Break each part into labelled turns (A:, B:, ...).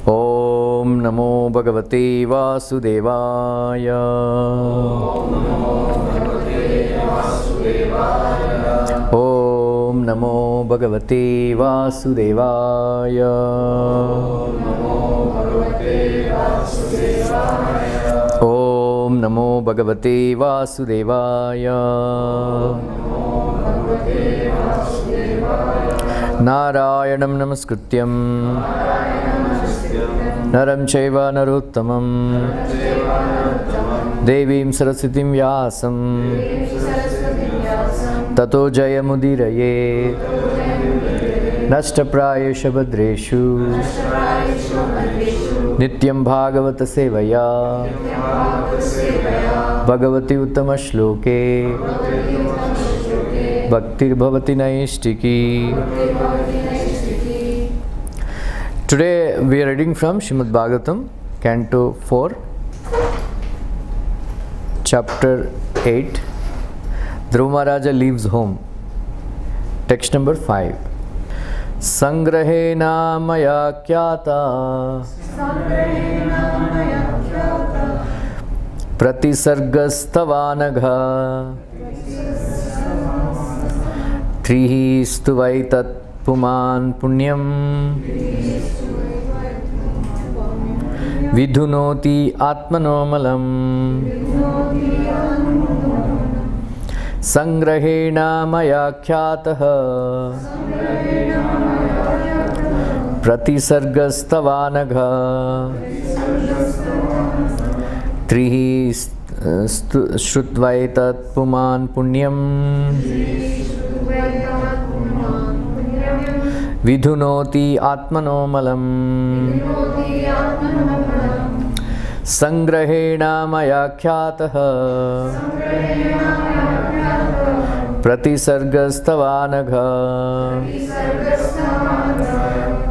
A: Om Namo Bhagavate Vasudevaya. Om Namo Bhagavate Vasudevaya. Om Namo Bhagavate Vasudevaya. Narayanam Namaskrityam Naram Chaiva Narottamam Devim Saraswatim Vyasam Tato Jayamudiraye Nashtaprayesha Bhadreshu Nityam Bhagavata Sevaya Bhagavati Uttama Shloke Bhaktir Bhavati Naistiki. Today we are reading from Srimad Bhagavatam, Canto 4, Chapter 8. Dhruva Maharaja leaves home. Text number 5. Sangrahena maya kyata Pratisargastavanagha Trihi stuvaitat puman punyam Vidhunoti atmanomalam Sangrahena maya khyataha Pratisargastavanagha Trihi shrutvaitat puman punyam Vidhunoti atmanomalam Sangrahena maya khyataha Pratisargastavanagha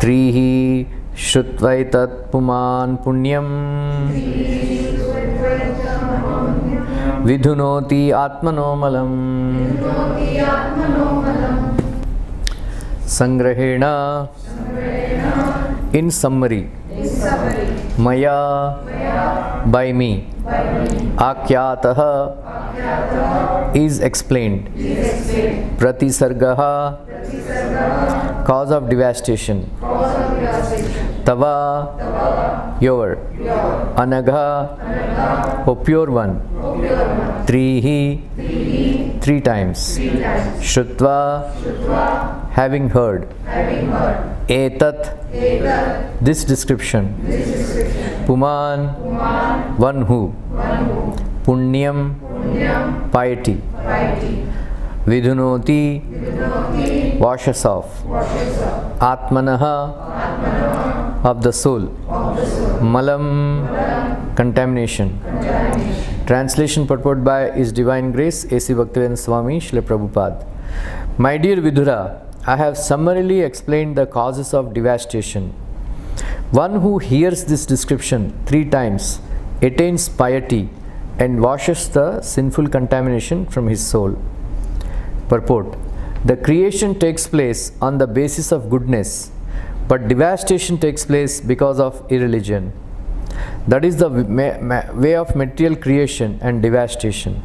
A: Trihi shrutvaitat puman punyam Vidhunoti atmanomalam. Sangrahena, in summary, Maya, by me, Akyataha, is explained, Pratisargaha, cause of devastation, Tava, your, Anagha, O pure one, Trihi, three times, Shrutva, having heard, Etat, this description, Puman, one who, Punyam, piety, Vidhunoti, washes off, Atmanaha, of the soul, Malam, contamination. Translation purport by His Divine Grace A.C. Bhaktivedanta Swami Srila Prabhupada. My dear Vidura, I have summarily explained the causes of devastation. One who hears this description three times attains piety and washes the sinful contamination from his soul. Purport: the creation takes place on the basis of goodness, but devastation takes place because of irreligion. That is the way of material creation and devastation.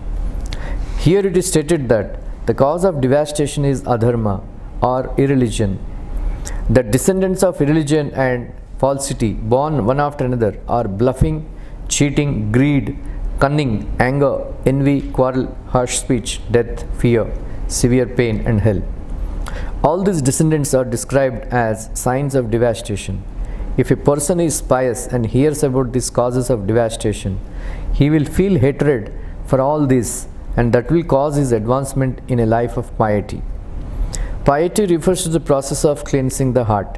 A: Here it is stated that the cause of devastation is adharma or irreligion. The descendants of irreligion and falsity, born one after another, are bluffing, cheating, greed, cunning, anger, envy, quarrel, harsh speech, death, fear, severe pain, and hell. All these descendants are described as signs of devastation. If a person is pious and hears about these causes of devastation, he will feel hatred for all this, and that will cause his advancement in a life of piety. Piety refers to the process of cleansing the heart.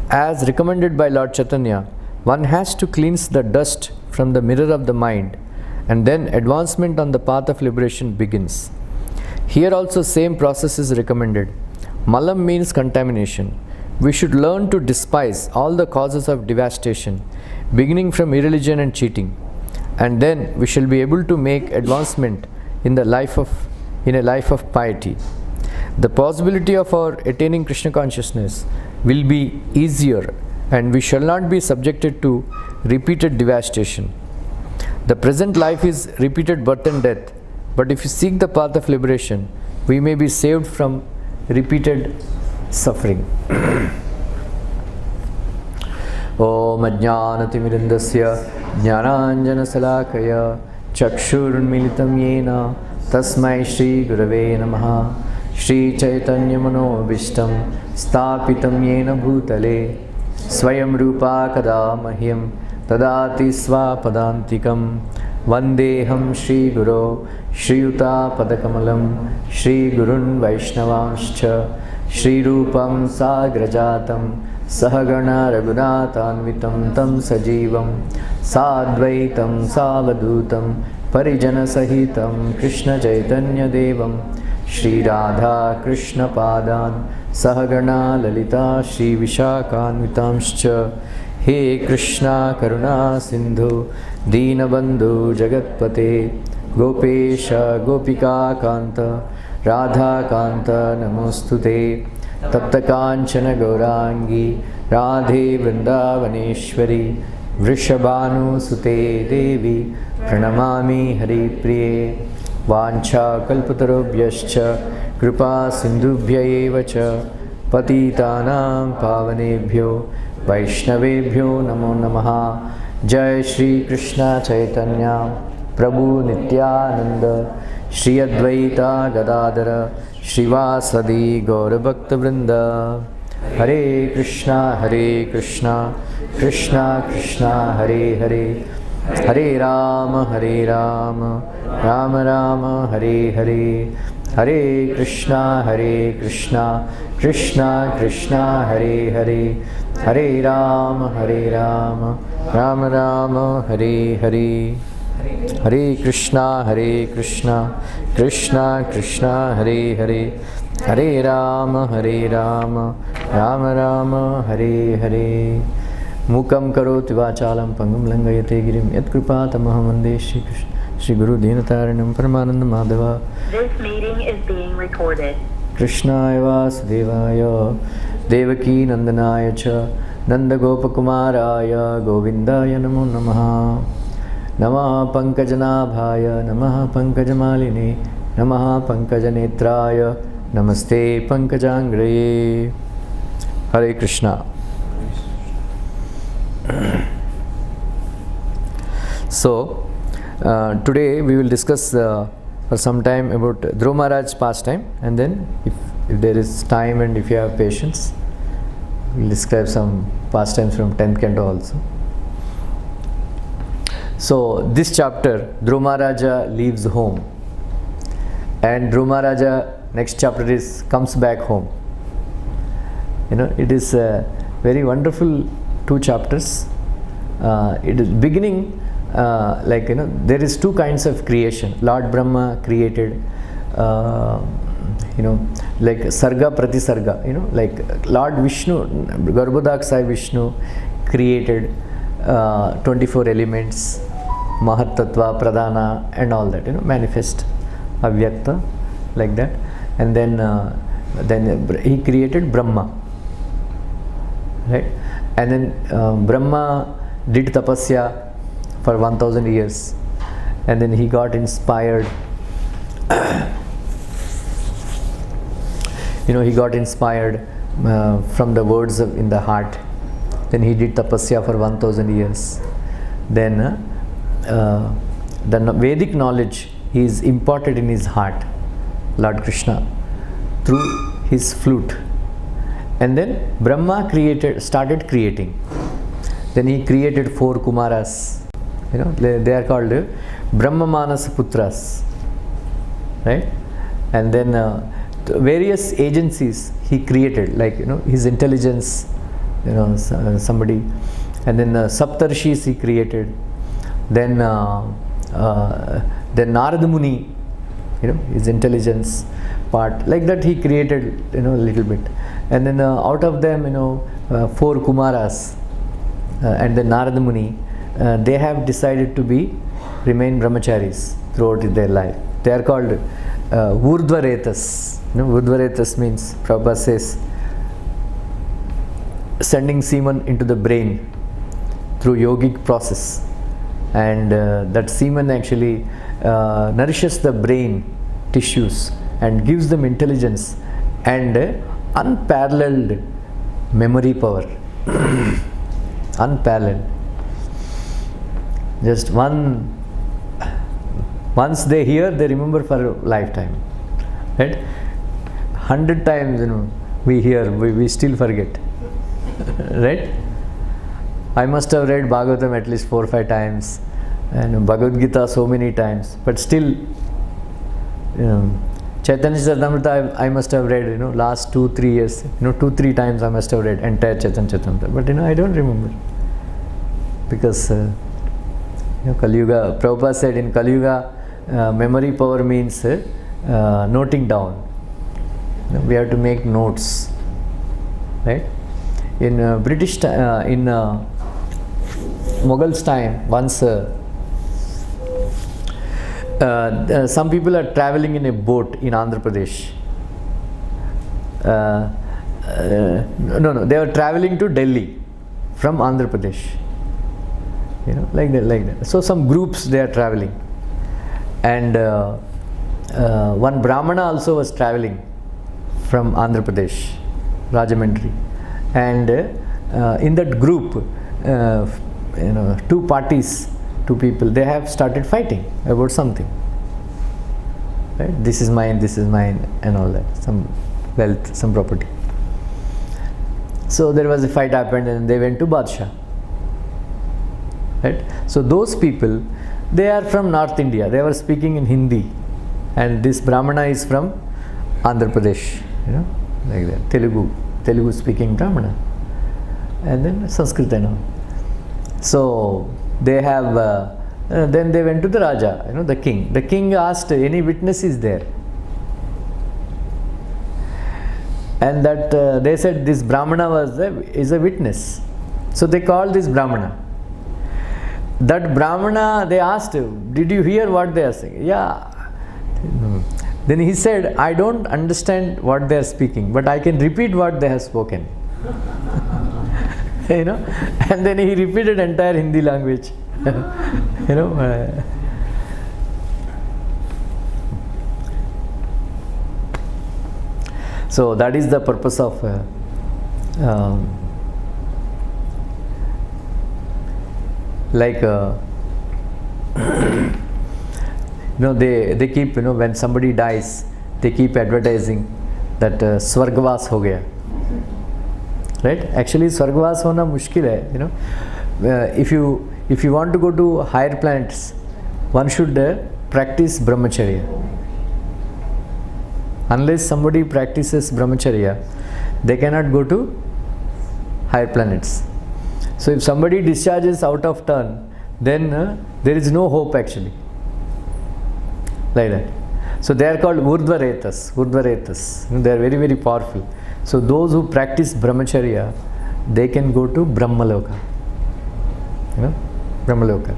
A: As recommended by Lord Chaitanya, one has to cleanse the dust from the mirror of the mind, and then advancement on the path of liberation begins. Here also same process is recommended. Malam means contamination. We should learn to despise all the causes of devastation, beginning from irreligion and cheating, and then we shall be able to make advancement in a life of piety. The possibility of our attaining Krishna consciousness will be easier and we shall not be subjected to repeated devastation. The present life is repeated birth and death, but if we seek the path of liberation, we may be saved from repeated suffering. Om Ajnanatimidandasya Jnananjana Salakaya Chakshurunmilitam Yena Tasmai Shri Gurave Namaha Shri Chaitanya Manobishtam Stapitam Yena Bhutale Swayam Rupa Kada Mahyam Tadati Swapadantikam Vandeham Shri Guru Shri Yuta Padakamalam Shri Gurun Vaishnavanscha Shri Rupam Sagrajatam Sahagana Raghunathanvitam Tam Sajivam Sadvaitam Savadutam Parijana Sahitam Krishna Chaitanya Devam Shri Radha Krishna Padan Sahagana Lalita Shri Vishakhanvitamscha He Krishna Karuna Sindhu Deenabandhu Jagatpate Gopesha Gopika Kanta Radha Kanta Namostute Tapta Kanchana Gaurangi Radhe Vrindavaneshwari Vrishabhanu Sute Devi Pranamami Hari Priye Vancha Kalpatarobhyascha Kripa Sindhubhya Evacha Patitanam Pavanebhyo Vaishnavebhyo Namo Namaha Jai Shri Krishna Chaitanya Prabhu Nityananda Shri Advaita Gadadara Shrivasadi Gaura Bhakta Vrinda Hare Krishna Krishna Krishna Hare Hare Hare Rama Rama Rama Hare Hare Hare Krishna Krishna Krishna Hare Hare Hare Rama Rama Rama Hare Hare Hare Krishna Krishna Krishna Hare Hare Hare Rama Rama Rama Hare Hare Mukam karoti vachalam pangam langayate girim yat kripatamaham vande Shri Krishna Shri Guru Dinataranam Paramananda Madhava.
B: This meeting is being recorded.
A: Krishnaya Vasudevaya Devaki Nandanaya Cha Nanda Gopakumaraya Govindaya Namo Namaha Namaha Pankajanabhaya Namaha Pankajamaline Namaha Pankajanetraya Namaste Pankajangraye. Hare Krishna. So today we will discuss for some time about Dhruva Maharaj's pastime, and then if there is time and if you have patience, we will describe some pastimes from 10th canto also. So this chapter, Dhruva Maharaja leaves home, and Dhruva Maharaja next chapter is comes back home. It is a very wonderful 2 chapters. It is beginning there is 2 kinds of creation. Lord Brahma created like Sarga Pratisarga, like Lord Vishnu, Garbhodaksai Vishnu created 24 elements, Mahatattva, Pradhana and all that, manifest, Avyakta, like that. And then he created Brahma, right? And then Brahma did tapasya for 1000 years, and then he got inspired. He got inspired from the words in the heart. Then he did tapasya for 1000 years. Then the Vedic knowledge is imparted in his heart, Lord Krishna, through his flute. And then Brahma started creating. Then he created 4 Kumaras. They are called Brahma Manas Putras, right? And then various agencies he created, like his intelligence, somebody. And then Saptarshis he created. Then Narada Muni, his intelligence part, like that he created a little bit. And then out of them 4 Kumaras and then Narada Muni, they have decided to remain brahmacharis throughout their life. They are called Urdhvaretas. Urdhvaretas means, Prabhupada says, sending semen into the brain through yogic process, and that semen actually nourishes the brain tissues and gives them intelligence and unparalleled memory power. Unparalleled. Just once they hear, they remember for a lifetime. Right? 100 times, we hear, we still forget. Right? I must have read Bhagavatam at least 4 or 5 times, and Bhagavad Gita so many times, but still, Chaitanya Charitamrita I must have read, last 2-3 years, 2-3 times I must have read entire Chaitanya Charitamrita, but I don't remember, because Kali Yuga, Prabhupada said in Kali Yuga, memory power means noting down. We have to make notes, right? In British in Mughals time, once some people are traveling in a boat in Andhra Pradesh. No, they were traveling to Delhi from Andhra Pradesh. Like that. So some groups, they are traveling, and one Brahmana also was traveling from Andhra Pradesh, Rajahmundry, and in that group, 2 parties, 2 people, they have started fighting about something. Right? This is mine, and all that. Some wealth, some property. So there was a fight happened, and they went to Badshah. Right? So those people, they are from North India. They were speaking in Hindi, and this Brahmana is from Andhra Pradesh. Like that. Telugu speaking Brahmana, and then Sanskrit and all. So they have, then they went to the Raja, the king. The king asked, any witnesses there? And that they said this Brahmana is a witness. So they called this Brahmana. That Brahmana, they asked, did you hear what they are saying? Yeah. Then he said, I don't understand what they are speaking, but I can repeat what they have spoken. And then he repeated entire Hindi language. So that is the purpose of they keep, when somebody dies, they keep advertising that Swargavas ho gaya. Right? Actually, Swargavas hona mushkil hai. If you want to go to higher planets, one should practice brahmacharya. Unless somebody practices brahmacharya, they cannot go to higher planets. So if somebody discharges out of turn, then there is no hope actually. Like that. So they are called Urdhvaretas. They are very, very powerful. So those who practice brahmacharya, they can go to Brahmaloka. Brahmaloka.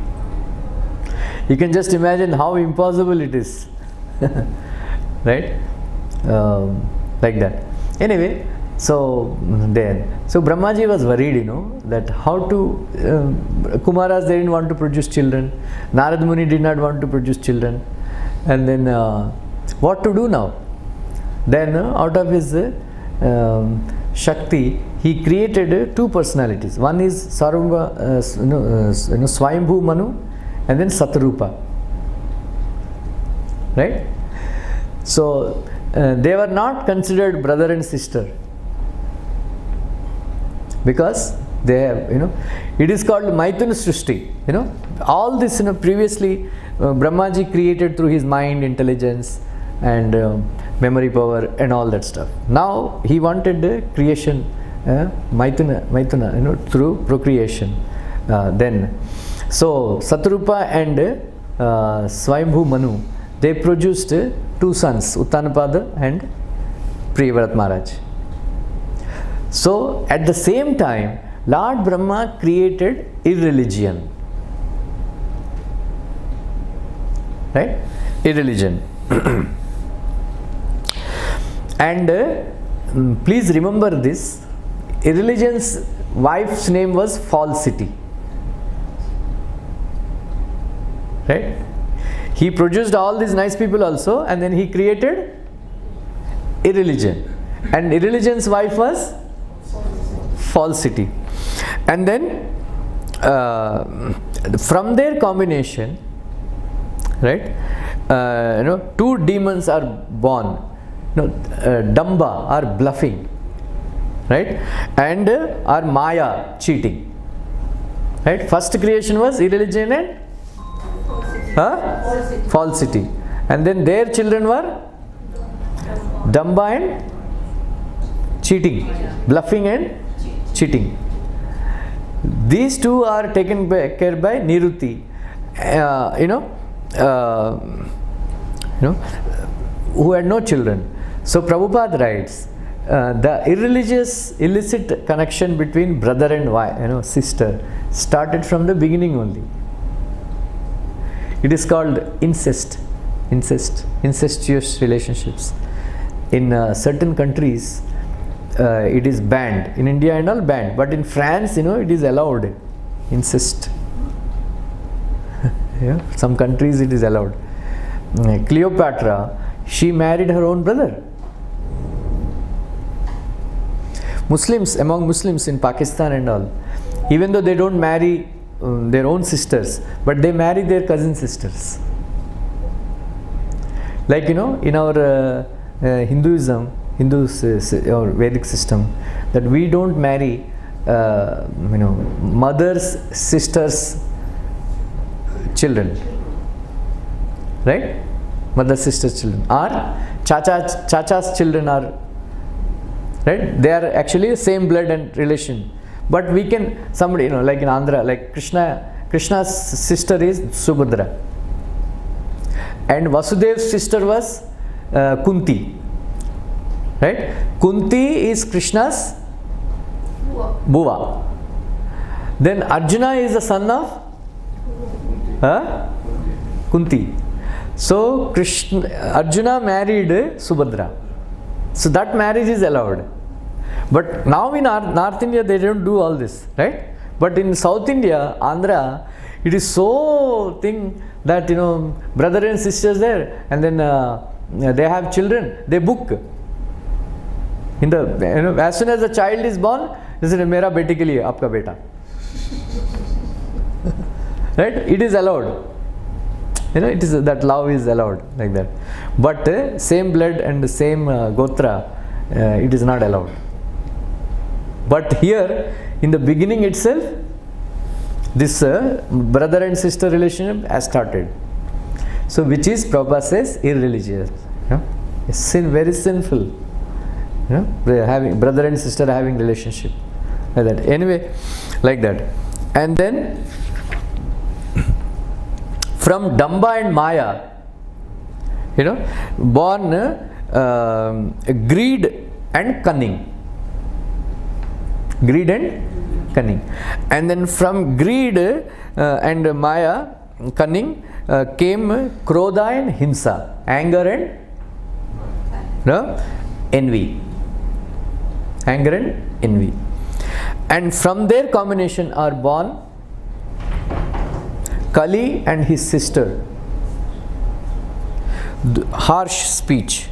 A: You can just imagine how impossible it is. Right? Like that. Anyway, so Brahmaji was worried, that how to, Kumaras, they didn't want to produce children. Narad Muni did not want to produce children. And then what to do now? Then out of his Shakti, he created 2 personalities. One is Swayambhu Manu, and then Satarupa. Right? So they were not considered brother and sister, because they have, it is called Maithuna Srishti. All this, previously Brahmaji created through his mind, intelligence, and memory power, and all that stuff. Now he wanted creation, Maithuna, through procreation. Then, so Satarupa and Swayambhu Manu, they produced 2 sons, Uttanapada and Priyavrat Maharaj. So at the same time, Lord Brahma created irreligion. Right? Irreligion. And please remember this, irreligion's wife's name was Falsity. Right? He produced all these nice people also, and then he created irreligion. And irreligion's wife was Falsity. And then from their combination, right, two demons are born. Damba are bluffing, right, and are Maya, cheating. Right? First creation was irreligion and Falsity. And then their children were Damba and cheating, bluffing and cheating. These two are taken care by Niruti, who had no children. So Prabhupada writes, the irreligious, illicit connection between brother and wife, sister, started from the beginning only. It is called incest, incestuous relationships. In certain countries, it is banned. In India and all banned, but in France, it is allowed. Incest. Yeah, some countries it is allowed. Cleopatra, she married her own brother. Among Muslims in Pakistan and all, even though they don't marry their own sisters, but they marry their cousin sisters. Like in our Hinduism, or Vedic system, that we don't marry mother's sister's children, right? Mother's sister's children, or chacha's children are, right? They are actually same blood and relation. But we can, somebody, like in Andhra, like Krishna's sister is Subhadra. And Vasudev's sister was Kunti. Right? Kunti is Krishna's Buva. Then Arjuna is the son of Kunti. So Arjuna married Subhadra. So that marriage is allowed. But now in North India they don't do all this, right? But in South India, Andhra, it is so thing that brother and sisters there, and then they have children, they book. As soon as the child is born, they say, "Mera beti ke liye, aapka beta." Right? It is allowed. It is that love is allowed like that. But same blood and the same gotra, it is not allowed. But here, in the beginning itself, this brother and sister relationship has started. So, which is Prabhupada says irreligious. Sin, very sinful. They are having brother and sister having relationship like that. Anyway, like that. And then from Damba and Maya, born greed and cunning. Greed and cunning. And then from greed and Maya, cunning, came Krodha and Himsa, anger and envy. Anger and envy. And from their combination are born Kali and his sister. Harsh speech.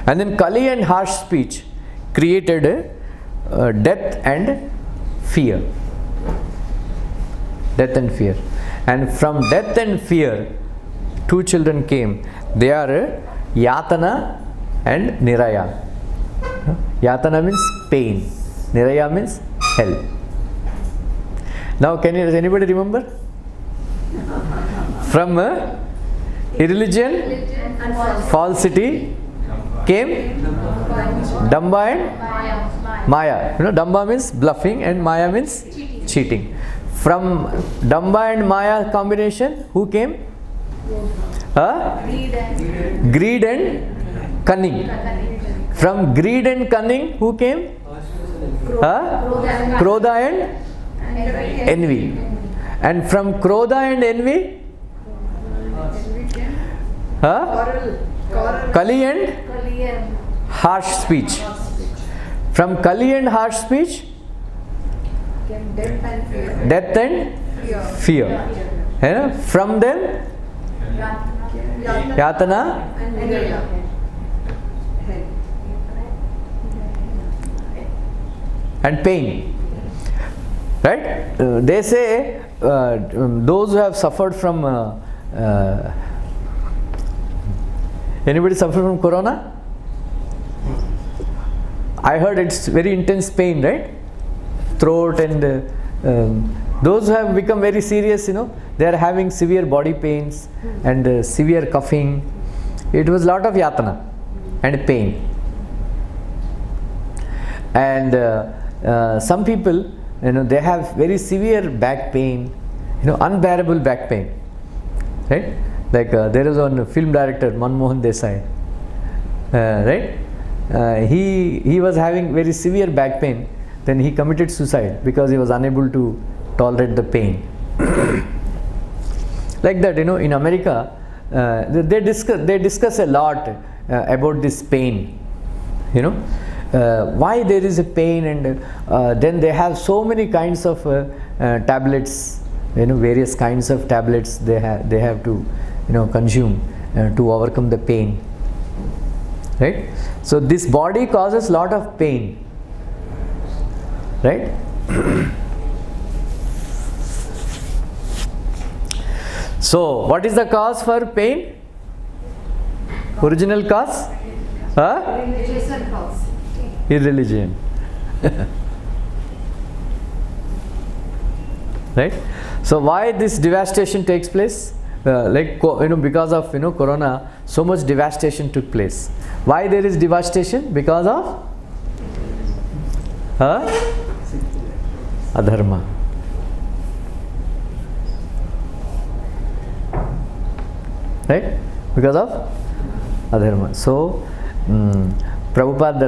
A: And then Kali and harsh speech created death and fear. Death and fear. And from death and fear, two children came. They are Yatana and Niraya. Yatana means pain. Niraya means hell. Now, does anybody remember? From irreligion, falsity, came Damba and Maya. Damba means bluffing and Maya means cheating. From Damba and Maya combination, who came? Greed and cunning. From greed and cunning, who came? Krodha and envy. And from Krodha and envy, Huh? Kali and harsh speech. From Kali and harsh speech, death and fear. From them, Yatana and pain. Right? They say those who have suffered from anybody suffer from corona? I heard it's very intense pain, right? Throat and those who have become very serious, they are having severe body pains and severe coughing. It was a lot of yatana and pain. And some people, they have very severe back pain, unbearable back pain, right? Like there is one film director, Manmohan Desai, right? He was having very severe back pain. Then he committed suicide because he was unable to tolerate the pain. Like that, in America, they discuss a lot about this pain. Why there is a pain, and then they have so many kinds of tablets, various kinds of tablets they have to consume to overcome the pain, right? So this body causes lot of pain, right? So what is the cause for pain? Original cause?
C: Religious cause.
A: Irreligion. Right? So why this devastation takes place? Because of corona, so much devastation took place. Why there is devastation? Because of adharma. Right? Because of adharma. So Prabhupada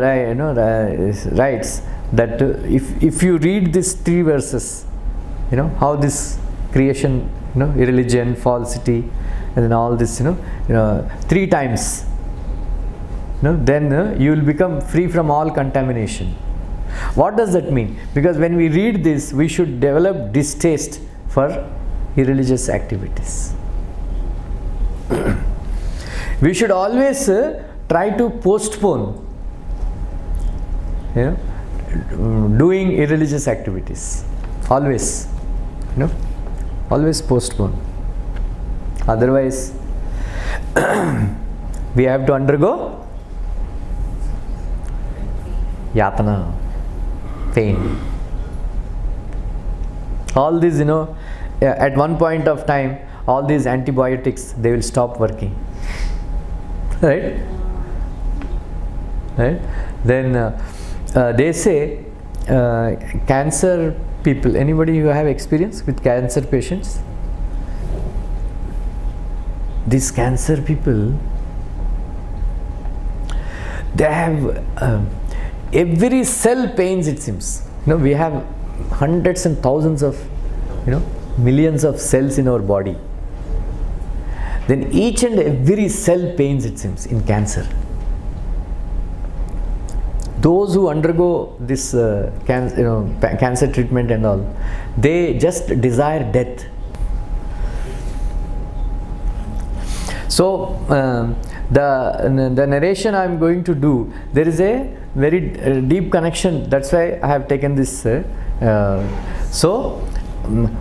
A: writes that if you read these 3 verses, how this creation, irreligion, falsity, and then all this, 3 times, then you will become free from all contamination. What does that mean? Because when we read this, we should develop distaste for irreligious activities. We should always try to postpone doing irreligious activities. Always, always postpone. Otherwise, we have to undergo yatana, pain. All these, at one point of time, all these antibiotics, they will stop working. Right? Right? Then they say cancer people, anybody who have experience with cancer patients? These cancer people, they have every cell pains, it seems. We have hundreds and thousands of, millions of cells in our body. Then each and every cell pains, it seems, in cancer. Those who undergo this cancer treatment and all, they just desire death. So the narration I am going to do, there is a very deep connection. That's why I have taken this. So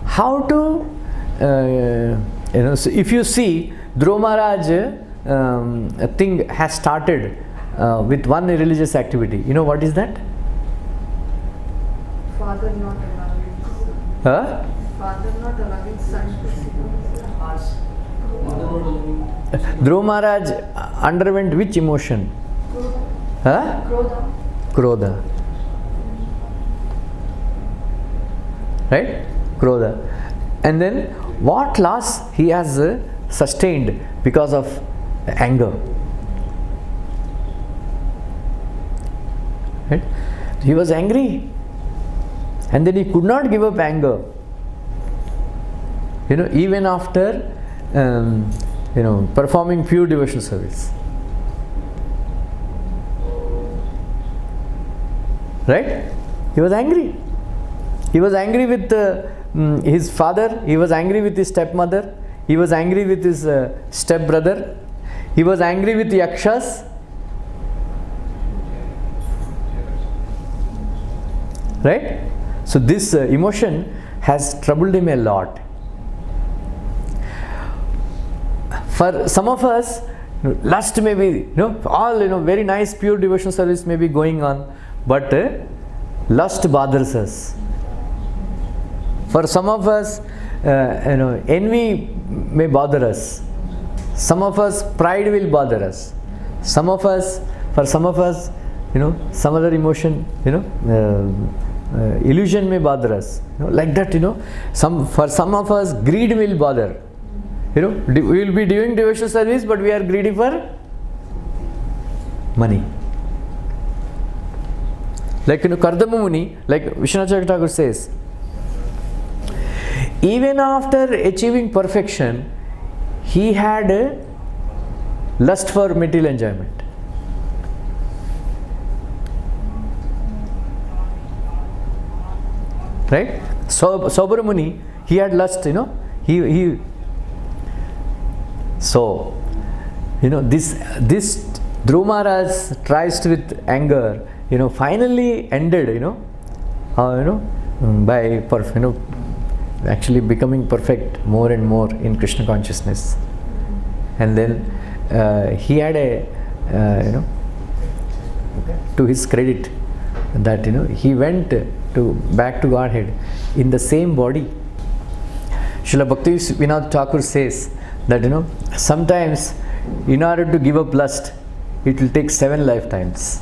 A: how to so if you see, Dhruva Maharaj thing has started with one religious activity. What is that?
C: Father not allowing. Father not allowing son to see.
A: Dhruva Maharaj underwent which emotion? Krodha. Right? Krodha. And then what loss he has sustained because of anger. Right? He was angry, and then he could not give up anger. Even after performing pure devotional service. Right? He was angry. He was angry with his father. He was angry with his stepmother. He was angry with his stepbrother. He was angry with the yakshas. Right? So this emotion has troubled him a lot. For some of us, lust may be, all very nice pure devotional service may be going on, but lust bothers us. For some of us, envy may bother us. Some of us, pride will bother us. For some of us, some other emotion, illusion may bother us. Like that, for some of us, greed will bother. We will be doing devotional service, but we are greedy for money. Like Kardama Muni, like Vishwanath Thakur says, even after achieving perfection, he had a lust for material enjoyment. Right? So Saubara Muni, he had lust, So, this Dhruva Maharaj tries to with anger, finally ended, by actually becoming perfect more and more in Krishna consciousness. And then he had a, to his credit, that he went back to Godhead in the same body. Srila Bhakti Vinod Thakur says that sometimes in order to give up lust, it will take 7 lifetimes.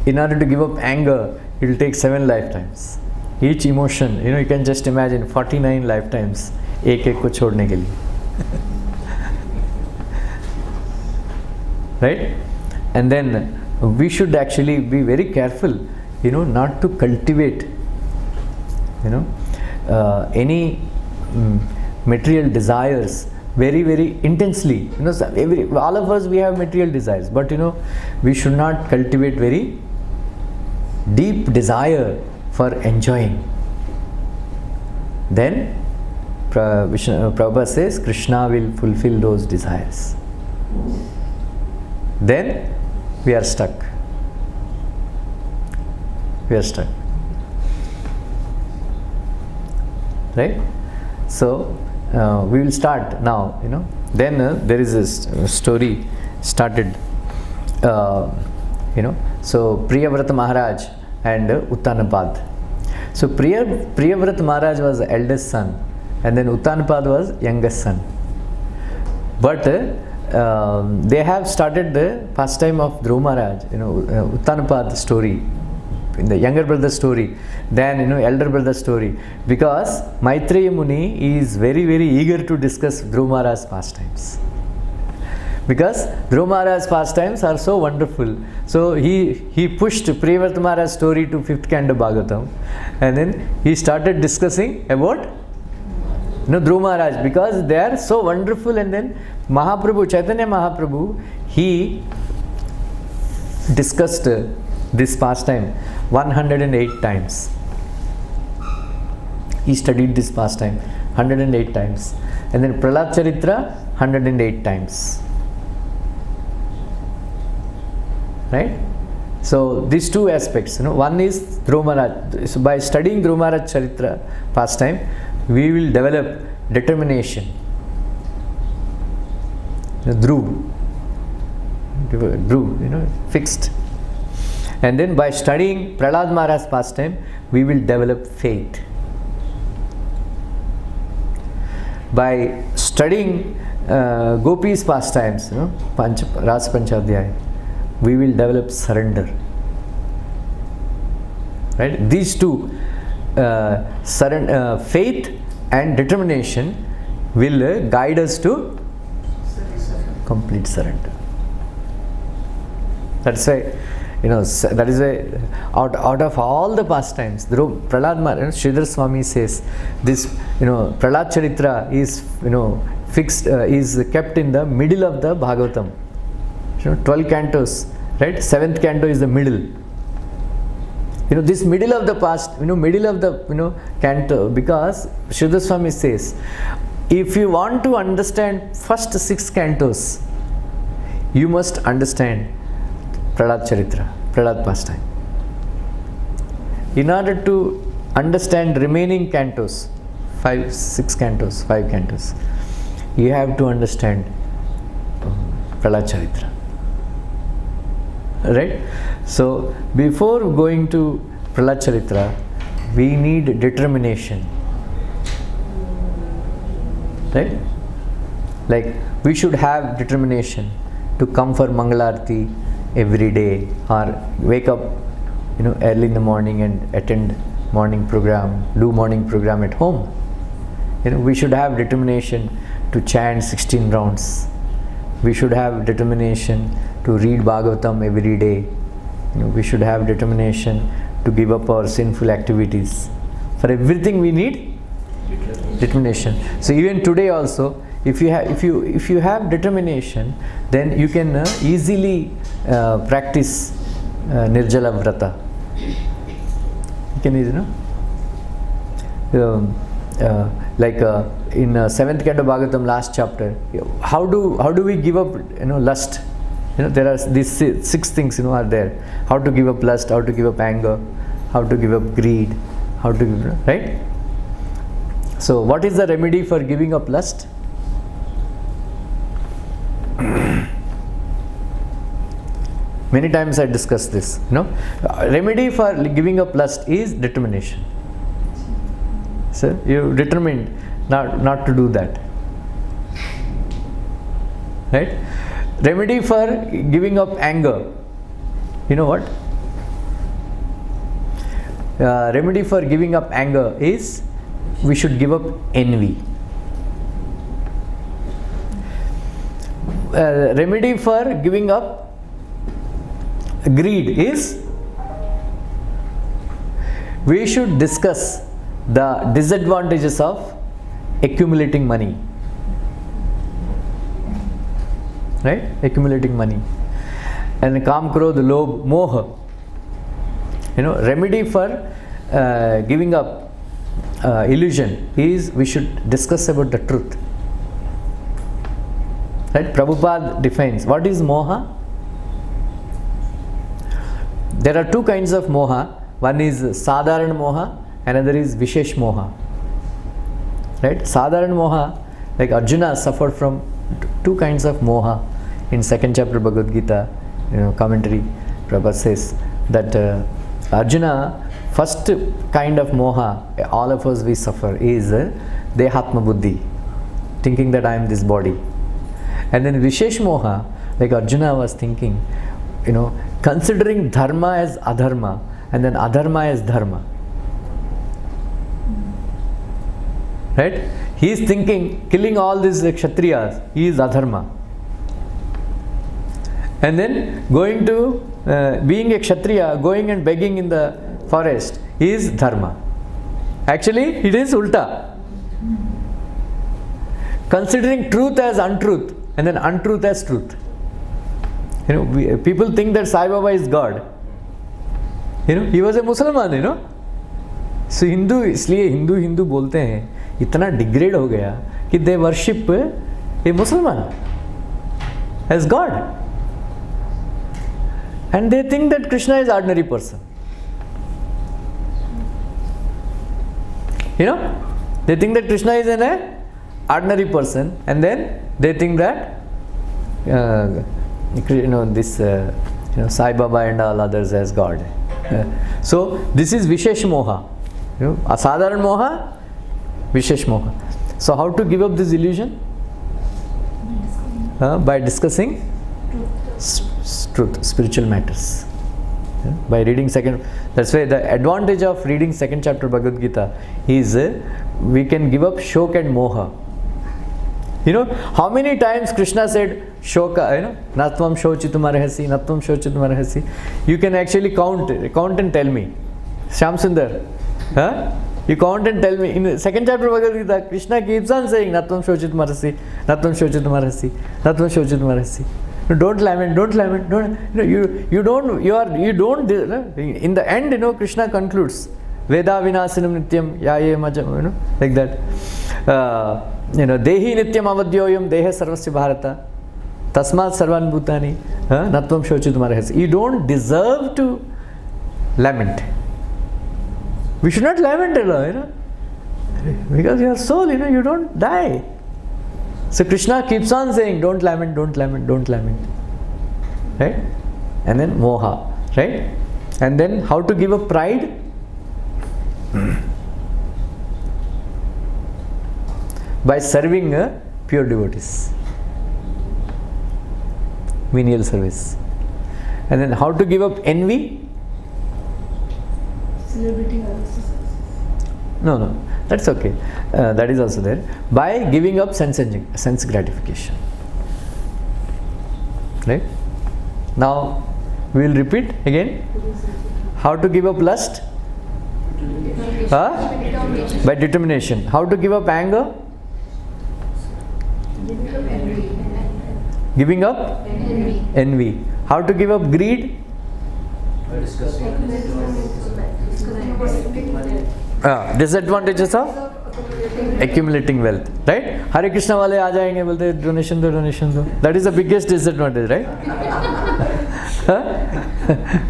A: In order to give up anger, it will take 7 lifetimes. Each emotion, you can just imagine 49 lifetimes ek ko chhodne ke liye. Right? And then we should actually be very careful, not to cultivate, any material desires very, very intensely. All of us, we have material desires, but we should not cultivate very deep desire for enjoying. Then Prabhupada says Krishna will fulfill those desires. Then we are stuck. We are stuck. Right? So we will start now. Then there is a story started. So Priyavrata Maharaj and Uttanapad. So Priyavrata Maharaj was the eldest son, and then Uttanapad was youngest son. But they have started the pastime of Dhruva Maharaj, Uttanapad story, in the younger brother story, than elder brother story, because Maitreya Muni is very, very eager to discuss Dhruva Maharaj's pastimes. Because Dhruva Maharaj's pastimes are so wonderful. So he pushed Priyavrata Maharaj's story to 5th canto Bhagavatam, and then he started discussing about Dhruva Maharaj, because they are so wonderful. And then Mahaprabhu, Chaitanya Mahaprabhu, he discussed this pastime 108 times. He studied this pastime 108 times. And then Prahlad Charitra 108 times. Right? So these two aspects, one is Dhruva Maharaj. So by studying Dhruva Maharaj Charitra pastime, we will develop determination. Dhruv, fixed. And then by studying Prahlad Maharaj's pastime, we will develop faith. By studying Gopi's pastimes, Rasa Panchadhyaya, we will develop surrender. Right? These two, faith and determination, will guide us to complete surrender. That's why, that is why out of all the pastimes, Prahlad Maharaj, Sridhar Swami says this, Prahlad Charitra is, fixed, is kept in the middle of the Bhagavatam. 12 cantos, right? 7th canto is the middle. This middle of the past, middle of the, canto, because Shuddha Swami says, if you want to understand first 6 cantos, you must understand Prahlad Charitra, Prahlad Pastime. In order to understand remaining cantos, 5 cantos, you have to understand Prahlad Charitra. Right? So, before going to Prahlad Charitra, we need determination. Right? Like, we should have determination to come for Mangalarti every day, or wake up early in the morning and attend morning program, do morning program at home. We should have determination to chant 16 rounds. We should have determination to read Bhagavatam every day. We should have determination to give up our sinful activities. For everything we need determination. So even today also, if you have determination, then you can easily practice Nirjala Vrata. You can easily, like in 7th canto Bhagavatam, last chapter, how do we give up lust? There are these 6 things are there. How to give up lust, how to give up anger, how to give up greed, how to give, right? So what is the remedy for giving up lust? Many times I discuss this. Remedy for giving up lust is determination. So you determined not to do that. Right? Remedy for giving up anger. You know what? Remedy for giving up anger is we should give up envy. Remedy for giving up greed is we should discuss the disadvantages of accumulating money. Right? Accumulating money. And Kam, Krodh, Lobh, Moha. Remedy for giving up illusion is we should discuss about the truth. Right? Prabhupada defines what is moha. There are 2 kinds of moha. One is Sadharan moha, another is Vishesh moha. Right? Sadharan moha, like Arjuna suffered from 2 kinds of moha. In 2nd chapter Bhagavad Gita, commentary, Prabhupada says that Arjuna, first kind of moha, all of us we suffer, is Dehatma Buddhi, thinking that I am this body. And then Vishesh moha, like Arjuna was thinking, considering dharma as adharma and then adharma as dharma. Right? He is thinking, killing all these Kshatriyas, he is adharma. And then going to, being a Kshatriya, going and begging in the forest is dharma. Actually, it is ulta. Considering truth as untruth and then untruth as truth. People think that Sai Baba is God. He was a Musliman, So Hindu, इसलिए हिंदू बोलते हैं इतना degrade हो गया कि they worship a Musliman as God. And they think that Krishna is ordinary person. They think that Krishna is an ordinary person, and then they think that this Sai Baba and all others as God. So this is Vishesh moha. Asadharan moha, Vishesh moha. So how to give up this illusion? By discussing truth, spiritual matters. By reading that's why the advantage of reading 2nd chapter Bhagavad Gita is we can give up shok and moha. How many times Krishna said shoka, natvam shochitumarahasi, natvam shochitumarahasi. You can actually count and tell me. Shyam Sundar, You count and tell me. In the second chapter of Bhagavad Gita, Krishna keeps on saying, Natvam shochit marasi, Natvam shochit marasi, Natvam shochit marasi. Don't lament, don't lament, don't. You don't. In the end, Krishna concludes, Veda vinasinam nityam yaye majam, like that. Dehi nityam avadyoyam dehe sarvasya bharata. Tasmat sarvan bhutani, Natvam shochit marasi. You don't deserve to lament. We should not lament at all, because your soul, you don't die. So Krishna keeps on saying, don't lament, don't lament, don't lament. Right? And then moha, right? And then how to give up pride? By serving pure devotees. Menial service. And then how to give up envy?
C: Celebrating others' success.
A: No, that's okay. That is also there. By giving up sense gratification. Right? Now, we will repeat again. How to give up lust? By determination. How to give up anger? Giving up envy. How to give up greed? Disadvantages of accumulating wealth, right? Hare Krishna wale aa jayenge bolte donation do. That is the biggest disadvantage, right?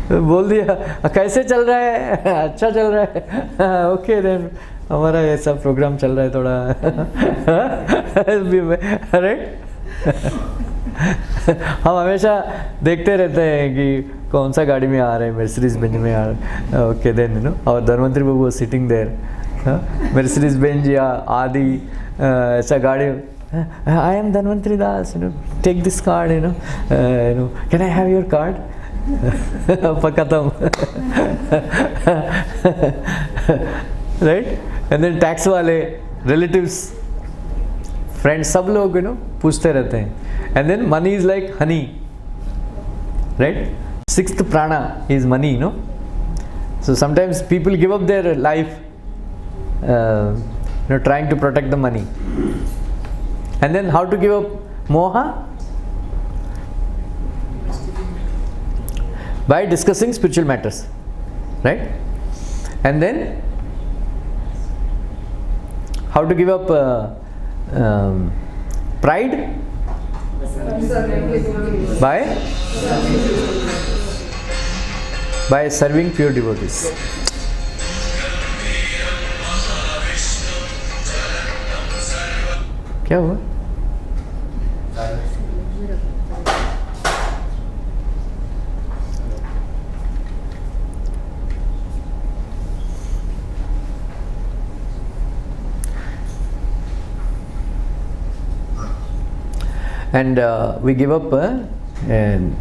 A: बोल दिया कैसे चल रहा है, अच्छा चल रहा है, ओके देन हमारा ऐसा प्रोग्राम चल रहा है थोड़ा, राइट? हम हमेशा देखते रहते हैं कि कौन सा गाड़ी में आ रहे हैं, मर्सिडीज बेंज में आ रहे हैं, ओके देन और धन्वंतरी बाबू सिटिंग देयर, मर्सिडीज बेंज या आदि ऐसा गाड़ी, I am Dhanvantri Das, take this card, can I have your card? Pakatam. Right? And then tax wale, relatives, friends, सब लोग पूछते रहते हैं. And then money is like honey, right? Sixth prana is money, So sometimes people give up their life, trying to protect the money. And then how to give up moha? By discussing spiritual matters, right? And then how to give up pride? By serving pure devotees. क्या हुआ? And we give up, and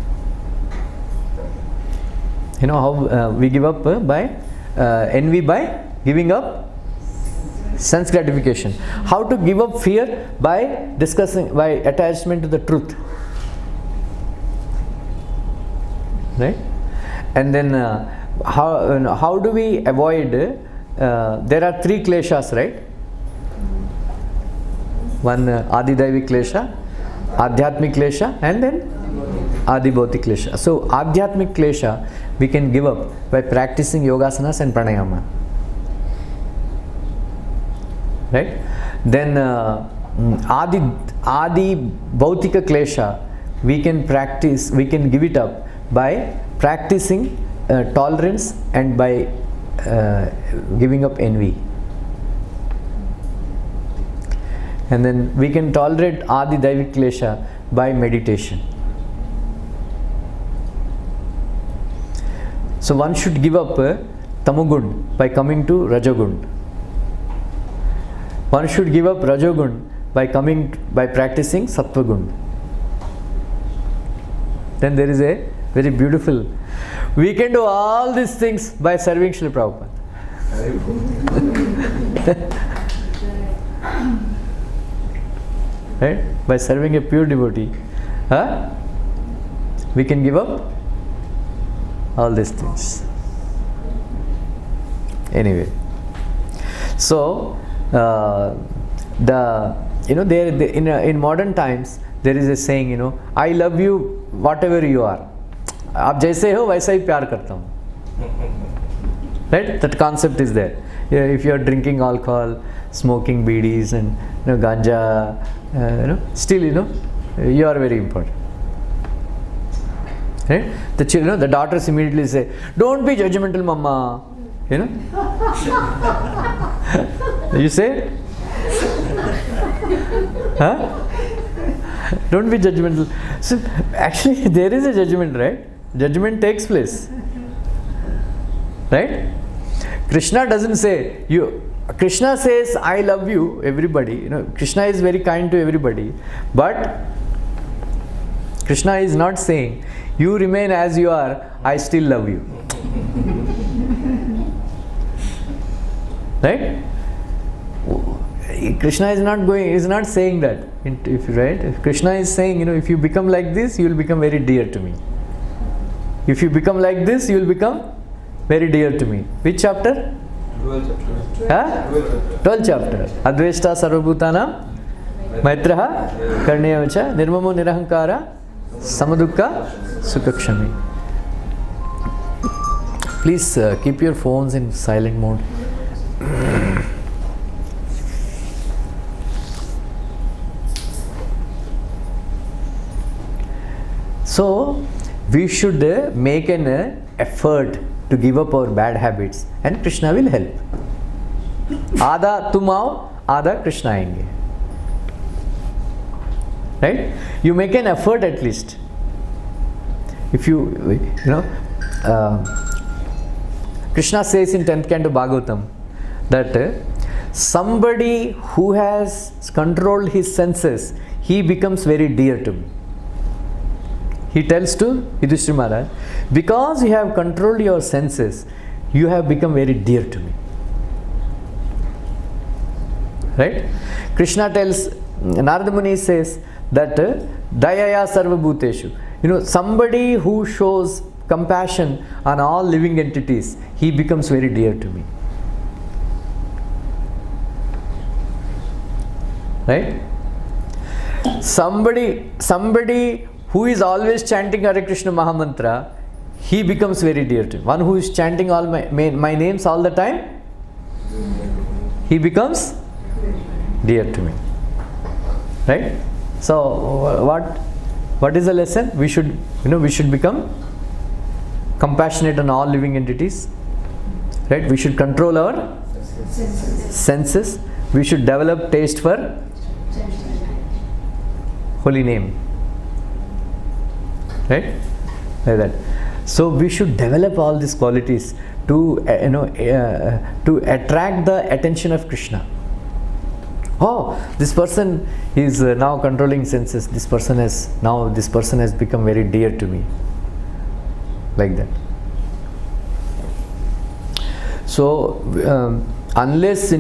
A: how we give up by envy, by giving up sense gratification. How to give up fear? By attachment to the truth, right? And then how do we avoid? There are three kleshas, right? One Adidaivi klesha, Adhyatmik klesha, and then Adibhautik klesha. So Adhyatmik klesha we can give up by practicing yogasanas and pranayama, right? Then Adi Bhautika klesha we can give it up by practicing tolerance and by giving up envy. And then we can tolerate Adi Daivik klesha by meditation. So one should give up Tamogun by coming to Rajogun. One should give up Rajogun by practicing Sattvagun. Then there is a very beautiful, we can do all these things by serving Srila Prabhupada. Right? By serving a pure devotee, we can give up all these things. Anyway, So in modern times there is a saying, I love you whatever you are. आप जैसे हो वैसा ही प्यार करता हूँ. Right? That concept is there. If you are drinking alcohol, smoking bidis and ganja, still you are very important. Right? The children, the daughters immediately say, "Don't be judgmental, mama." You say, huh? Don't be judgmental. So actually, there is a judgment, right? Judgment takes place, right? Krishna doesn't say you. Krishna says, "I love you," everybody. Krishna is very kind to everybody, but Krishna is not saying, "You remain as you are. I still love you." Right? Krishna is not saying that. If Krishna is saying, if you become like this, you will become very dear to me. If you become like this, you will become very dear to me. Which chapter?
D: 12th chapter.
A: Huh? 12th chapter. Adveshta sarvabhutanam maitraha karneyavacha nirmamo nirahankara samadukka sukakshami. Please keep your phones in silent mode. So we should make an effort to give up our bad habits, and Krishna will help. Adha tum aao, adha Krishna aayenge. Right? You make an effort at least. If Krishna says in 10th canto Bhagavatam that somebody who has controlled his senses, he becomes very dear to me. He tells to Yudhishthira Maharaj, because you have controlled your senses, you have become very dear to me. Right? Krishna tells, Narada Muni says that Dayaya Sarva Bhuteshu. Somebody who shows compassion on all living entities, he becomes very dear to me. Right? Somebody who is always chanting Hare Krishna Mahamantra, he becomes very dear to me. One who is chanting all my names all the time, he becomes dear to me. Right? So what is the lesson? We should become compassionate on all living entities. Right? We should control our senses. We should develop taste for holy name. Right? Like that. So we should develop all these qualities to attract the attention of Krishna. Oh, this person is now controlling senses. This person has become very dear to me. Like that. So unless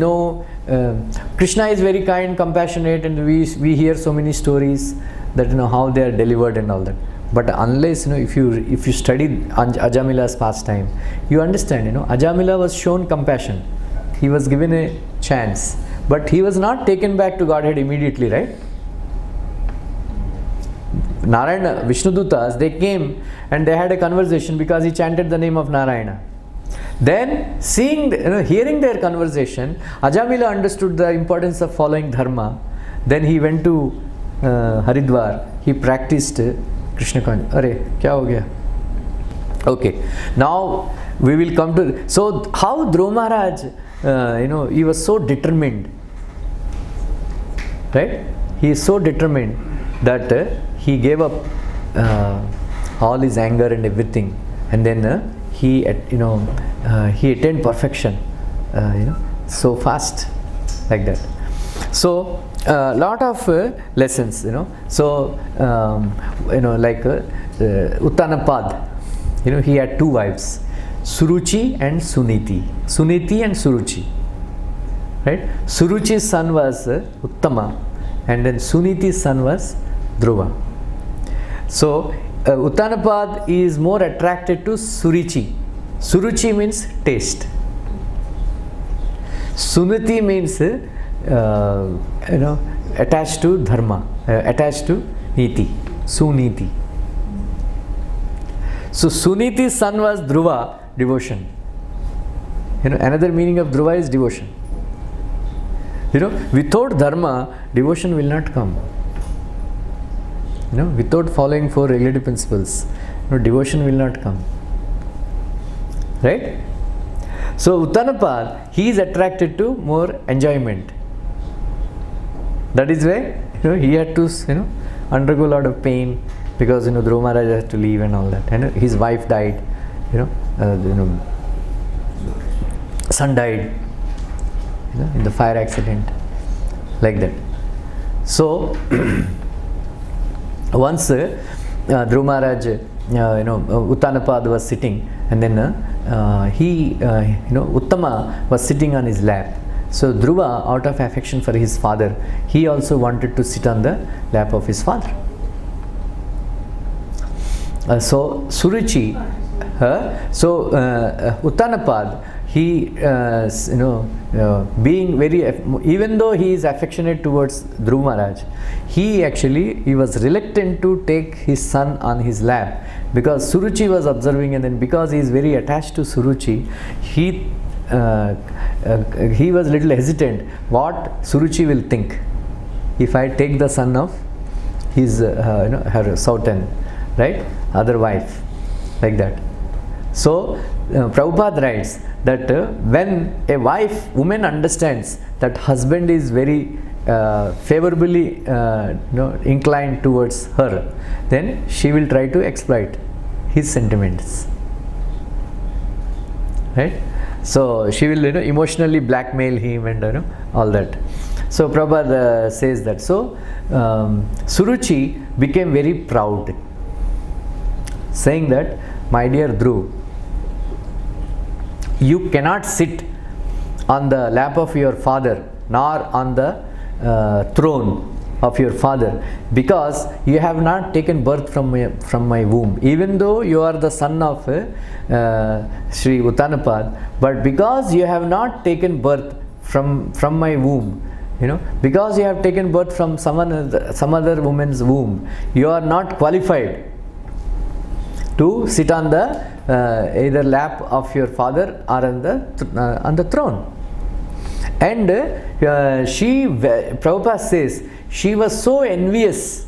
A: Krishna is very kind, compassionate, and we hear so many stories that how they are delivered and all that. But unless if you study Ajamila's pastime, you understand Ajamila was shown compassion. He was given a chance, but he was not taken back to Godhead immediately, right? Narayana, Vishnudutas, they came and they had a conversation because he chanted the name of Narayana. Then hearing their conversation, Ajamila understood the importance of following dharma. Then he went to Haridwar. He practiced Krishna consciousness. Hare, kya ho gaya? Okay. Now we will come to. So how Dhruva Maharaj, he was so determined. Right? He is so determined that he gave up all his anger and everything, and then he attained perfection. So fast, like that. So lot of lessons. So like Uttanapad. He had two wives, Suruchi and Suniti. Suniti and Suruchi. Right? Suruchi's son was Uttama, and then Suniti's son was Dhruva. So Uttanapad is more attracted to Suruchi. Suruchi means taste. Suniti means attached to dharma, attached to niti, suniti. So Suniti's son was Dhruva, devotion. Another meaning of Dhruva is devotion. Without dharma, devotion will not come. Without following 4 regulative principles, devotion will not come. Right? So Uttanapad, he is attracted to more enjoyment. That is why he had to undergo a lot of pain, because Dhruva Maharaj had to leave and all that. And his wife died. Son died. In the fire accident, like that. So once Dhruva Maharaj, Uttanapad was sitting, and then Uttama was sitting on his lap. So Dhruva, out of affection for his father, he also wanted to sit on the lap of his father. So Suruchi, Uttanapad, he being very, even though he is affectionate towards Dhruva Maharaj, he was reluctant to take his son on his lap, because Suruchi was observing, and then because he is very attached to Suruchi, he was little hesitant what Suruchi will think if I take the son of his her Sautan, right, other wife, like that. So Prabhupada writes that when a woman understands that husband is very favorably inclined towards her, then she will try to exploit his sentiments, right? So she will emotionally blackmail him and all that. So Prabhupada says that. So Suruchi became very proud, saying that, my dear Dhruv, you cannot sit on the lap of your father nor on the throne of your father, because you have not taken birth from my womb. Even though you are the son of Sri Uttanapad, but because you have not taken birth from my womb, because you have taken birth from some other woman's womb, you are not qualified to sit on the either lap of your father or on the throne. And Prabhupada says, she was so envious,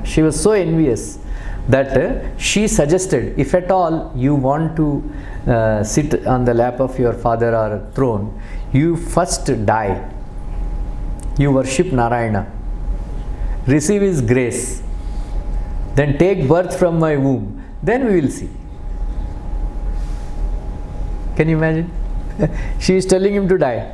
A: she was so envious that she suggested, if at all you want to sit on the lap of your father or throne, you first die, you worship Narayana, receive his grace, then take birth from my womb, then we will see. Can you imagine? She is telling him to die.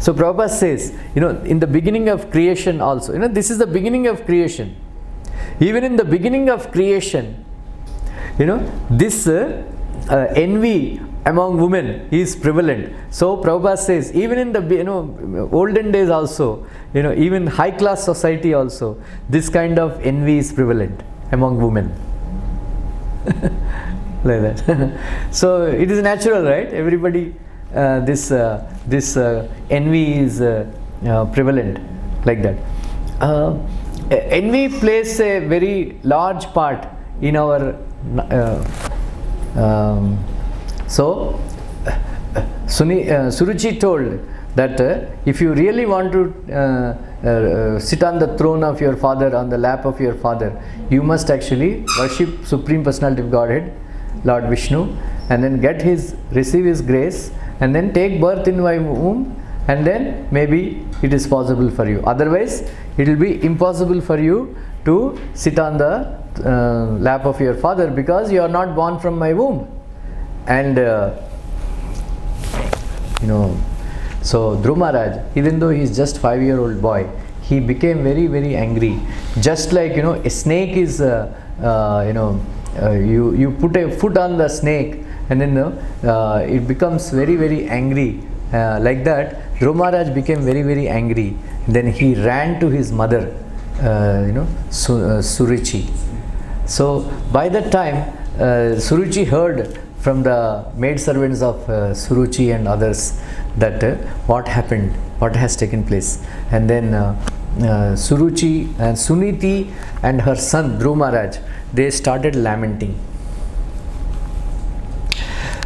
A: So Prabhupada says, in the beginning of creation also, this is the beginning of creation. Even in the beginning of creation, this envy among women is prevalent. So Prabhupada says, even in the olden days also, even high class society also, this kind of envy is prevalent among women. Like that. So it is natural, right? Everybody, this envy is prevalent, like that. Envy plays a very large part in our so Suruchi told that if you really want to sit on the throne of your father, on the lap of your father, you must actually worship Supreme Personality of Godhead, Lord Vishnu, and then receive his grace, and then take birth in my womb, and then maybe it is possible for you. Otherwise, it will be impossible for you to sit on the lap of your father, because you are not born from my womb. And so Dhruva Maharaj, even though he is just 5-year-old boy, he became very, very angry. Just like a snake is, you put a foot on the snake, and then it becomes very, very angry. Like that, Dhruva Maharaj became very, very angry. Then he ran to his mother, Suruchi. So by that time, Suruchi heard from the maid servants of Suruchi and others that what happened, what has taken place. And then Suruchi and Suniti and her son Dhruva Maharaj, they started lamenting.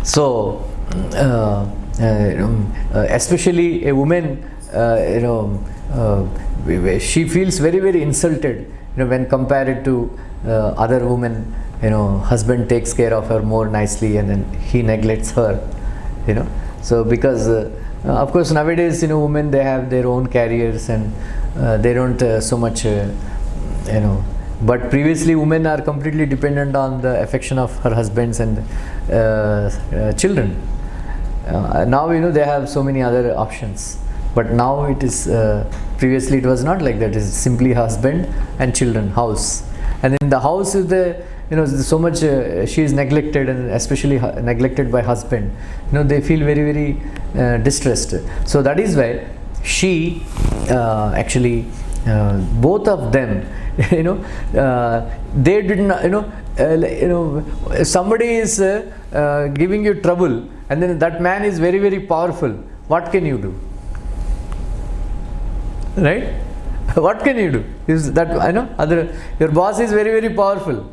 A: So especially a woman, she feels very insulted, when compared to other women. Husband takes care of her more nicely and then he neglects her. So because of course nowadays women, they have their own careers and they don't so much but previously women are completely dependent on the affection of her husbands and children. Now they have so many other options, but now it is previously it was not like that. It is simply husband and children, house, and in the house is the so much she is neglected, and especially neglected by husband. They feel very distressed. So that is why she actually both of them they did not somebody is giving you trouble, and then that man is very powerful. What can you do? Right? What can you do? Is that your boss is very powerful.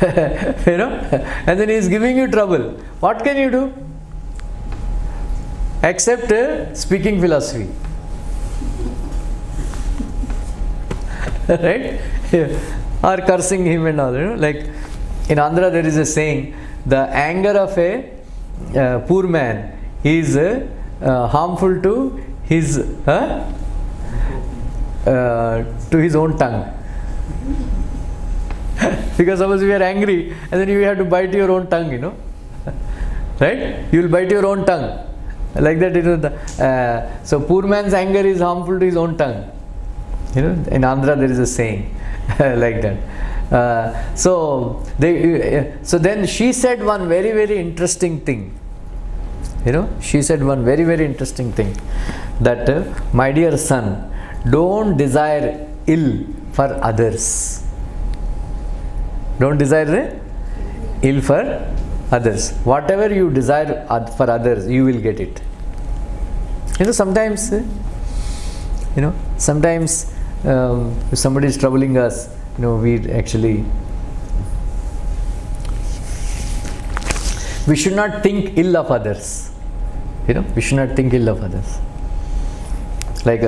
A: And then he is giving you trouble. What can you do? Except speaking philosophy. Right? Or cursing him and all. Like in Andhra there is a saying, the anger of a poor man is harmful to his own tongue. Because suppose you are angry and then you have to bite your own tongue, right? You will bite your own tongue. Like that, so poor man's anger is harmful to his own tongue. In Andhra there is a saying like that. So then she said one very interesting thing. She said one very interesting thing, that my dear son, don't desire ill for others. Don't desire ill for others. Whatever you desire for others, you will get it. Sometimes if somebody is troubling us, we should not think ill of others. We should not think ill of others. Like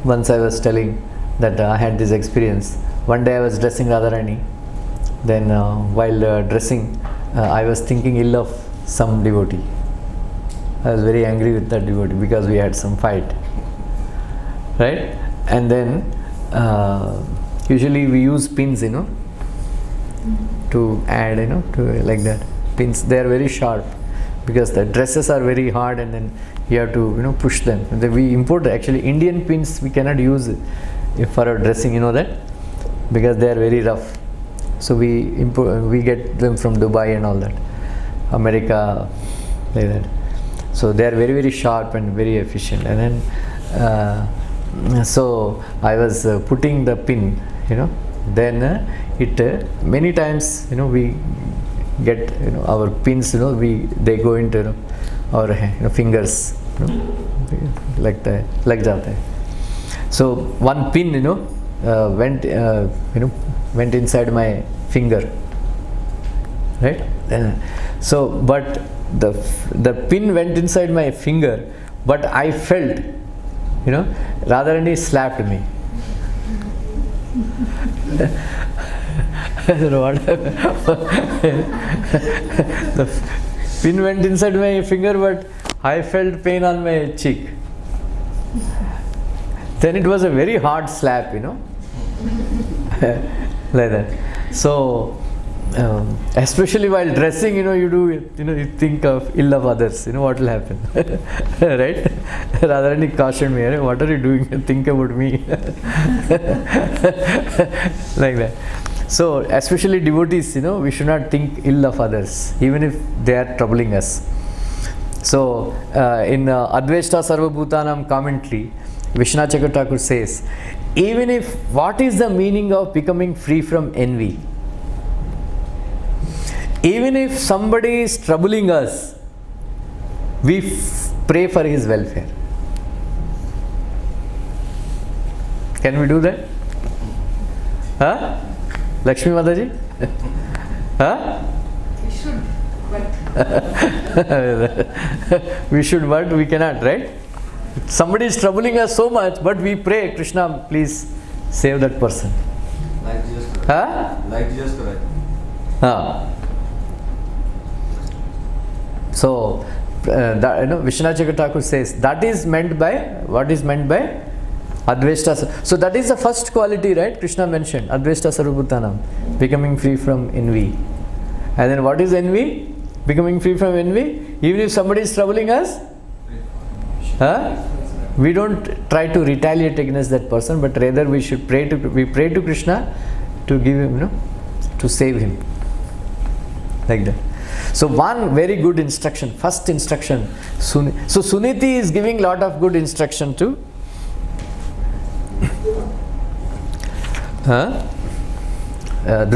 A: once I was telling that I had this experience. One day I was dressing Radharani. Then while dressing, I was thinking ill of some devotee. I was very angry with that devotee because we had some fight. Right? And then usually we use pins, to add, to like that. Pins, they are very sharp because the dresses are very hard, and then you have to, push them. And then we import actually Indian pins. We cannot use for our dressing, that, because they are very rough. So we get them from Dubai and all that, America, like that. So they are very sharp and very efficient. And then so I was putting the pin, then it many times we get our pins, they go into our fingers, like that, lag jata hai. So one pin went inside my finger, right? So but the pin went inside my finger, but I felt, Radharani slapped me. I don't know what happened. The pin went inside my finger, but I felt pain on my cheek. Then it was a very hard slap, like that. So especially while dressing, you think of ill of others, what will happen. Right? Radharani cautioned me, what are you doing? Think about me. Like that. So especially devotees, we should not think ill of others, even if they are troubling us. So in Advaita Sarvabhutanam commentary, Vishwanath Chakravarti Thakur says, even if, what is the meaning of becoming free from envy? even if somebody is troubling us, we pray for his welfare. Can we do that? Huh? Lakshmi Mataji? Huh?
C: We should, but
A: We should, but we cannot, right? Somebody is troubling us so much, but we pray, Krishna, please save that person.
D: Like Jesus Christ.
A: Huh?
D: Like Jesus Christ.
A: So, Vishwanath Chakravarti Thakur says that is meant by, what is meant by Adveshta. So that is the first quality, right? Krishna mentioned Adveshta Sarvabhutanam, becoming free from envy. And then what is envy? Becoming free from envy. Even if somebody is troubling us, we don't try to retaliate against that person, but rather we should pray to Krishna to give him, to save him. Like that. So one very good instruction, first instruction. So Suniti is giving lot of good instruction to Dhruva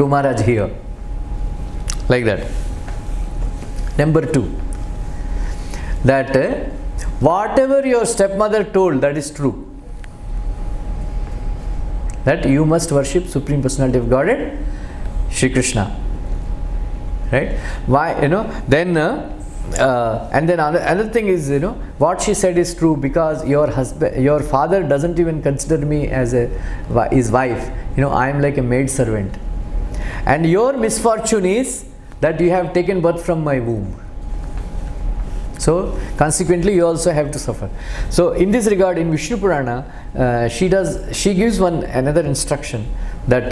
A: Maharaj here. Like that. Number 2. That whatever your stepmother told, that is true. That you must worship Supreme Personality of Godhead, Shri Krishna. Right? Why? Then and then another thing is, what she said is true, because your father doesn't even consider me as his wife. I am like a maid servant. And your misfortune is that you have taken birth from my womb. So consequently you also have to suffer. So in this regard, in Vishnu Purana, she gives another instruction, that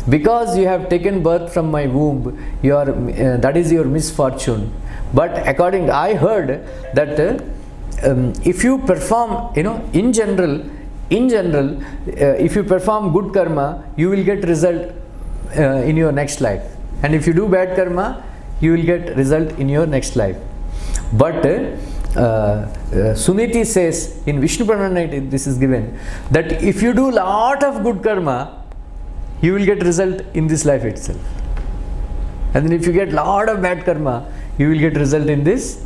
A: because you have taken birth from my womb, that is your misfortune. But I heard that if you perform, in general, if you perform good karma, you will get result in your next life. And if you do bad karma, you will get result in your next life. But Suniti says, in Vishnu Purana this is given, that if you do lot of good karma, you will get result in this life itself. And then if you get lot of bad karma, you will get result in this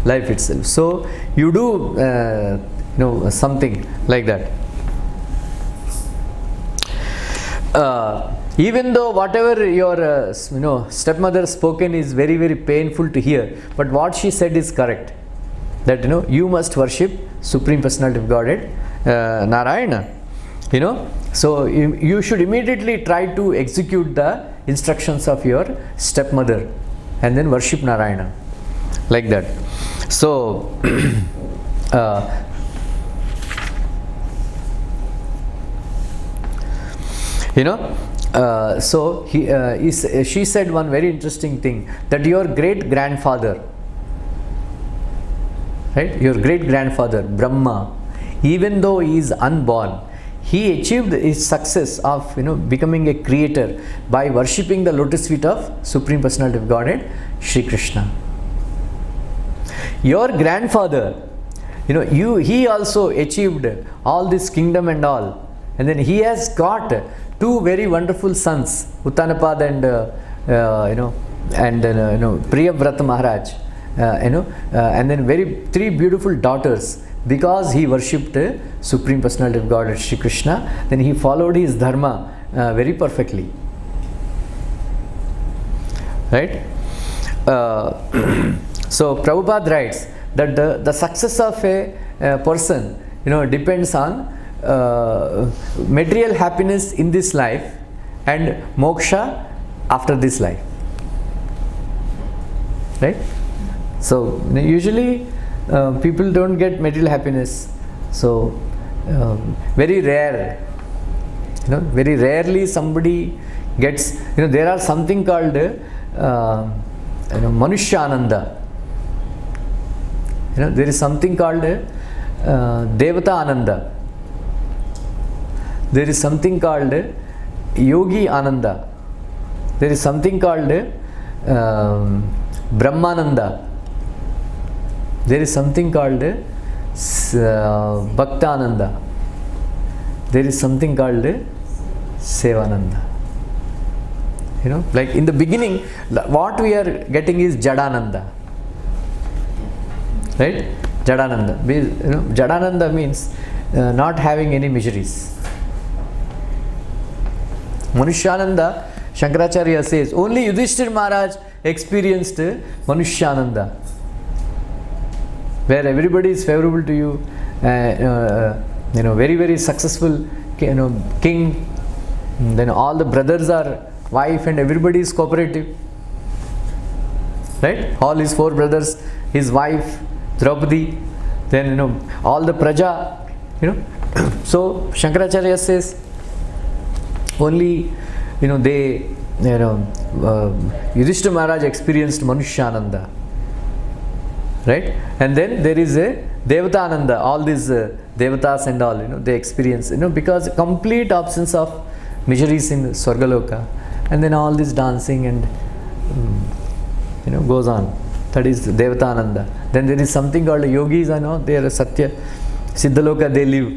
A: life itself. So you do something like that. Even though whatever your stepmother spoken is very, very painful to hear, but what she said is correct. That you must worship Supreme Personality of Godhead, Narayana. So you should immediately try to execute the instructions of your stepmother and then worship Narayana. Like that. So she said one very interesting thing, that your great grandfather, right? Your great grandfather Brahma, even though he is unborn, he achieved his success of becoming a creator by worshipping the lotus feet of Supreme Personality of Godhead, Shri Krishna. Your grandfather, he also achieved all this kingdom and all, and then he has got two very wonderful sons, Uttanapad and Priyavrata Maharaj, and then three beautiful daughters, because he worshipped Supreme Personality of Godhead Shri Krishna. Then he followed his dharma very perfectly. Right? So Prabhupada writes that the success of a person depends on material happiness in this life and moksha after this life. Right? So usually people don't get material happiness. So very rare, very rarely somebody gets, there are something called Manushya Ananda. There is something called Devata Ananda. There is something called Yogi Ananda. There is something called Brahmananda. There is something called Bhaktananda. There is something called Sevananda. You know, like in the beginning, what we are getting is Jadananda. Right? Jadananda. You know, Jadananda means not having any miseries. Manushyananda, Shankaracharya says, only Yudhishthira Maharaj experienced Manushyananda, where everybody is favorable to you, you know, very, very successful, you know, king. Then all the brothers are wife and everybody is cooperative. Right? All his 4 brothers, his wife, Draupadi, then, you know, all the praja, you know. So Shankaracharya says, only, you know, they, you know, Yudhishthira Maharaj experienced Manushyananda. Right? And then there is a Devatananda, all these Devatas and all, you know, they experience, you know, because complete absence of miseries in Swargaloka. And then all this dancing and, you know, goes on. That is Devatananda. Then there is something called yogis, you know, they are Satya, Siddhaloka they live,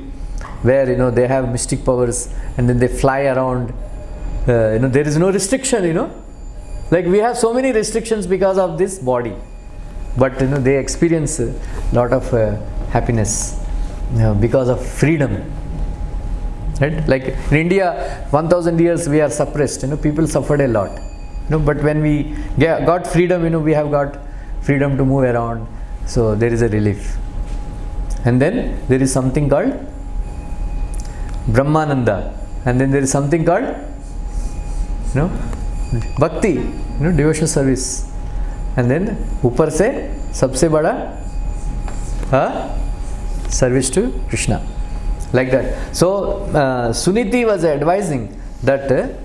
A: where, you know, they have mystic powers and then they fly around. You know, there is no restriction, you know. Like we have so many restrictions because of this body. But, you know, they experience a lot of happiness, you know, because of freedom. Right? Like in India, 1000 years we are suppressed, you know, people suffered a lot. You know, but when we got freedom, you know, we have got freedom to move around. So there is a relief. And then there is something called Brahmananda. And then there is something called, you know, Bhakti, you know, devotional service. And then upar se sabse bada service to Krishna. Like that. So Suniti was advising that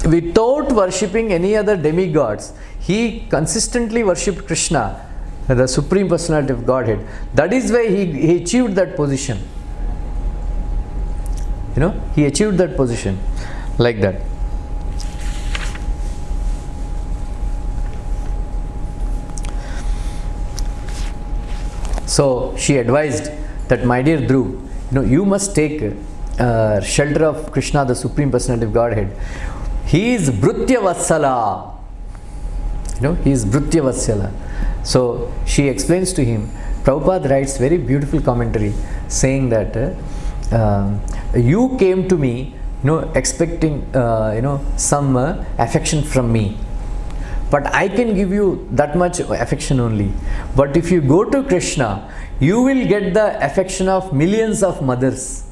A: without worshipping any other demigods, he consistently worshipped Krishna, the Supreme Personality of Godhead. That is why he achieved that position. You know, he achieved that position like that. So she advised that, my dear Dhruva, you know, you must take shelter of Krishna, the Supreme Personality of Godhead. He is Bhrutya Vatsala. You know, he is Bhrutya Vatsala. So she explains to him, Prabhupada writes very beautiful commentary saying that you came to me, you know, expecting you know, some affection from me. But I can give you that much affection only. But if you go to Krishna, you will get the affection of millions of mothers.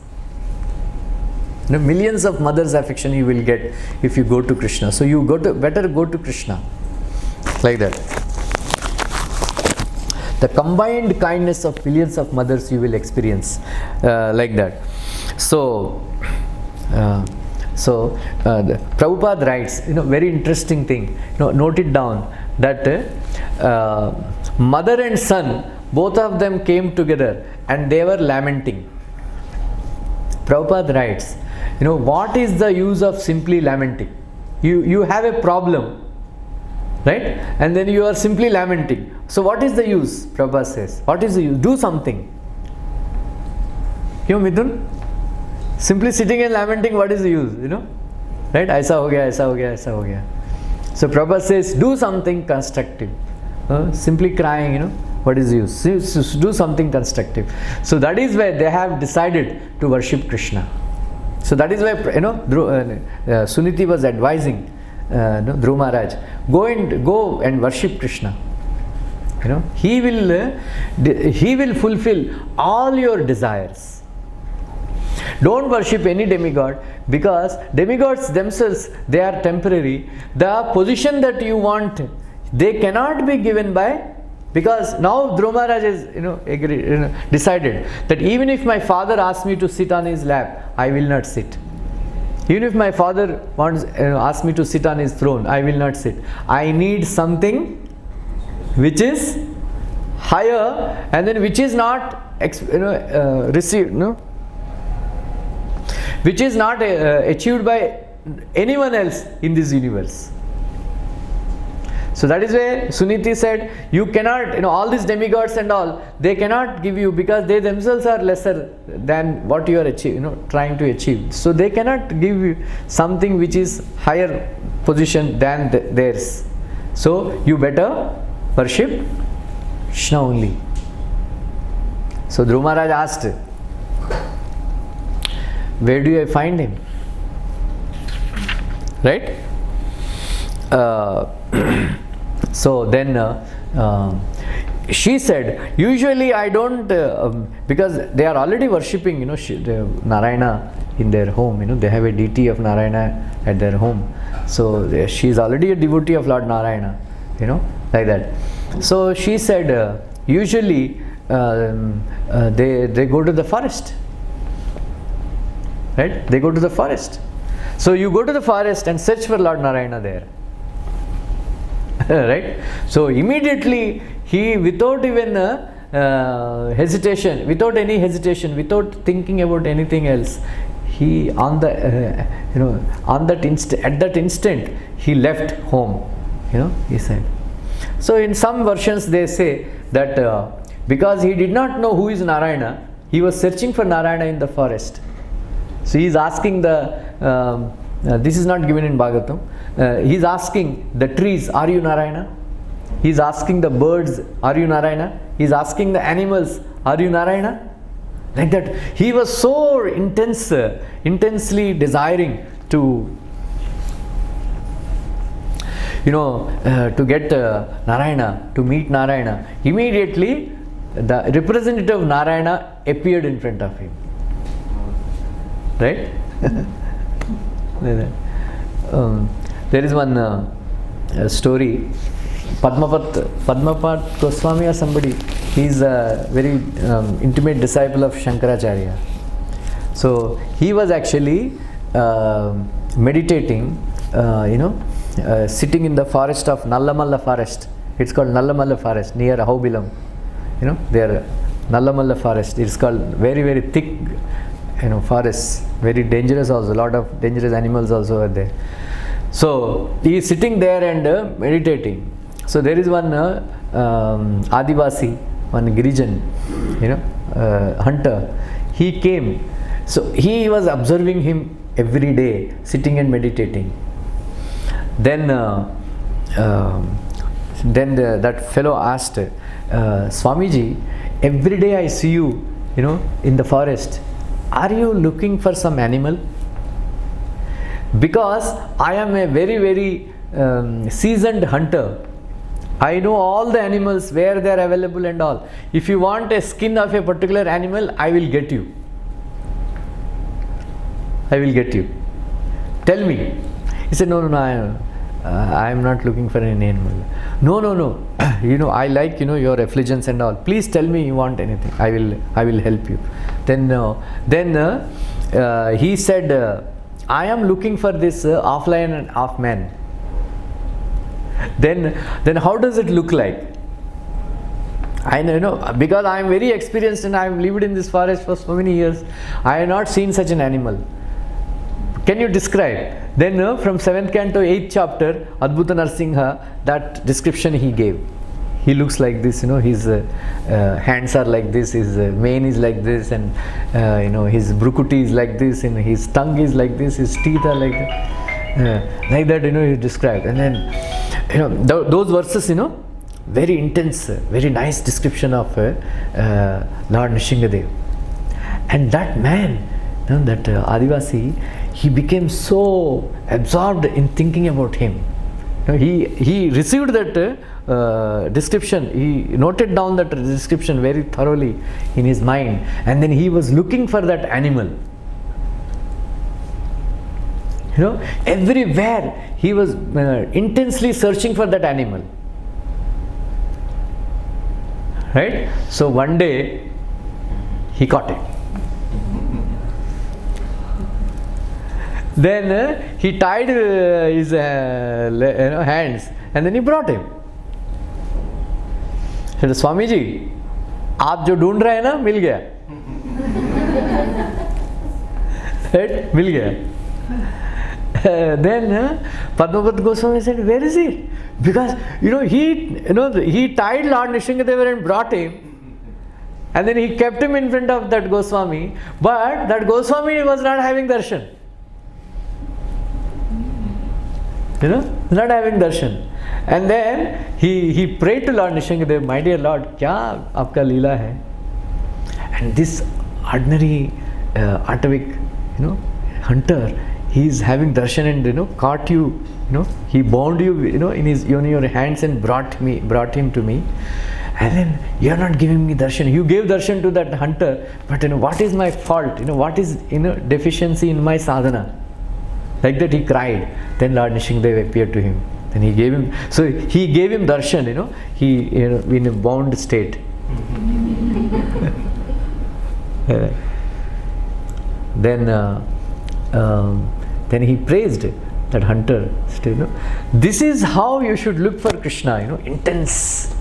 A: You know, millions of mothers' affection you will get if you go to Krishna. So you better go to Krishna. Like that. The combined kindness of millions of mothers you will experience. Like that. So Prabhupada writes, you know, very interesting thing. You know, note it down that mother and son, both of them came together and they were lamenting. Prabhupada writes, you know, what is the use of simply lamenting? You have a problem, right? And then you are simply lamenting. So what is the use? Prabhupada says, what is the use? Do something. You know, Midun? Simply sitting and lamenting, what is the use? You know, right? Aisa ho gaya, aisa ho gaya, aisa ho gaya. So Prabhupada says, do something constructive. Simply crying, you know, what is the use? Do something constructive. So that is where they have decided to worship Krishna. So that is why, you know, Suniti was advising Dhruva Maharaj, go and worship Krishna. You know, he will fulfill all your desires. Don't worship any demigod, because demigods themselves, they are temporary. The position that you want, they cannot be given by, because now Dhruva Maharaj is, you know, decided that even if my father asks me to sit on his lap, I will not sit. Even if my father asks me to sit on his throne, I will not sit. I need something which is higher, and then which is not received, no? Which is not achieved by anyone else in this universe. So that is why Suniti said, you cannot, you know, all these demigods and all, they cannot give you, because they themselves are lesser than what you are trying to achieve. So they cannot give you something which is higher position than theirs. So you better worship Krishna only. So Dhruva Maharaj asked, where do I find him? Right? So then she said, usually I don't, because they are already worshipping, Narayana in their home. They have a deity of Narayana at their home. So she is already a devotee of Lord Narayana, like that. So she said, usually they go to the forest. Right? They go to the forest. So you go to the forest and search for Lord Narayana there. Right? So immediately he, without even hesitation, without any hesitation, without thinking about anything else, he at that instant he left home. He said. So in some versions they say that because he did not know who is Narayana, he was searching for Narayana in the forest. So he is asking this is not given in Bhagavatam. He is asking the trees, are you Narayana? He is asking the birds, are you Narayana? He is asking the animals, are you Narayana? Like that. He was so intensely desiring to to get Narayana, to meet Narayana. Immediately the representative of Narayana appeared in front of him. Right? There is one story. Padmapat Goswami or somebody, he is a very intimate disciple of Shankaracharya. So he was actually meditating, sitting in the forest of Nallamalla forest. It's called Nallamalla forest near Ahobilam. There, Nallamalla forest. It's called very, very thick, forests. Very dangerous also. A lot of dangerous animals also are there. So he is sitting there and meditating. So there is one Adivasi, one Girijan, hunter. He came. So he was observing him every day, sitting and meditating. Then that fellow asked, Swamiji, every day I see you, in the forest. Are you looking for some animal? Because I am a very, very seasoned hunter. I know all the animals, where they are available and all. If you want a skin of a particular animal, I will get you. I will get you. Tell me. He said, no, I am not looking for an animal. No. I like, your afflictions and all. Please tell me you want anything. I will help you. Then he said, I am looking for this half lion and half man. Then how does it look like? I know, because I am very experienced and I have lived in this forest for so many years. I have not seen such an animal. Can you describe? Then from 7th canto 8th chapter, Adbhuta Narsingha, that description he gave. He looks like this, his hands are like this, his mane is like this, and his brukuti is like this, and his tongue is like this, his teeth are like that. Like that, he described. And then, those verses, very intense, very nice description of Lord Nrsingadev. And that man, that Adivasi, he became so absorbed in thinking about him. He received that description, he noted down that description very thoroughly in his mind, and then he was looking for that animal. Everywhere he was intensely searching for that animal. Right? So one day he caught it. Then he tied his hands and then he brought him. He said, Swami ji, आप जो ढूंढ रहे हैं ना, मिल गया. Right? मिल गया. Then Padmapat Goswami said, where is he? Because he tied Lord Nrsingadeva and brought him, and then he kept him in front of that Goswami, but that Goswami was not having darshan. he's not having darshan. And then he prayed to Lord Nishingadev, my dear Lord, kya aapka leela hai? And this ordinary Atavik, hunter, he is having darshan and caught you, he bound you, in your hands and brought him to me. And then you are not giving me darshan. You gave darshan to that hunter, but what is my fault? What is deficiency in my sadhana? Like that he cried. Then Lord Nishingadev appeared to him. Then he gave him. So he gave him darshan. He in a bound state. Then he praised that hunter. This is how you should look for Krishna. Intense.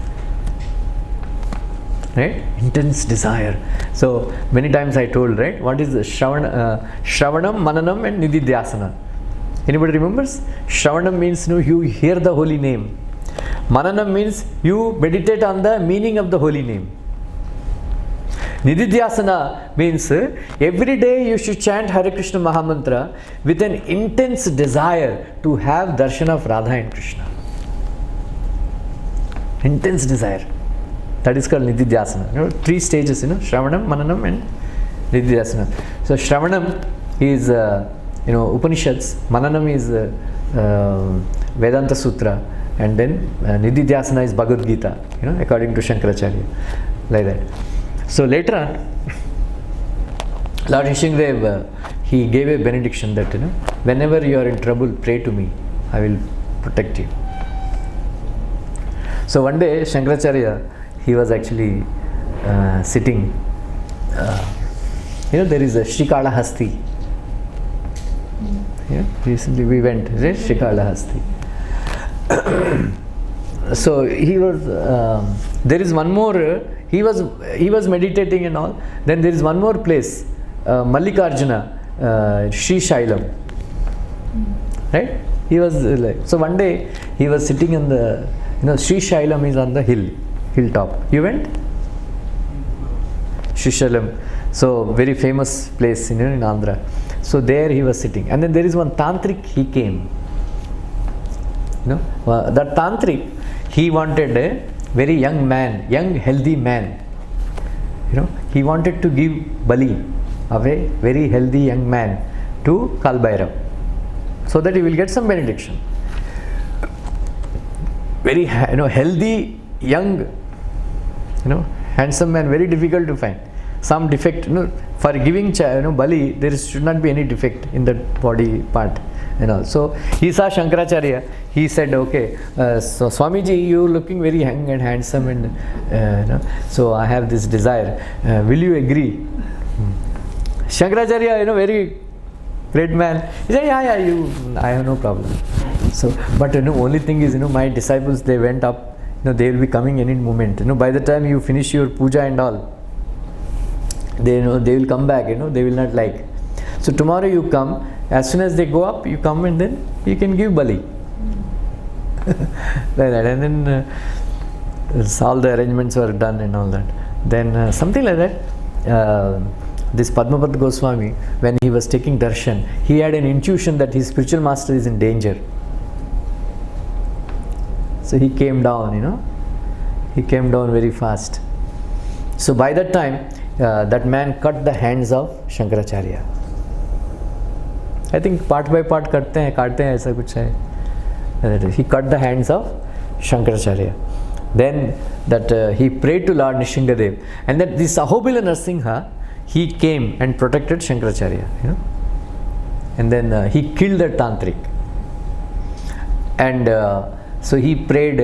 A: Right? Intense desire. So many times I told, right? What is the Shravanam, Mananam and Nididhyasana? Anybody remembers? Shravanam means you hear the holy name. Mananam means you meditate on the meaning of the holy name. Nididhyasana means every day you should chant Hare Krishna Mahamantra with an intense desire to have darshan of Radha and Krishna. Intense desire. That is called Nididhyasana. 3 stages, Shravanam, Mananam and Nididhyasana. So Shravanam is, Upanishads. Mananam is Vedanta Sutra. And then Nididhyasana is Bhagavad Gita, according to Shankaracharya. Like that. So later on, Lord Nishingadev, he gave a benediction that, whenever you are in trouble, pray to me. I will protect you. So one day, Shankaracharya, he was actually sitting, there is a Srikalahasti. Recently we went, right? Srikalahasti. So he was, there is one more, he was meditating and all. Then there is one more place, Mallikarjuna, Sri Shailam. Right? He was so one day he was sitting on the, Sri Shailam is on the hilltop. You went? Sri Shailam. So very famous place in Andhra. So there he was sitting. And then there is one tantric, he came. That tantric, he wanted a very young man, young healthy man. He wanted to give bali of a very healthy young man to Kalbhairav, so that he will get some benediction. Very healthy, young, handsome man, very difficult to find. Some defect, for giving bali, there should not be any defect in that body part. So he saw Shankaracharya. He said, okay, so Swamiji, you looking very young and handsome, and so I have this desire. Will you agree? Shankaracharya, very great man. He said, yeah, I have no problem. So, but only thing is, my disciples, they went up. They will be coming any moment. By the time you finish your puja and all, they will come back. They will not like. So tomorrow you come. As soon as they go up, you come and then you can give bali. Like that. And then all the arrangements were done and all that. Then something like that. This Padmapada Goswami, when he was taking darshan, he had an intuition that his spiritual master is in danger. So he came down, he came down very fast. So by that time, that man cut the hands of Shankaracharya. I think part by part kaate hain aisa kuch hai. He cut the hands of Shankaracharya. Then that he prayed to Lord Nishingadev, and that this Ahobila Narsingha, he came and protected Shankaracharya. And then he killed the tantric. And so he prayed.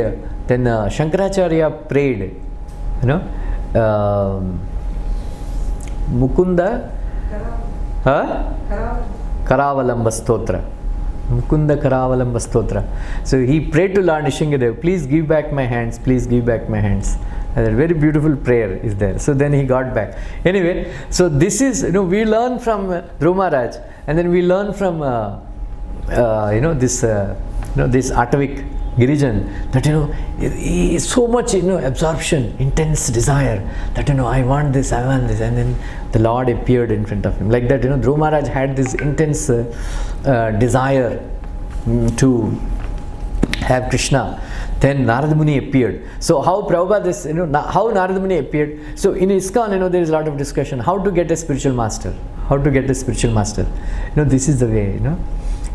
A: Then Shankaracharya prayed. Mukunda Karavalamba Stotra. Mukunda Karavalamba Stotra. So he prayed to Lord Nishingadev, please give back my hands, please give back my hands. And a very beautiful prayer is there. So then he got back. Anyway, so this is, we learn from Dhruva Maharaj, and then we learn from, this Atavik Girijan, that he is so much absorption, intense desire that I want this, and then the Lord appeared in front of him. Like that, Dhruva Maharaj had this intense desire to have Krishna. Then Narada Muni appeared. So how Prabhupada is, how Narada Muni appeared. So in ISKCON, there is a lot of discussion. How to get a spiritual master? How to get a spiritual master? This is the way,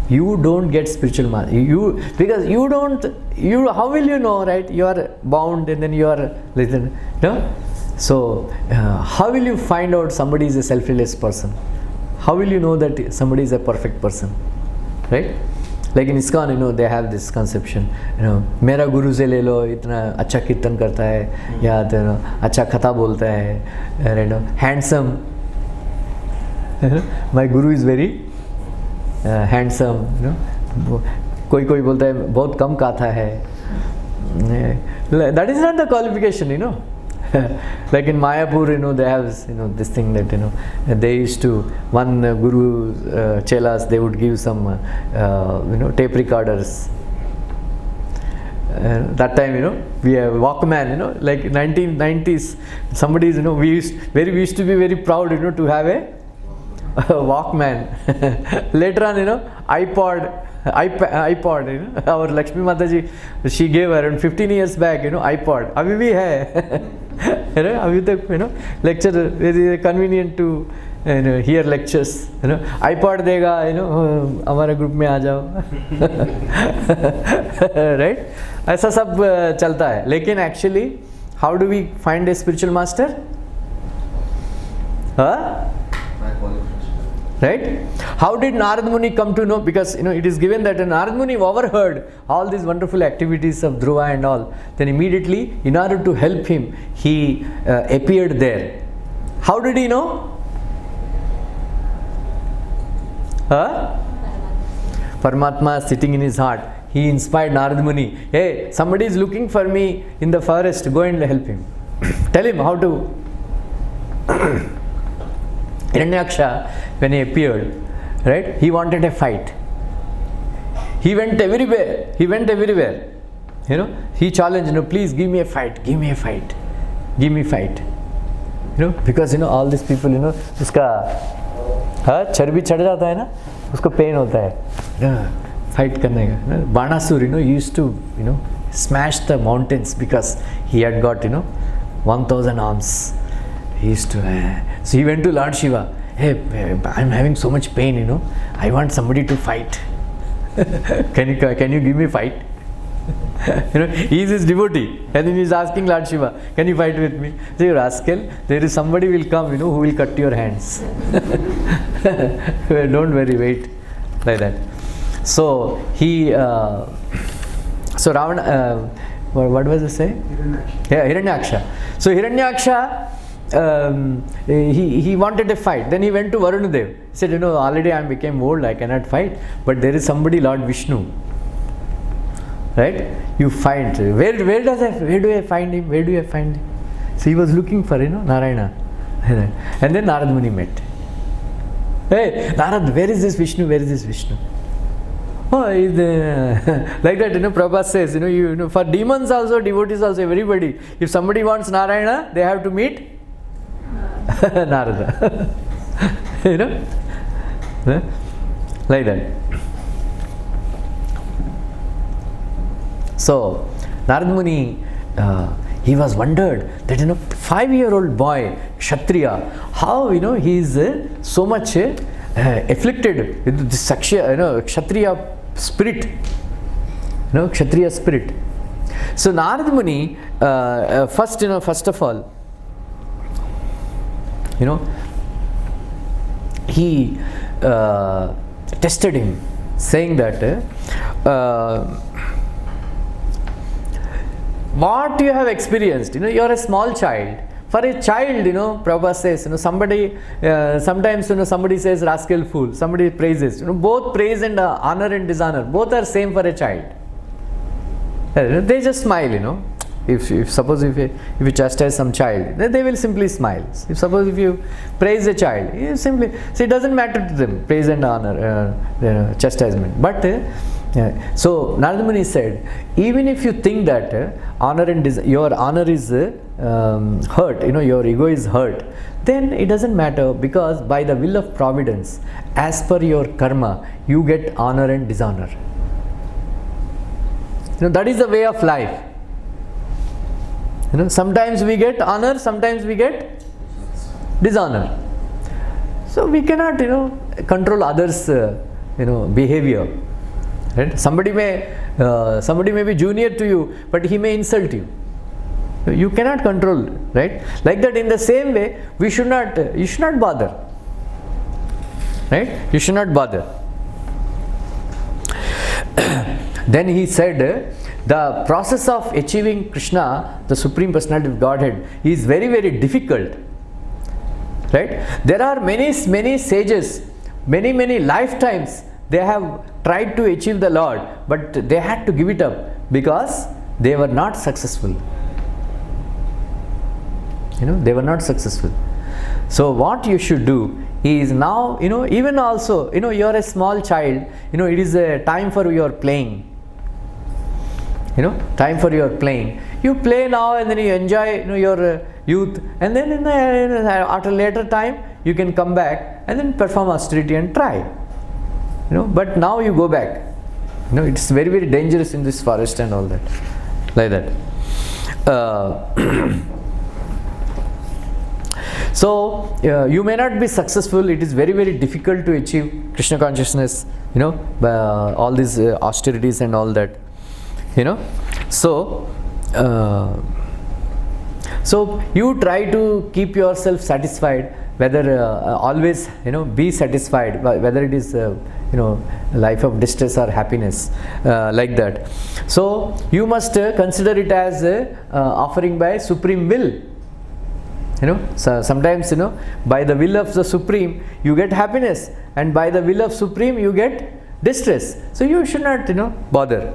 A: You don't get spiritual master. Because you don't, how will you know, right? You are bound and then you are, So, how will you find out somebody is a self-reliance person? How will you know that somebody is a perfect person? Right? Like in ISKCON, they have this conception, मेरा गुरु से ले लो, इतना अच्छा कीर्तन करता है, या अच्छा कथा बोलता है, handsome. My guru is very handsome. कोई बोलता है बहुत कम कथा है. That is not the qualification, Like in Mayapur, they have, this thing that, they used to, one guru, chelas, they would give some, tape recorders. That time, we have Walkman, like 1990s, somebody's, we used to be very proud, to have a Walkman. Later on, iPod, our Lakshmi Mataji, she gave around 15 years back, iPod. Abhi bhi hai. Abhi tak, lecture, very convenient to hear lectures. iPod dega, hamare group mein aa jao. Right? ऐसा सब चलता है. लेकिन actually, how do we find a spiritual master? Huh? Right? How did Narada Muni come to know? Because it is given that Narada Muni overheard all these wonderful activities of Dhruva and all. Then immediately, in order to help him, he appeared there. How did he know? Paramatma sitting in his heart. He inspired Narada Muni. Hey, somebody is looking for me in the forest. Go and help him. Tell him how to. Hiranyaksha, when he appeared, right, he wanted a fight. He went everywhere. He challenged, please give me a fight, give me fight. Because all these people, uska charbi chad jata hai na, usko pain hota hai. Fight karne ka. Banasur, used to, smash the mountains because he had got, 1,000 arms. He used to, so he went to Lord Shiva. Hey, I'm having so much pain, I want somebody to fight. Can you give me fight? He is his devotee, and then he is asking Lord Shiva, can you fight with me? Say, rascal, there is somebody will come, who will cut your hands. Don't worry, wait, like that. So he, so Ravana, what was I saying? Hiranyaksha. So Hiranyaksha, he wanted a fight. Then he went to Varunadev. He said, already I became old, I cannot fight. But there is somebody, Lord Vishnu. Right? You find, where do I find him? Where do I find him? So he was looking for, Narayana. And then Narada Muni met. Hey, Narad, where is this Vishnu? Where is this Vishnu? Oh, like that, Prabhupada says, for demons also, devotees also, everybody. If somebody wants Narayana, they have to meet Narada. Like that. So, Narada Muni, he was wondered that 5-year-old boy, Kshatriya, how he is so much afflicted with this Kshatriya spirit, Kshatriya spirit. So Narada Muni, first of all, he tested him, saying that what you have experienced, you are a small child. For a child, Prabhupada says, somebody, sometimes, somebody says rascal fool, somebody praises. Both praise and honor and dishonor, both are same for a child. They just smile, If suppose if you chastise some child, they will simply smile. If suppose if you praise a child, you simply, so it doesn't matter to them, praise and honor, chastisement. But so Narada Muni said, even if you think that honor and your honor is hurt, your ego is hurt, then it doesn't matter, because by the will of providence, as per your karma, you get honor and dishonor. That is the way of life. Sometimes we get honor, sometimes we get dishonor. So we cannot, control others, behavior. Right? Somebody may be junior to you, but he may insult you. You cannot control, right? Like that, in the same way, you should not bother. Right? You should not bother. Then he said, the process of achieving Krishna, the Supreme Personality of Godhead, is very, very difficult. Right? There are many sages, many lifetimes, they have tried to achieve the Lord, but they had to give it up because they were not successful. They were not successful. So what you should do is now, even also, you are a small child, it is a time for your playing. Time for your playing. You play now and then you enjoy, your youth, and then at a later time you can come back and then perform austerity and try. But now you go back. It's very, very dangerous in this forest and all that. Like that. So you may not be successful. It is very, very difficult to achieve Krishna consciousness, all these austerities and all that. So you try to keep yourself satisfied, whether always be satisfied, whether it is life of distress or happiness, like that. So you must consider it as offering by supreme will. So sometimes by the will of the Supreme you get happiness, and by the will of Supreme you get distress. So you should not bother.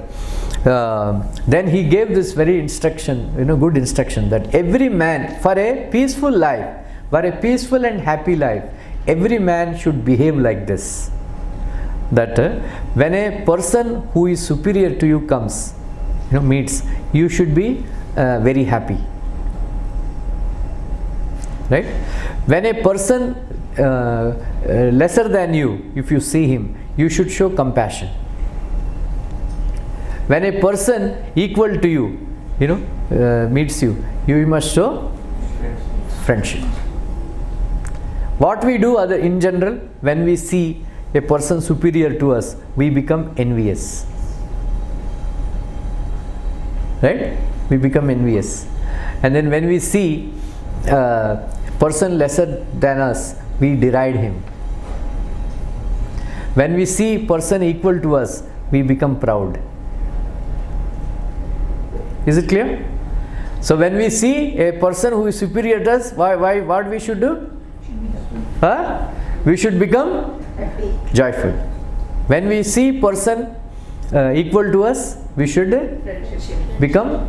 A: Then he gave this very instruction, good instruction, that every man, for a peaceful life, for a peaceful and happy life, every man should behave like this. That when a person who is superior to you comes, meets, you should be very happy. Right? When a person lesser than you, if you see him, you should show compassion. When a person equal to you, meets you, you must show friendship. What we do in general, when we see a person superior to us, we become envious. Right? We become envious. And then when we see person lesser than us, we deride him. When we see person equal to us, we become proud. Is it clear? So when we see a person who is superior to us, what we should do? We should become joyful. When we see person equal to us, we should become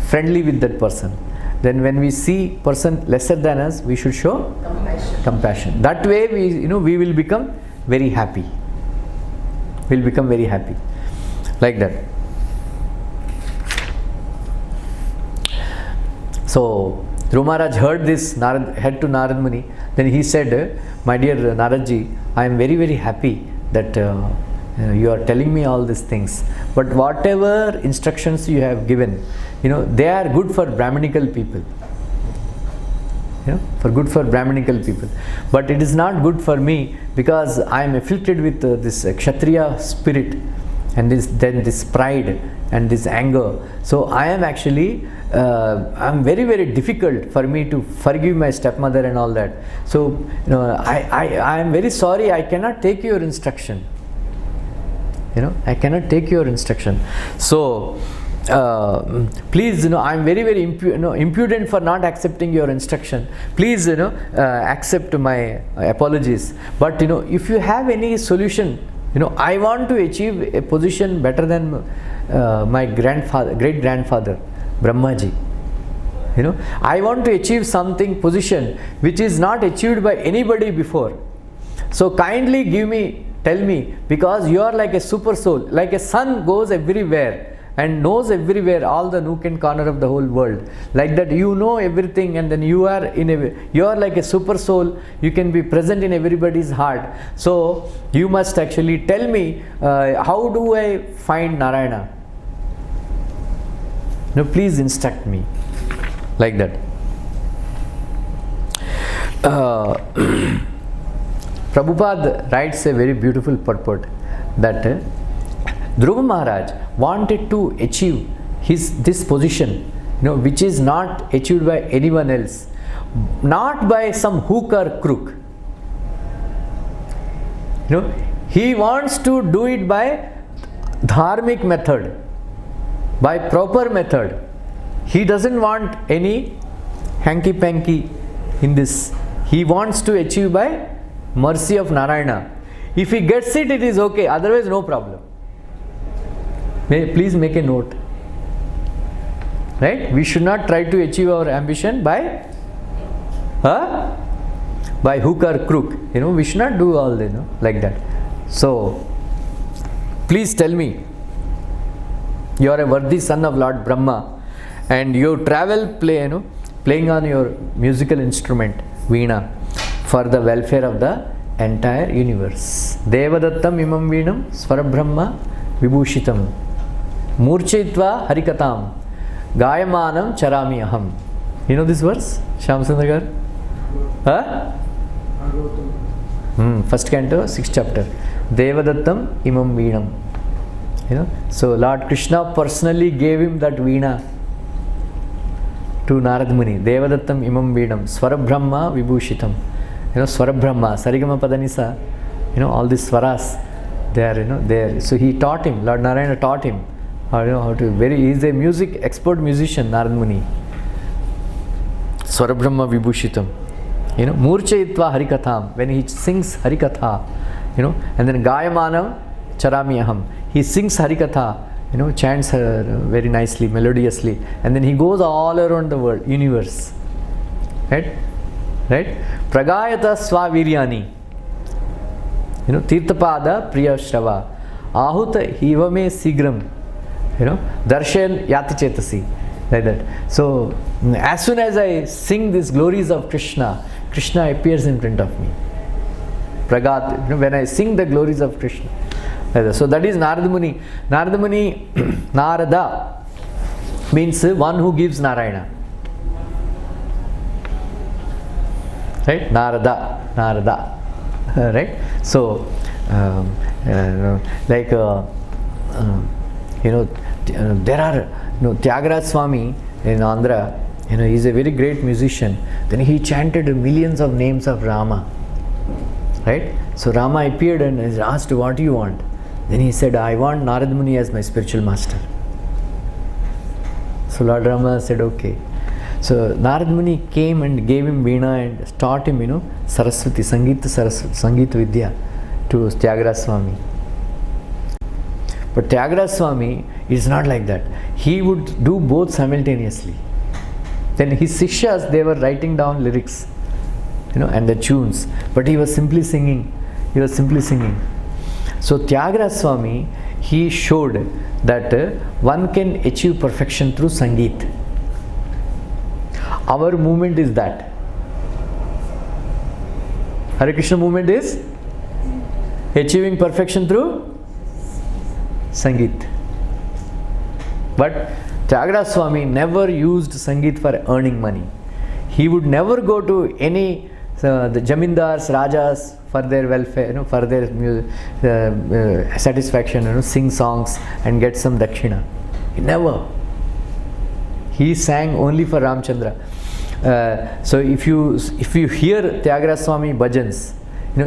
A: friendly with that person. Then when we see person lesser than us, we should show compassion. That way we will become very happy. We'll become very happy. Like that. So Dhruva Maharaj heard this, head to Narad Muni. Then he said, my dear Naradji, I am very, very happy that you are telling me all these things. But whatever instructions you have given, they are good for Brahminical people. For Brahminical people. But it is not good for me, because I am afflicted with this Kshatriya spirit, and this pride and this anger. So I am actually, I'm very, very difficult for me to forgive my stepmother and all that. So I am very sorry, I cannot take your instruction. I cannot take your instruction. So please, I am very, very impudent for not accepting your instruction. Please, accept my apologies. But if you have any solution, I want to achieve a position better than my great grandfather Brahmaji. I want to achieve something, position which is not achieved by anybody before. So kindly tell me, because you are like a super soul, like a sun goes everywhere and knows everywhere, all the nook and corner of the whole world. Like that, you know everything, and then you are like a super soul. You can be present in everybody's heart. So you must actually tell me, how do I find Narayana? please instruct me. Like that. Prabhupada writes a very beautiful purport that Dhruva Maharaj wanted to achieve this position, which is not achieved by anyone else, not by some hook or crook. He wants to do it by dharmic method, by proper method. He doesn't want any hanky-panky in this. He wants to achieve by mercy of Narayana. If he gets it, it is okay. Otherwise, no problem. Please make a note. Right? We should not try to achieve our ambition by hook or crook. We should not do all like that. So, please tell me, you are a worthy son of Lord Brahma, and you travel playing on your musical instrument, veena, for the welfare of the entire universe. Devadattam imam veenam svarabrahma vibhushitam murchitva harikatam gayamanam charami aham. You know this verse, Shyamsundar? First canto, 6th chapter. Devadattam imam veenam. So Lord Krishna personally gave him that veena to Narad Muni. Devadattam imam veenam svarabrahma vibhushitam. Swarabrahma, Sarigama Padanisa, all these swaras, they are there. So he taught him, Lord Narayana taught him how to he is a expert musician, Narad Muni. Swarabrahma vibhushitam. Murchayitva harikatham, when he sings harikatha, and then gayamanam charami aham, he sings harikatha, chants her very nicely, melodiously, and then he goes all around the world, universe. Right? Pragayata swaviryani. Tirthapada priya shrava. Ahuta hivame sigram. Darshan yati chetasi. Like that. So, as soon as I sing these glories of Krishna, Krishna appears in front of me. Pragat, when I sing the glories of Krishna. Like that. So, that is Narada Muni. Narada Muni, Narada means one who gives Narayana. Right? Narada. Right? So, there are, Tyagaraja Swami in Andhra, he is a very great musician. Then he chanted millions of names of Rama. Right? So Rama appeared and asked, what do you want? Then he said, I want Narad Muni as my spiritual master. So Lord Rama said, okay. So Narad Muni came and gave him veena and taught him, Saraswati, Sangeet Vidya to Tyagaraja Swami. But Tyagaraja Swami is not like that. He would do both simultaneously. Then his Sishyas, they were writing down lyrics, and the tunes. But he was simply singing. So Tyagaraja Swami, he showed that one can achieve perfection through Sangeet. Our movement is that. Hare Krishna movement is achieving perfection through Sangeet. But Tyagaraja Swami never used Sangeet for earning money. He would never go to any the Jamindars, Rajas for their welfare, for their satisfaction, sing songs and get some dakshina. Never. He sang only for Ramchandra. So if you hear Tyagaraja Swami bhajans,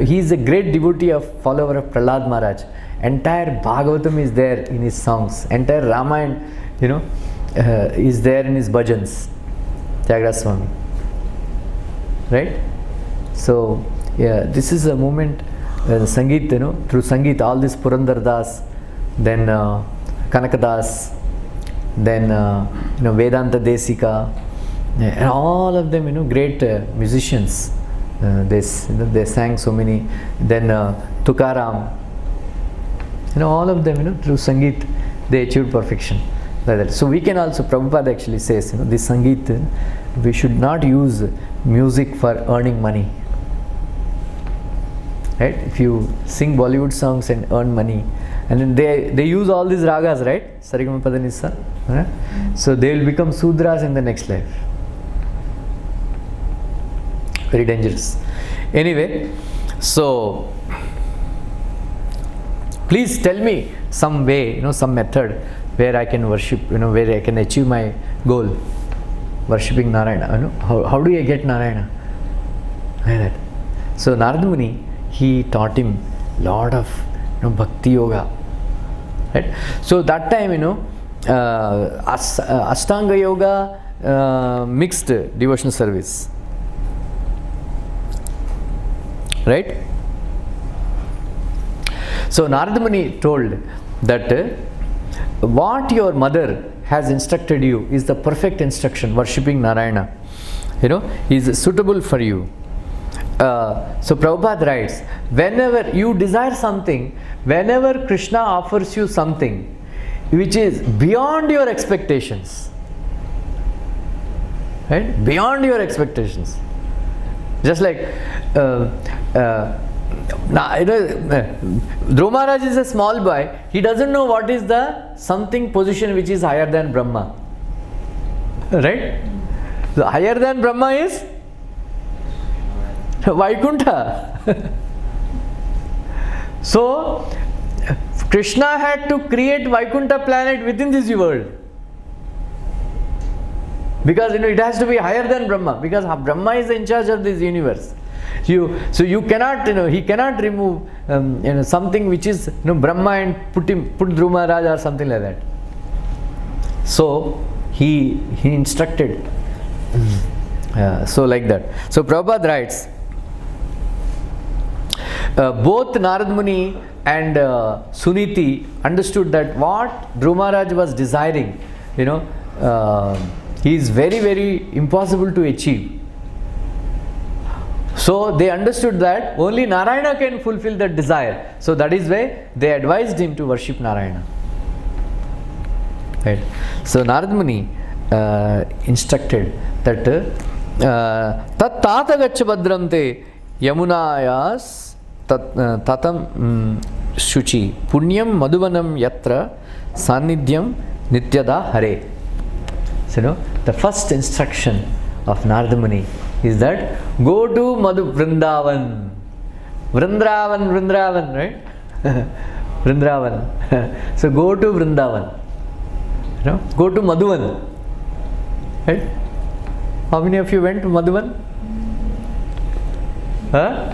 A: he is a great devotee follower of Prahlad Maharaj. Entire Bhagavatam is there in his songs. Entire Ramayana, is there in his bhajans. Tyagaraja Swami. Right? So, this is a moment, Sangeet, through Sangeet, all this Purandar Das, then Kanakadas, then Vedanta Desika, and all of them, great musicians. They sang so many. Then Tukaram, all of them, through Sangeet, they achieved perfection. Like that. So we can also, Prabhupada actually says, this Sangeet, we should not use music for earning money. Right? If you sing Bollywood songs and earn money, And then they use all these ragas, right? Sarigama Padanissa. Right? So they will become Sudras in the next life. Very dangerous. Anyway, so please tell me some way, some method where I can worship, where I can achieve my goal, worshipping Narayana. How do I get Narayana? Like that. So Narada Muni, he taught him lot of bhakti yoga. Right? So that time, Ashtanga yoga mixed devotional service. Right? So Narada Muni told that what your mother has instructed you is the perfect instruction, worshipping Narayana. Is suitable for you. So Prabhupada writes, whenever you desire something, whenever Krishna offers you something which is beyond your expectations, right? Beyond your expectations. Just like Dhruva Maharaj is a small boy, he doesn't know what is the something position which is higher than Brahma. Right? So higher than Brahma is Vaikuntha. So Krishna had to create Vaikuntha planet within this world. Because it has to be higher than Brahma, because Brahma is in charge of this universe. So you cannot, he cannot remove something which is Brahma and put Dhruva Maharaj or something like that. So he instructed. So like that. So Prabhupada writes, both Narada Muni and Suniti understood that what Dhruva Maharaj was desiring, he is very, very impossible to achieve. So they understood that only Narayana can fulfill that desire. So that is why they advised him to worship Narayana. Right? So Narada Muni instructed that tat tata gaccha badramte yamunayas tatam shuchi punyam madhuvanam yatra sannidhyam nityada hare. So the first instruction of Narada Muni is that go to Vrindavan. Vrindavan, right? Vrindavan. So go to Vrindavan. Go to Madhuvan. Right? How many of you went to Madhuvan? Huh?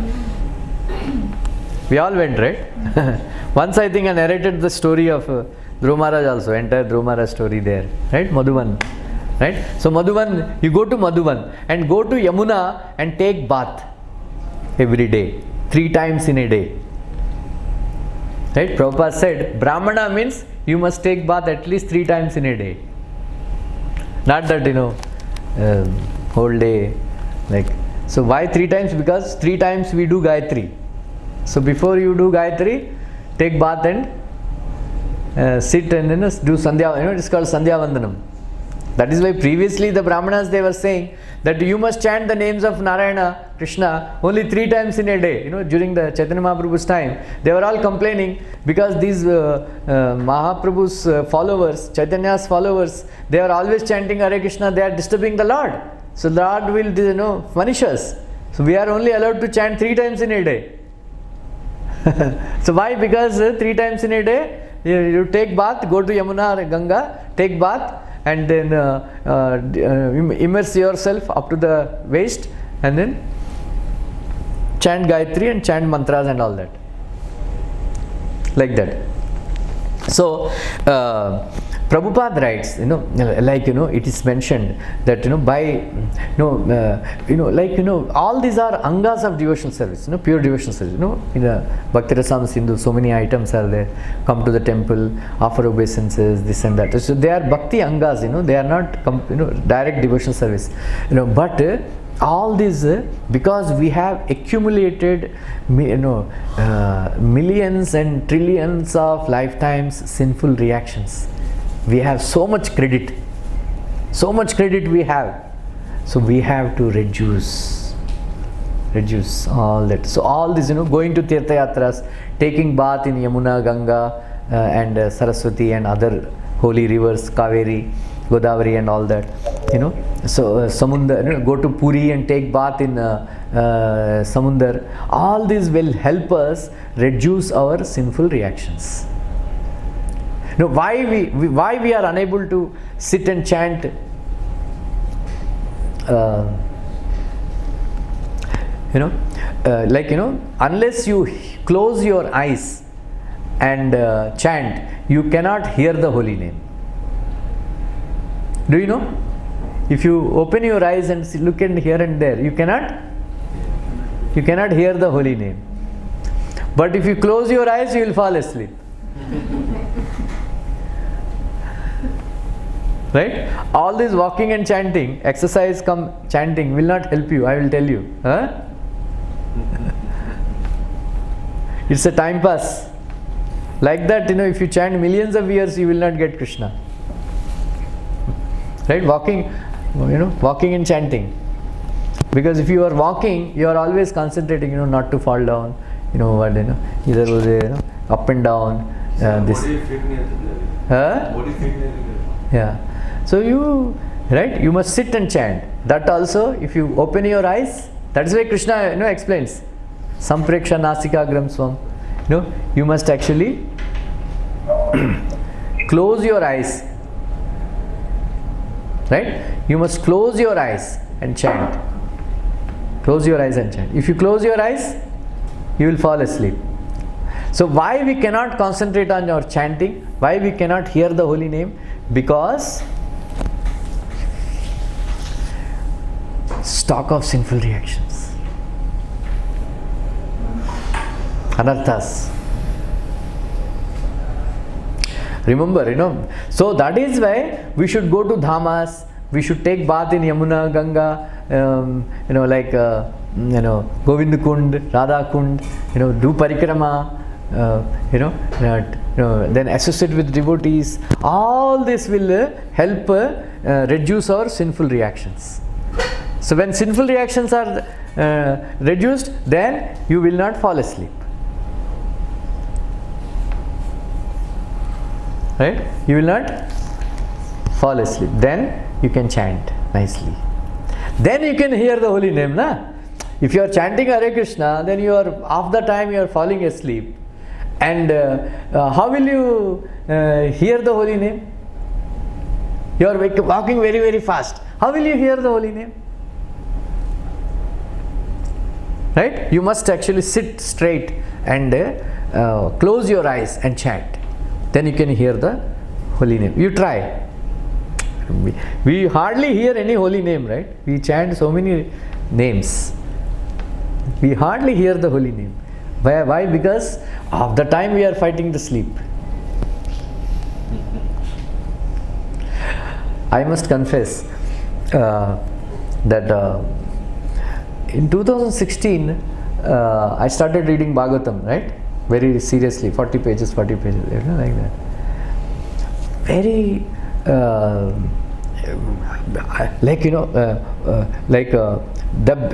A: We all went, right? Once I think I narrated the story of Dhruva Maharaj also, entire Dhruva Maharaj story there. Right? Madhuvan. Right? So Madhuvan, you go to Madhuvan and go to Yamuna and take bath every day, 3 times in a day. Right? Prabhupada said, Brahmana means you must take bath at least 3 times in a day. Not that, whole day. So why 3 times? Because 3 times we do Gayatri. So before you do Gayatri, take bath and sit and do Sandhya, it's called Sandhya Vandanam. That is why previously the Brahmanas, they were saying that you must chant the names of Narayana, Krishna only 3 times in a day. During the Chaitanya Mahaprabhu's time, they were all complaining because these Mahaprabhu's followers, Chaitanya's followers, they are always chanting Hare Krishna, they are disturbing the Lord. So the Lord will punish us. So we are only allowed to chant 3 times in a day. So why? Because 3 times in a day, you take bath, go to Yamuna or Ganga, take bath, and then immerse yourself up to the waist and then chant Gayatri and chant mantras and all that. Like that. So Prabhupada writes, it is mentioned that by all these are angas of devotional service, pure devotional service. In the Bhakti Rasamrita Sindhu, so many items are there. Come to the temple, offer obeisances, this and that. So they are bhakti angas, they are not direct devotional service. But all these, because we have accumulated millions and trillions of lifetimes sinful reactions. We have so much credit we have. So we have to reduce all that. So all this, going to Tirtha Yatras, taking bath in Yamuna, Ganga, and Saraswati and other holy rivers, Kaveri, Godavari and all that, so Samundar, go to Puri and take bath in Samundar. All these will help us reduce our sinful reactions. Why we are unable to sit and chant unless you close your eyes and chant, you cannot hear the holy name. Do you know? If you open your eyes and look and here and there, you cannot hear the holy name. But if you close your eyes, you will fall asleep. Right? All this walking and chanting, exercise come chanting will not help you, I will tell you. It's a time pass. Like that, if you chant millions of years, you will not get Krishna. Right? Walking and chanting. Because if you are walking, you are always concentrating, not to fall down. Either up and down. This.
D: Body fit near
A: Huh?
D: Body fit near
A: Yeah. So you must sit and chant. That also, if you open your eyes, that's why Krishna explains. Sampreksha nasika gram swam. You must actually close your eyes. Right? You must close your eyes and chant. Close your eyes and chant. If you close your eyes, you will fall asleep. So why we cannot concentrate on our chanting? Why we cannot hear the holy name? Because stock of sinful reactions. Anarthas. Remember, so that is why we should go to dhamas, we should take bath in Yamuna, Ganga, like Govind Kund, Radha Kund, do parikrama, then associate with devotees. All this will help reduce our sinful reactions. So when sinful reactions are reduced, then you will not fall asleep. Right? You will not fall asleep. Then you can chant nicely. Then you can hear the holy name. If you are chanting Hare Krishna, then you are half the time you are falling asleep. And how will you hear the holy name? You are walking very, very fast. How will you hear the holy name? Right? You must actually sit straight and close your eyes and chant. Then you can hear the holy name. You try. We hardly hear any holy name, right? We chant so many names. We hardly hear the holy name. Why? Because of the time we are fighting the sleep. I must confess that in 2016 I started reading Bhagavatam, right? Very seriously, 40 pages, like that. Very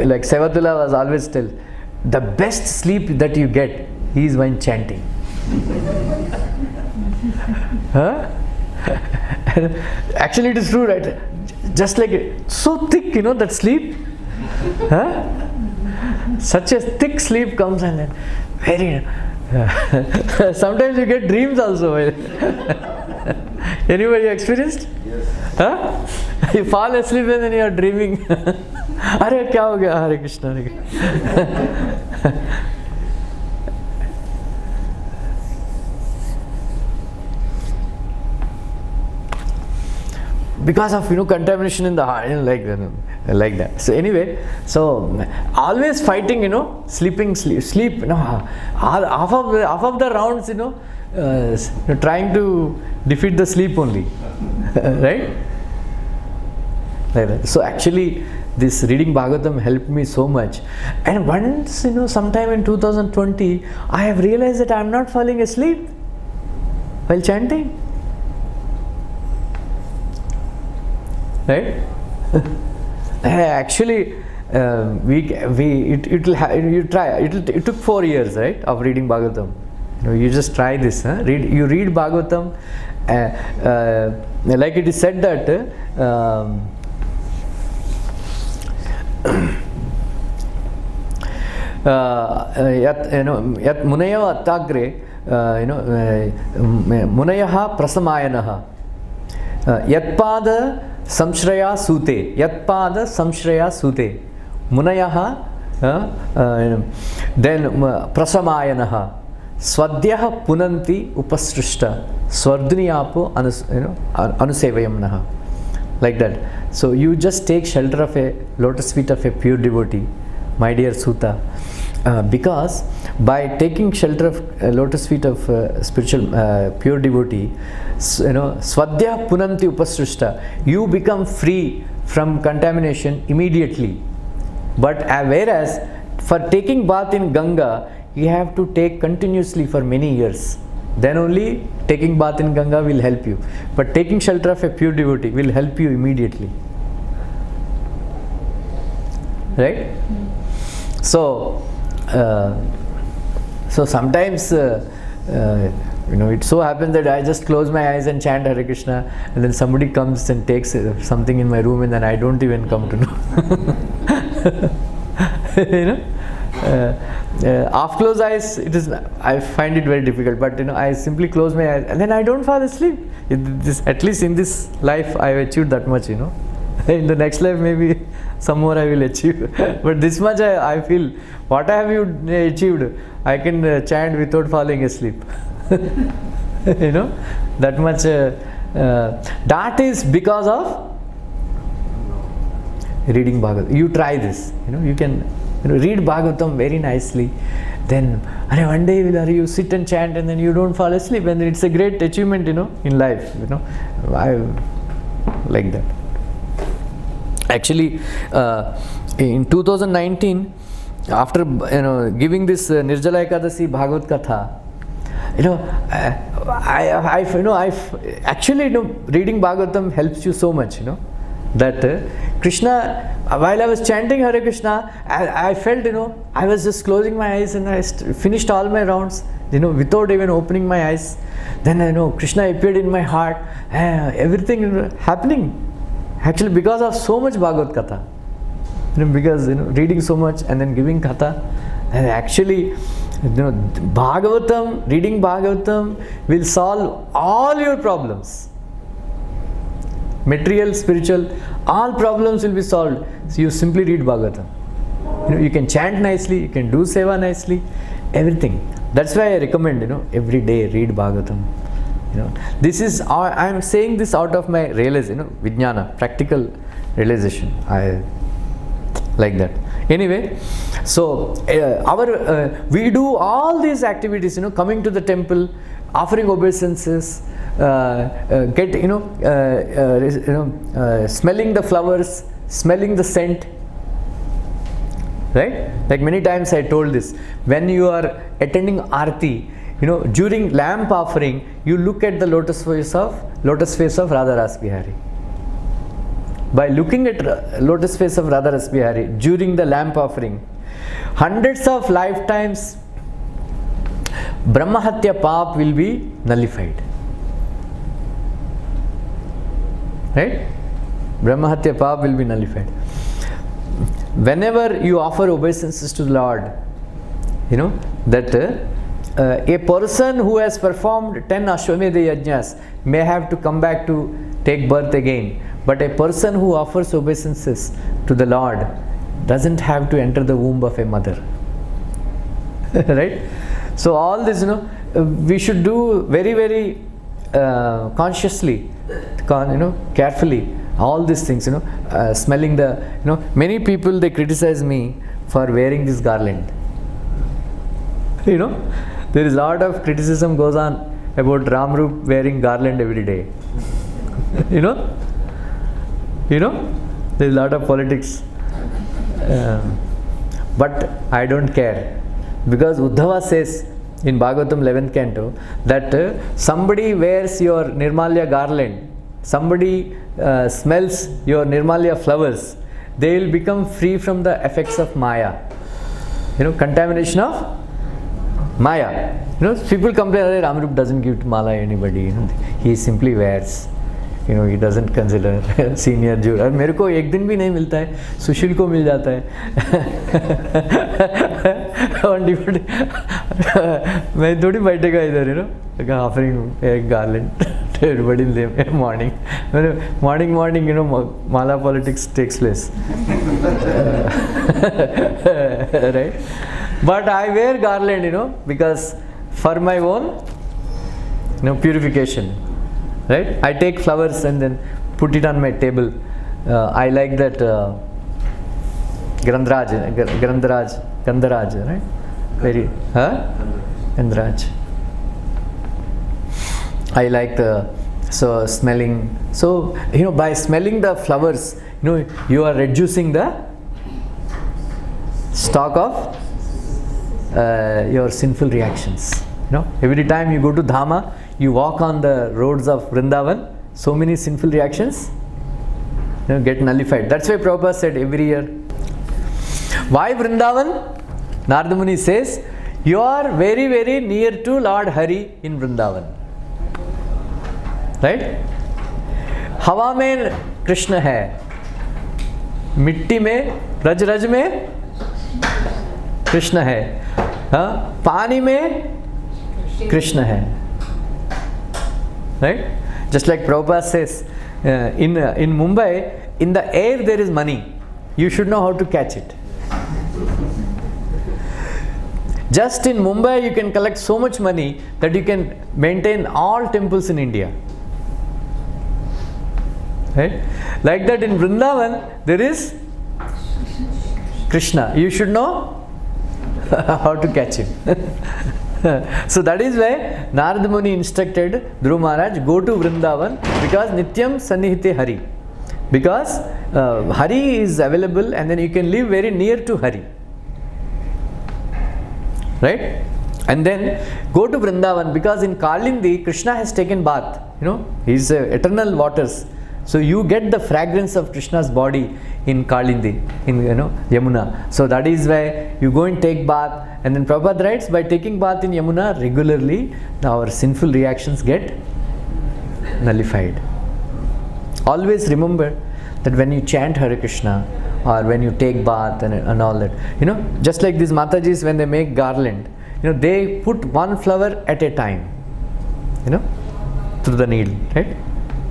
A: like Sevatula was always tell, the best sleep that you get is when chanting. Actually, it is true, right? Just like so thick, that sleep. Such a thick sleep comes and then very. Sometimes you get dreams also. Anybody experienced?
D: Yes.
A: You fall asleep and then you are dreaming. Hare, kya ho gaya? Hare Krishna. Because of contamination in the heart, like that. So anyway, always fighting, sleep. Half of the rounds, trying to defeat the sleep only, right? Like that. So actually, this reading Bhagavatam helped me so much. And once, sometime in 2020, I have realized that I am not falling asleep while chanting. Right? Actually, you try. It took 4 years, right, of reading Bhagavatam. You just try this. You read Bhagavatam, like it is said that yat munaya attagre, munaya prasamayanaha, yatpada samshraya sute, yatpada samshraya sute, munaya then prasamayanaha, swadhyaha punanti upasrishta, swardhiniyapo anusevayamnaha. Like that. So you just take shelter of a lotus feet of a pure devotee, my dear Sutta, because by taking shelter of lotus feet of spiritual pure devotee, swadhya punanti upasrishta, you become free from contamination immediately. But whereas for taking bath in Ganga, you have to take continuously for many years. Then only taking bath in Ganga will help you. But taking shelter of a pure devotee will help you immediately. Right? So, sometimes it so happens that I just close my eyes and chant Hare Krishna, and then somebody comes and takes something in my room, and then I don't even come to know. Half closed eyes, I find it very difficult, but I simply close my eyes and then I don't fall asleep. At least in this life I have achieved that much. In the next life maybe some more I will achieve, but this much I feel what I have achieved, I can chant without falling asleep. That much that is because of reading Bhagavad. You try this. You can read Bhagavatam very nicely, then one day you sit and chant and then you don't fall asleep, and it's a great achievement in life. I like that. Actually, in 2019, after giving this Nirjala Ekadasi Bhagavad Katha, actually reading Bhagavatam helps you so much. That Krishna, while I was chanting Hare Krishna, I felt, I was just closing my eyes and I finished all my rounds, without even opening my eyes. Then Krishna appeared in my heart, everything happening. Actually, because of so much Bhagavad Katha, because reading so much and then giving Katha, and actually, Bhagavatam, reading Bhagavatam will solve all your problems. Material, spiritual, all problems will be solved. So you simply read Bhagavatam. You can chant nicely, you can do seva nicely, everything. That's why I recommend, every day read Bhagavatam. This is, I am saying this out of my realization, vijnana, practical realization. I like that. Anyway, so we do all these activities, coming to the temple, offering obeisances, smelling the flowers, smelling the scent, right? Like many times I told this, when you are attending Aarti, during lamp offering, you look at the lotus face of Radha Ras Bihari. By looking at lotus face of Radha Ras Bihari during the lamp offering, hundreds of lifetimes Brahmahatya Paap will be nullified. Right? Brahmahatya Paap will be nullified. Whenever you offer obeisances to the Lord, that a person who has performed 10 Ashwamedha Yajnas may have to come back to take birth again. But a person who offers obeisances to the Lord doesn't have to enter the womb of a mother. Right? So all this, we should do very, very consciously, carefully. All these things, smelling the, many people, they criticize me for wearing this garland. There is a lot of criticism goes on about Ramarupa wearing garland every day. There is a lot of politics. But I don't care. Because Uddhava says in Bhagavatam 11th canto that somebody wears your Nirmalya garland, somebody smells your Nirmalya flowers, they will become free from the effects of Maya. Contamination of Maya. People complain, Ramarupa doesn't give mala anybody. He simply wears. He doesn't consider senior juror. मेरे को एक दिन भी नहीं मिलता है, सुशील को मिल जाता है. मैं थोड़ी बैठेगा इधर, offering a garland to everybody in the morning. Morning, mala politics takes place. Right? But I wear garland, because for my own, purification. Right? I take flowers and then put it on my table. I like that Gandharaj, right? Very, Gandharaj. I like so smelling. So, by smelling the flowers, you are reducing the stock of your sinful reactions. Every time you go to Dhama, you walk on the roads of Vrindavan, so many sinful reactions get nullified. That's why Prabhupada said every year. Why Vrindavan? Narada Muni says, you are very, very near to Lord Hare in Vrindavan. Right? हवा में कृष्ण है, मिट्टी में रज रज में कृष्ण है, पानी में कृष्ण है. Right? Just like Prabhupada says, in Mumbai, in the air there is money. You should know how to catch it. Just in Mumbai you can collect so much money that you can maintain all temples in India. Right? Like that in Vrindavan there is Krishna. You should know how to catch him. So that is why Narada Muni instructed Dhruva Maharaj, go to Vrindavan, because Nityam Sannihite Hari. Because Hari is available and then you can live very near to Hari. Right? And then go to Vrindavan, because in Kalindi Krishna has taken bath. He is eternal waters. So you get the fragrance of Krishna's body in Kalindi, in Yamuna. So that is why you go and take bath. And then Prabhupada writes, by taking bath in Yamuna regularly, our sinful reactions get nullified. Always remember that when you chant Hare Krishna or when you take bath and all that, just like these Matajis, when they make garland, they put one flower at a time, through the needle, right?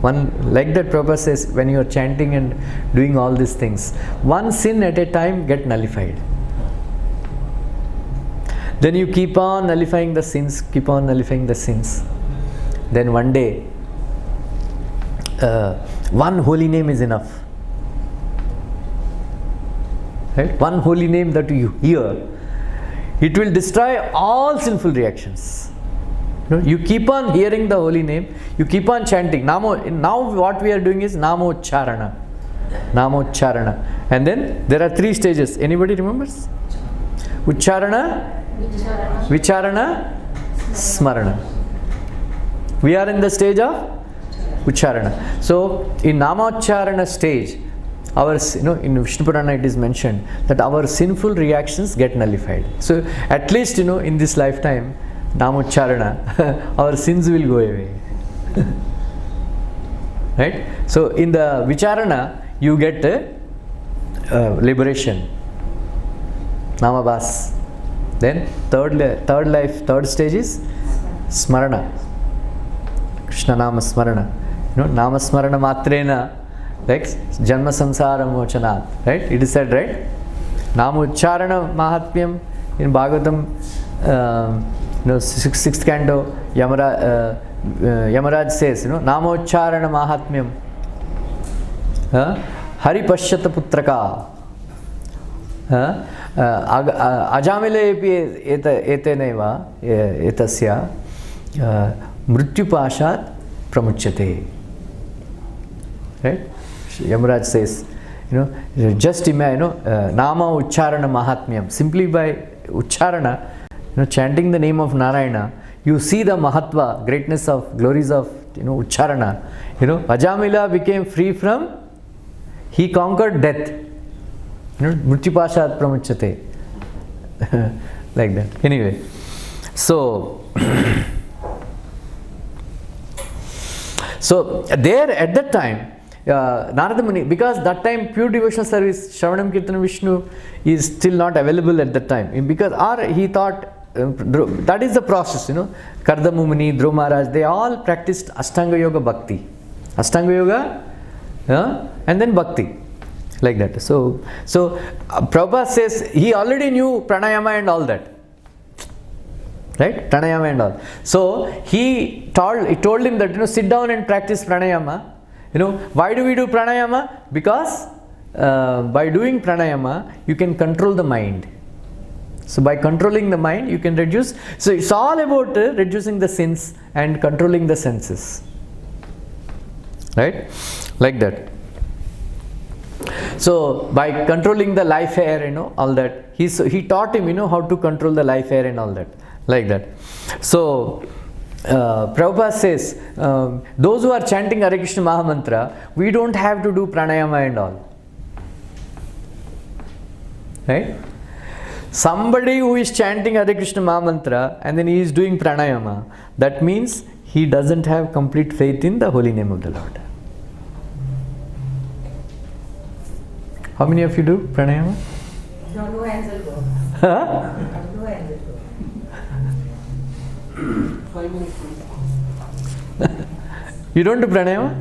A: One, like that Prabhupada says, when you are chanting and doing all these things, one sin at a time get nullified. Then you keep on nullifying the sins, keep on nullifying the sins. Then one day, one holy name is enough. Right? One holy name that you hear, it will destroy all sinful reactions. You keep on hearing the holy name, you keep on chanting. Now what we are doing is Namocharana. Namocharana. And then there are 3 stages. Anybody remembers? Ucharana, Vicharana, Smarana. We are in the stage of Ucharana. So in Namocharana stage, our, in Vishnu Purana it is mentioned that our sinful reactions get nullified. So at least, in this lifetime, Namocharana, our sins will go away. Right? So in the Vicharana, you get liberation. Namabhas. Then third stage is Smarana. Krishna Nama Smarana. Nama Smarana Matrena, like Janma Samsara Mochanat. Right? It is said, right? Namucharana Mahatmyam in Bhagavatam, 6th canto, Yamaraj says, Namocharana Mahatmyam. Hari Pashyata Putraka. Ajamile eteneva etasya mrityupashat pramuchyate. Right? Yamaraj says, just imagine, Nama Ucharana Mahatmyam. Simply by Ucharana, chanting the name of Narayana, you see the Mahatva, greatness of, glories of, Ucharana. Ajamila became free from, he conquered death. Mrityupashat pramuchyate. Like that. Anyway, So, so there at that time, Narada Muni, because that time pure devotional service, Shravanam Kirtanam Vishnu is still not available at that time. Because, or he thought, that is the process, Kardamu Muni, Dhruva Maharaj, they all practiced Ashtanga Yoga Bhakti. Ashtanga Yoga, and then Bhakti. Like that. So Prabhupada says he already knew pranayama and all that. Right? Pranayama and all. So he told him that, sit down and practice pranayama. Why do we do pranayama? Because by doing pranayama, you can control the mind. So by controlling the mind, you can reduce. So it's all about reducing the sins and controlling the senses. Right? Like that. So by controlling the life air, all that, he taught him, how to control the life air and all that, like that. So Prabhupada says, those who are chanting Hare Krishna Mahamantra, we don't have to do pranayama and all. Right? Somebody who is chanting Hare Krishna Mahamantra and then he is doing pranayama, that means he doesn't have complete faith in the holy name of the Lord. How many of you do pranayama?
C: No hands will go.
A: Huh?
C: No hands will go.
D: 5 minutes.
A: You don't do pranayama?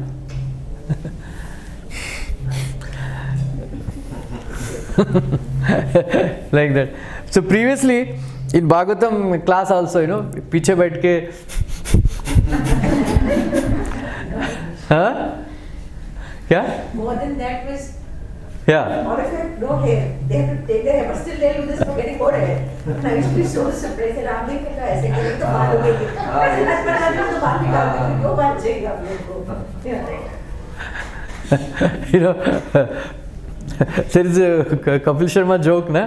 A: Like that. So previously in Bhagavatam class also, piche baith ke huh? Yeah?
C: More than that was,
A: Yeah.
C: all of them no hair. They have to take their hair, but still they'll do this for getting more hair. And I used to be so surprised that I'm like, ऐसे करेंगे तो बाल हो गए. ऐसे तो बाल निकाल देंगे. क्यों बाल चाहिए आप लोगों को?
A: There is a Kapil Sharma joke, na?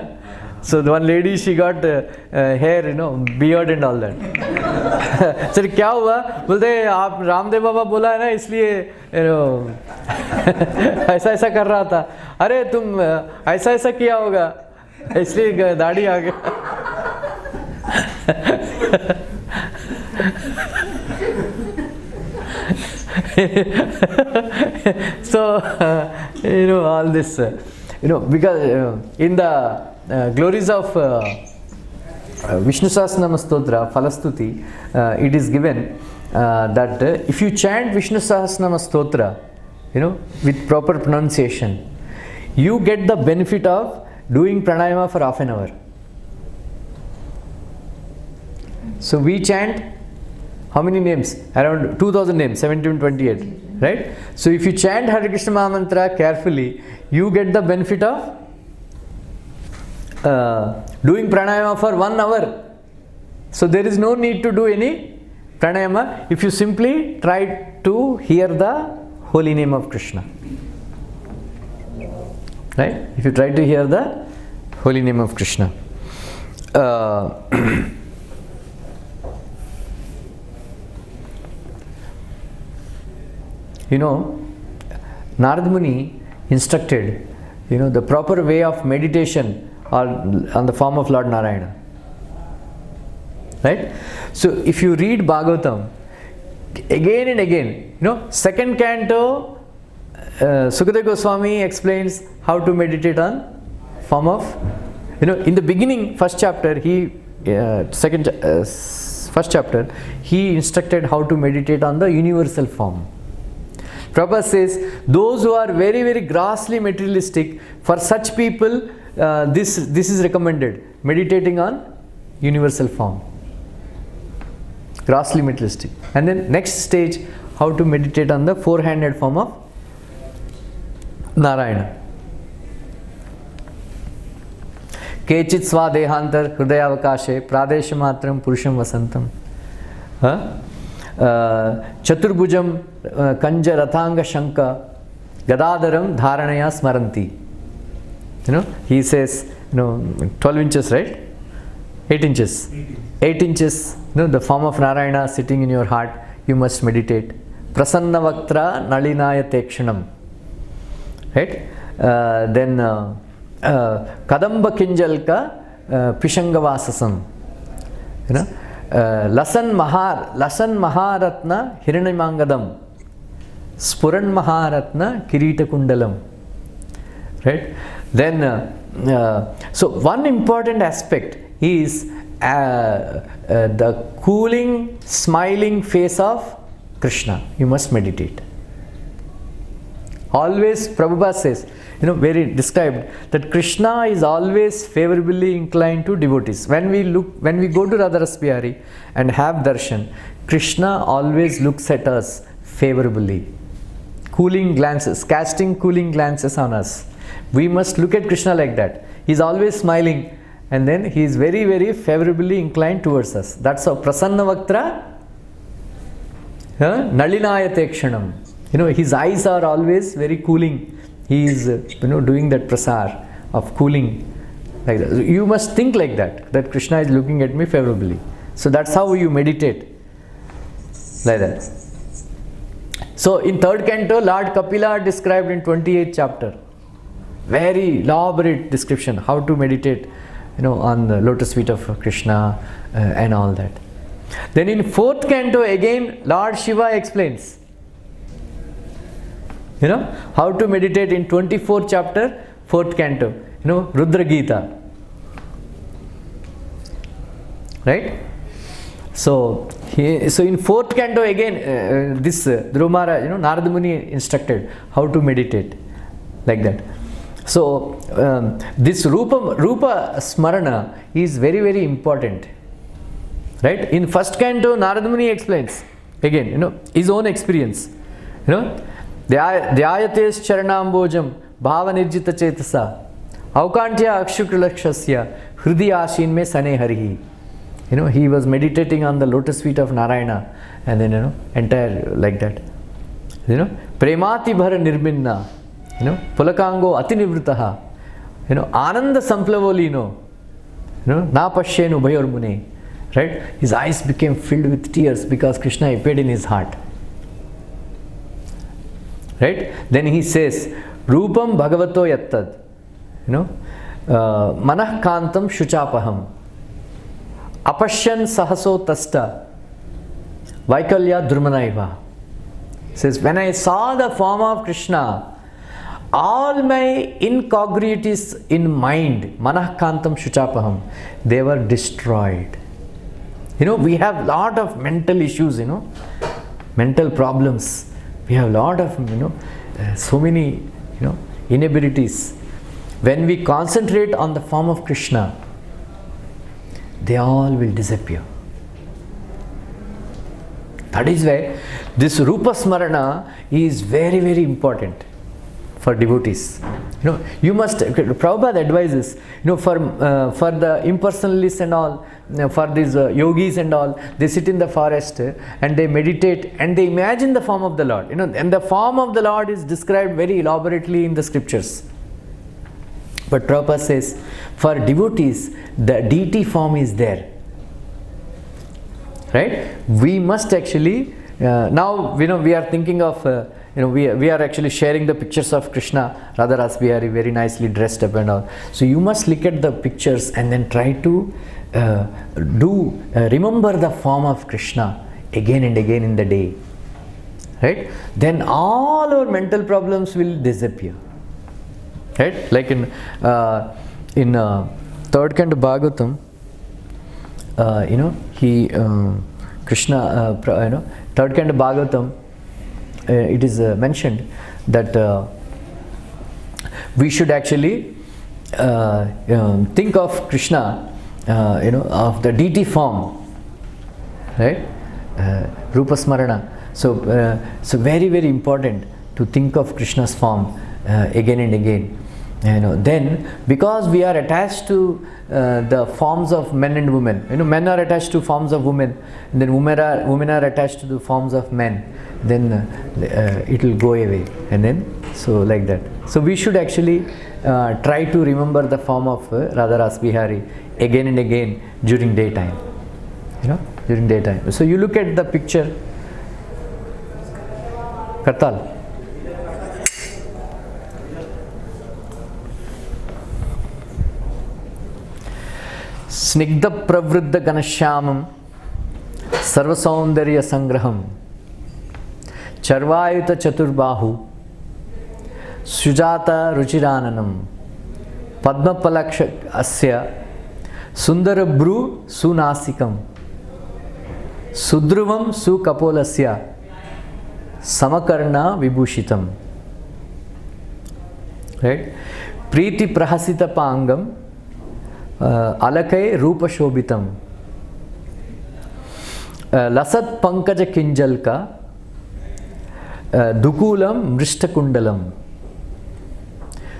A: So the one lady, she got hair, beard and all that. Sir, क्या हुआ? बोलते आप रामदेव बाबा बोला है ना, इसलिए ऐसा ऐसा कर रहा था. अरे तुम ऐसा ऐसा किया होगा, इसलिए दाढ़ी आ गया. So all this, because in the glories of Vishnu Sahasranama Stotra, Falastuti, it is given that if you chant Vishnu Sahasranama Stotra, with proper pronunciation, you get the benefit of doing pranayama for half an hour. So we chant how many names? Around 2000 names, 1728, right? So if you chant Hare Krishna Mahamantra carefully, you get the benefit of doing pranayama for 1 hour. So there is no need to do any pranayama if you simply try to hear the holy name of Krishna. Right? If you try to hear the holy name of Krishna. Narada Muni instructed, the proper way of meditation on the form of Lord Narayana. Right? So if you read Bhagavatam, again and again, second canto, Sukadeva Goswami explains how to meditate on form of, in the beginning, first chapter, first chapter, he instructed how to meditate on the universal form. Prabhupada says, those who are very, very grossly materialistic, for such people, this is recommended, meditating on universal form. Grossly materialistic. And then next stage, how to meditate on the four-handed form of Narayana. Kechit sva dehantar hridayavakashe pradesh matram purusham vasantam. Chaturbhujam kanja rathanga shanka gadadaram dharanaya smaranti. He says, 12 inches, right? 8 inches. 8 inches, the form of Narayana sitting in your heart, you must meditate. Prasanna vaktra nalinaya tekshanam. Right? Then Kadamba kinjalka pishangavasasam. Lasan Maharatna Hiranimangadam, Spuran Maharatna Kirita Kundalam. Right? Then, so one important aspect is the cooling, smiling face of Krishna. You must meditate. Always, Prabhupada says, where he described that Krishna is always favorably inclined to devotees. When we go to Radha Rasa Bihari and have darshan, Krishna always looks at us favorably. Cooling glances, casting cooling glances on us. We must look at Krishna like that. He is always smiling, and then he is very, very favorably inclined towards us. That's how Prasanna Vaktra Nalinayate Kshanam. His eyes are always very cooling. He is doing that prasar of cooling like that. You must think like that Krishna is looking at me favorably. So that's how you meditate like that. So in 3rd canto, Lord Kapila described in 28th chapter, very elaborate description how to meditate on the lotus feet of Krishna and all that. Then in 4th canto again Lord Shiva explains how to meditate in 24th chapter, 4th canto, Rudra Gita. Right? So in 4th canto again, this Dhruva Maharaj, Narada Muni instructed how to meditate like that. So this Rupa Smarana is very, very important. Right? In 1st canto, Narada Muni explains again, his own experience. Dhyayates charanambojam bhavanirjita chetasa aukantya akshukrilakshasya hridiyashin me sane harihi. He was meditating on the lotus feet of Narayana, and then entire like that. Premati bhara nirbinna, pulakango atinivruttaha, ananda samplavolino, na pashyenu bhayormune. Right? His eyes became filled with tears because Krishna appeared in his heart. Right? Then he says, Rupam Bhagavato yattad, Manah Kantam Shuchapaham, Apashyan Sahaso Tasta, Vaikalya Dhrumanaiva. Says, when I saw the form of Krishna, all my incongruities in mind, Manah Kantam Shuchapaham, they were destroyed. We have lot of mental issues, mental problems. We have a lot of, so many, inabilities. When we concentrate on the form of Krishna, they all will disappear. That is why this Rupa Smarana is very, very important for devotees. You must, Prabhupada advises, for the impersonalists and all, for these yogis and all, they sit in the forest and they meditate and they imagine the form of the Lord. And the form of the Lord is described very elaborately in the scriptures. But Prabhupada says, for devotees, the deity form is there. Right? We must actually, now we are thinking of, we are actually sharing the pictures of Krishna, Radha Rasa Bihari, very nicely dressed up and all. So you must look at the pictures and then try to remember the form of Krishna again and again in the day. Right? Then all our mental problems will disappear. Right? Like in 3rd canto Bhagavatam, Krishna, 3rd canto Bhagavatam, it is mentioned that we should actually think of Krishna, of the deity form, right? Rupa Smarana. So very, very important to think of Krishna's form again and again. Then because we are attached to the forms of men and women, men are attached to forms of women, and then women are attached to the forms of men, then it will go away, and then so like that. So we should actually try to remember the form of Radha Rasa Bihari again and again during daytime. During daytime. So you look at the picture, Kartal. Snigdha pravruddha ganashyamam Sarvasaundarya Sangraham, Charvayuta Chaturbahu, Sujata Ruchirananam, Padmapalaksha Asya, Sundarabru Sunasikam, Sudruvam Sukapolasya, Samakarna Vibhushitam. Right? Priti Prahasita Pangam, Alakai Rupa Shobhitam, Lasat Pankaja Kinjalka, Dukulam Mrishtakundalam,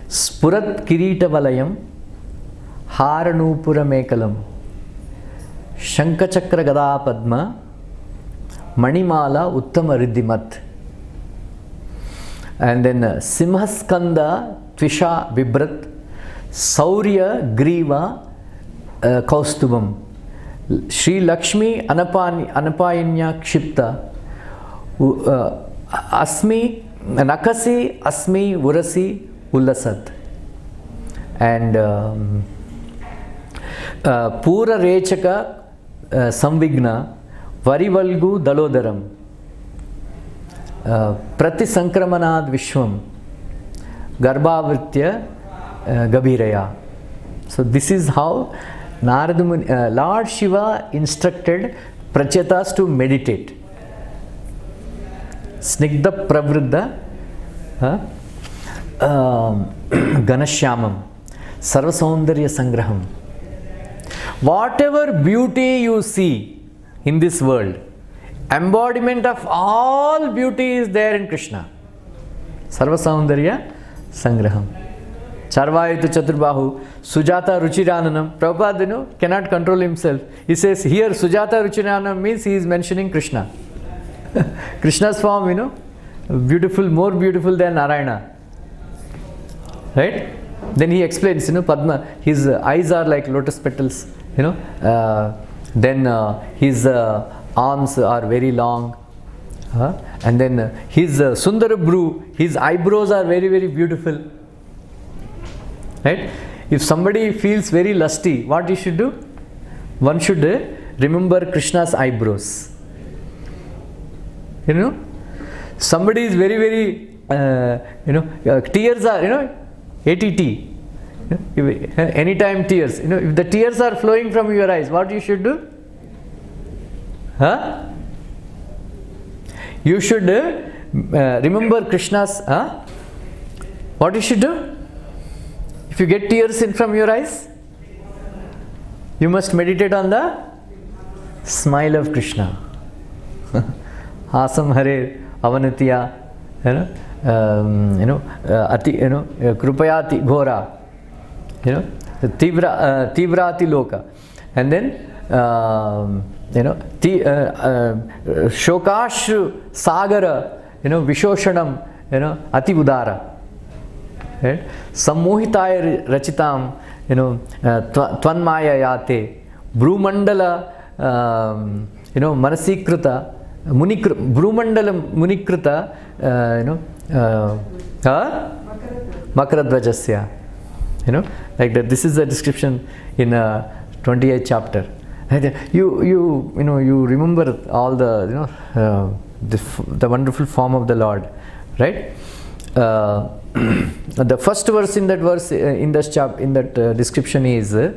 A: Spurat Kirita Valayam, Haranupura Mekalam, Shankachakra Gada Padma, Manimala Uttama Riddhimat. And then Simhaskanda Tvisha Vibrat, Saurya Griva Kaustubam, Sri Lakshmi Anapayanya Kshipta, Asmi Nakasi Asmi Urasi Ullasat. And Pura Rechaka Samvigna Varivalgu Dalodaram, Prati Sankramanad Vishwam Garbhavritya Gabhiraya. So this is how Narada Muni, Lord Shiva instructed Prachetas to meditate. Snigdha Pravruddha Ganashyamam Sarvasaundarya Sangraham. Whatever beauty you see in this world, embodiment of all beauty is there in Krishna. Sarvasaundarya Sangraham. Charvayuta Chaturbahu, Sujata Ruchirananam. Prabhupada cannot control himself. He says here Sujata Ruchirananam means he is mentioning Krishna. Krishna's form, beautiful, more beautiful than Narayana. Right? Then he explains, Padma, his eyes are like lotus petals, then his arms are very long, and then his Sundarabru, his eyebrows are very, very beautiful. Right? If somebody feels very lusty, what he should do? One should remember Krishna's eyebrows. Somebody is very, very, tears are, ATT. Anytime tears. If the tears are flowing from your eyes, what you should do? You should remember Krishna's. What you should do? If you get tears in from your eyes, you must meditate on the smile of Krishna. Hasam Hare Avanatiya, Ati, Krupayati Ghora, Tivrati Loka, and then Shokashu Sagara, Vishoshanam, Ati Udara. Right? Sammohitaya Rachitam, Tvanmaya Yate, Brumandala, Manasikrita, Brumandala Munikrita, Makaradvajasya. Like that. This is the description in 28th chapter. You remember all the the wonderful form of the Lord, right? The first verse in that description is that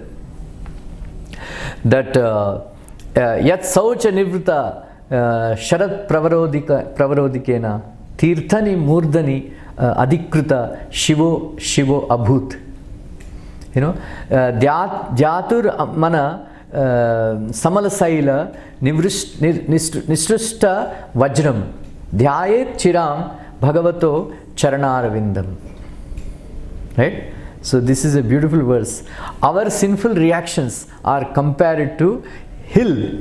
A: Yat Saucha Nivrita Sharat Pravarodikena Tirthani Murdani Adhikrita Shivo Abhut. Dhyatur Mana Samalasaila Nisrushta Vajram Dhyayet Chiram Bhagavato Charanaravindam. Right? So this is a beautiful verse. Our sinful reactions are compared to hill,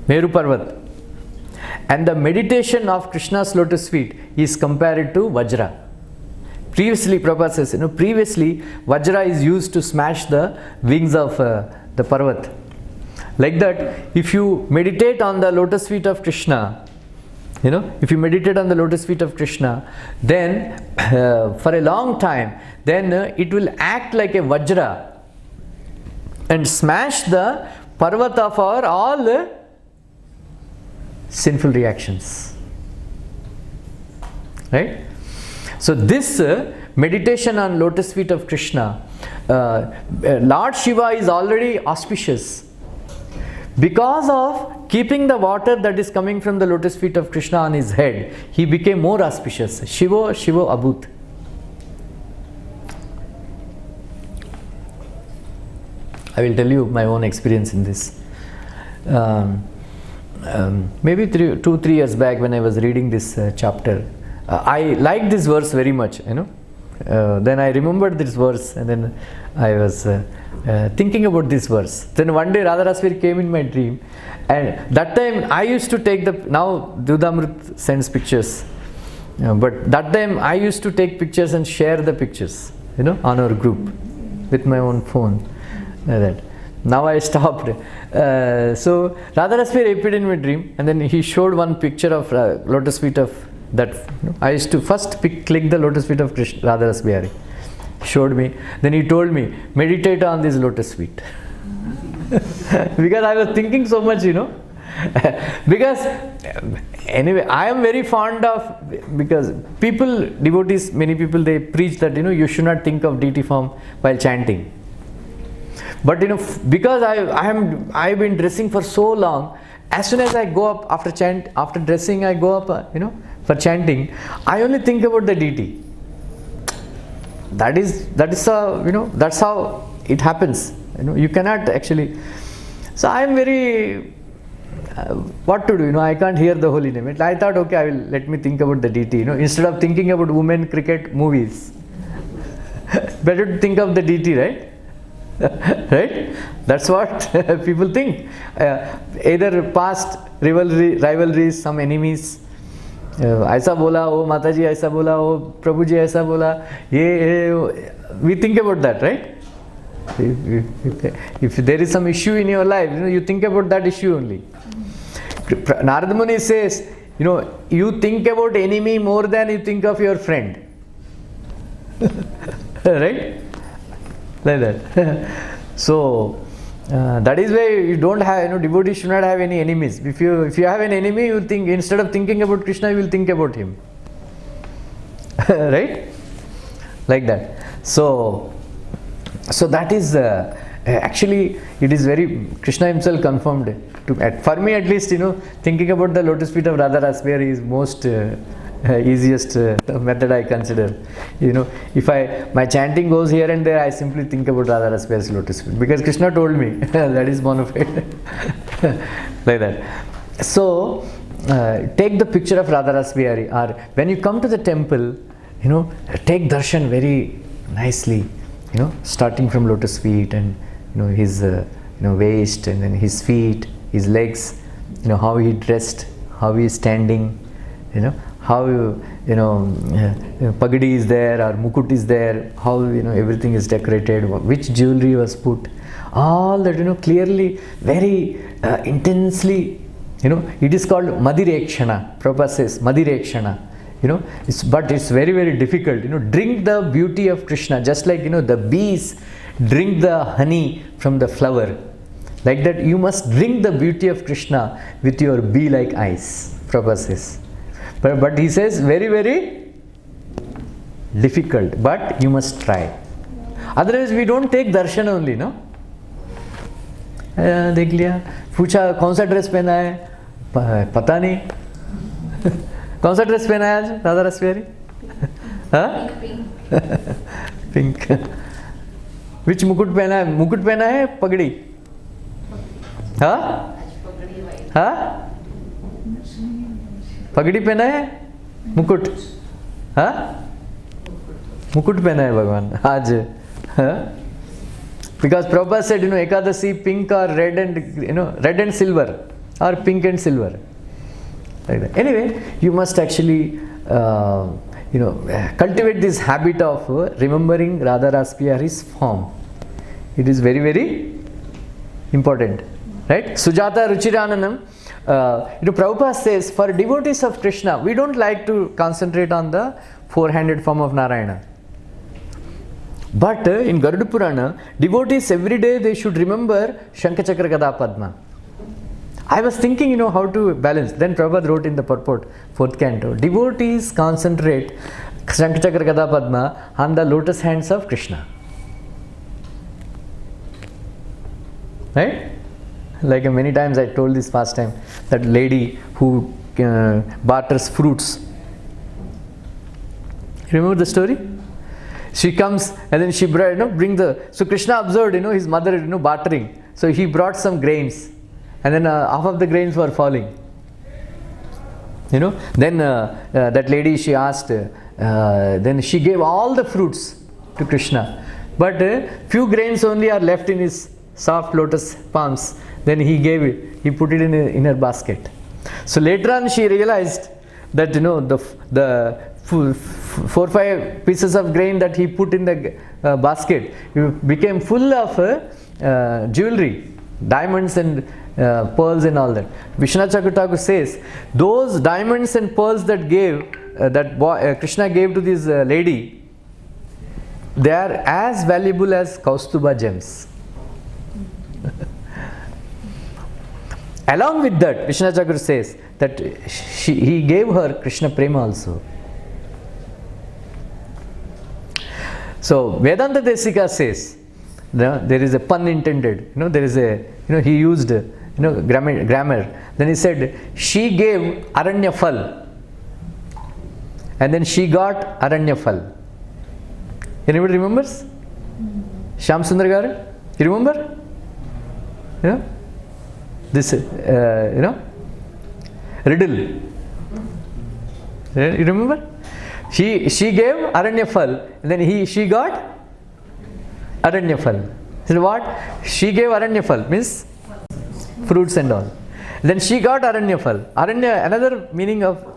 A: Meru Parvat. And the meditation of Krishna's lotus feet is compared to Vajra. Previously, Prabhupada says, previously Vajra is used to smash the wings of the Parvat. Like that, if you meditate on the lotus feet of Krishna, if you meditate on the lotus feet of Krishna, then for a long time, then it will act like a Vajra and smash the Parvat of our all sinful reactions. Right? So this meditation on lotus feet of Krishna, Lord Shiva is already auspicious. Because of keeping the water that is coming from the lotus feet of Krishna on his head, he became more auspicious. Shivo Abhut. I will tell you my own experience in this. Maybe 2-3 years back, when I was reading this chapter, I liked this verse very much, then I remembered this verse, and then I was thinking about this verse. Then one day Radharaswari came in my dream, and that time I used to take now Dudamrit sends pictures, but that time I used to take pictures and share the pictures, on our group with my own phone. That. Now I stopped. So Radharaswari appeared in my dream, and then he showed one picture of lotus feet of that. I used to first click the lotus feet of Radharaswari. Showed me. Then he told me, meditate on this lotus feet. Because I was thinking so much, because anyway, I am very fond of, because devotees, many people, they preach that you should not think of deity form while chanting. But because I've been dressing for so long, as soon as I go up after dressing, I go up, for chanting, I only think about the deity. That is that's how it happens. You cannot actually. So I am very what to do? I can't hear the holy name. I thought, okay, let me think about the deity. Instead of thinking about women, cricket, movies, better to think of the deity, right? Right? That's what people think. Either past rivalries, some enemies. ऐसा बोला ओ माता जी ऐसा बोला ओ प्रभु जी ऐसा बोला ये we think about that, right? If there is some issue in your life, you think about that issue only. Narada Muni says, you think about enemy more than you think of your friend. Right? Like that. So that is why you don't have, devotees should not have any enemies. If you have an enemy, you think, instead of thinking about Krishna, you will think about him. Right? Like that. So that is actually, it is very, Krishna himself confirmed. For me at least, thinking about the lotus feet of Radharaswari is most easiest method I consider. If my chanting goes here and there, I simply think about Radharaswari's lotus feet, because Krishna told me. That is one of it. Like that. So take the picture of Radharaswari, or when you come to the temple, take darshan very nicely, starting from lotus feet and his waist, and then his feet, his legs, how he dressed, how he is standing, how pagadi is there or mukut is there, how everything is decorated, which jewelry was put, all that clearly, very intensely, it is called Madirekshana. Prabhupada says Madirekshana. But it's very, very difficult. Drink the beauty of Krishna, just like the bees drink the honey from the flower. Like that, you must drink the beauty of Krishna with your bee-like eyes. Prabhupada says. But he says very, very difficult. But you must try. Otherwise, we don't take darshan only, no? देख लिया, पूछा कौन सा dress पहना है, पता नहीं. कौन सा ड्रेस पहना है आज राधारसवारी? हाँ? पिंक. विच मुकुट पहना है? मुकुट पहना है पगड़ी? हाँ? हाँ? पगड़ी पहना है? मुकुट? हाँ? मुकुट पहना है भगवान आज. हाँ? Because Prabhupada said, Ekadasi, pink or red and red and silver, or pink and silver. Like that. Anyway, you must actually, cultivate this habit of remembering Radharaswari's form. It is very, very important, right? Sujata Ruchirananam. Prabhupada says, for devotees of Krishna, we don't like to concentrate on the four-handed form of Narayana. But in Garuda Purana, devotees every day they should remember Shankachakra Gada Padma. I was thinking, how to balance. Then Prabhupada wrote in the purport, 4th canto, devotees concentrate Shankachakra Gada Padma on the lotus hands of Krishna. Right? Like many times I told this pastime, that lady who barters fruits. Remember the story? She comes and then she bring the. So Krishna observed, his mother, bartering. So he brought some grains, and then half of the grains were falling. Then that lady, she asked. Then she gave all the fruits to Krishna, but few grains only are left in his soft lotus palms. Then he gave it. He put it in her basket. So later on, she realized that the 4-5 pieces of grain that he put in the basket became full of jewelry, diamonds and pearls and all that. Vishwanath Chakravarti Thakur says those diamonds and pearls that Krishna gave to this lady, they are as valuable as Kaustuba gems. Along with that, Vishwanath Chakravarti says that he gave her Krishna Prema also. So Vedanta Desika says, there is a pun intended. There is a, he used, grammar. Then he said, she gave Aranya Phal, and then she got Aranya Phal. Anybody remembers? Shyam Sundar Garu? You remember? This, riddle. You remember? She gave Aranya Phal, and then she got Aranya Phal. So what? She gave Aranya Phal, means fruits and all. Then she got Aranya Phal. Aranya,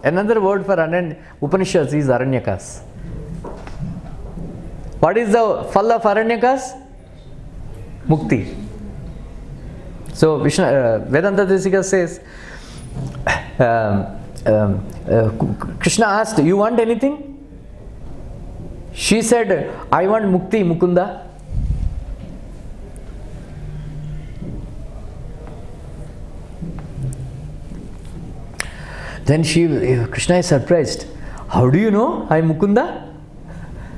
A: another word for Aranya, Upanishads is Aranyakas. What is the Phal of Aranyakas? Mukti. So Vedanta Desika says, Krishna asked, you want anything? She said, I want Mukti, Mukunda. Then Krishna is surprised. How do you know I am Mukunda?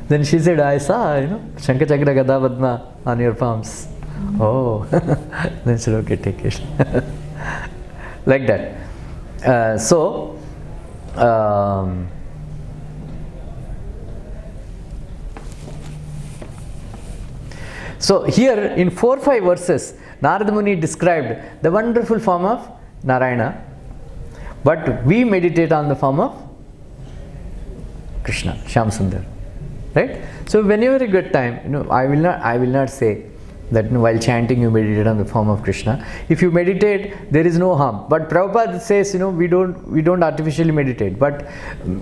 A: Then she said, I saw, Shankachakra Gada Padma on your palms. Oh, then said, okay, take it. Like that. So here in 4-5 verses, Narada Muni described the wonderful form of Narayana, but we meditate on the form of Krishna, Shyam Sundar, right? So whenever you get time, I will not say that while chanting you meditate on the form of Krishna. If you meditate, there is no harm. But Prabhupada says, we don't artificially meditate. But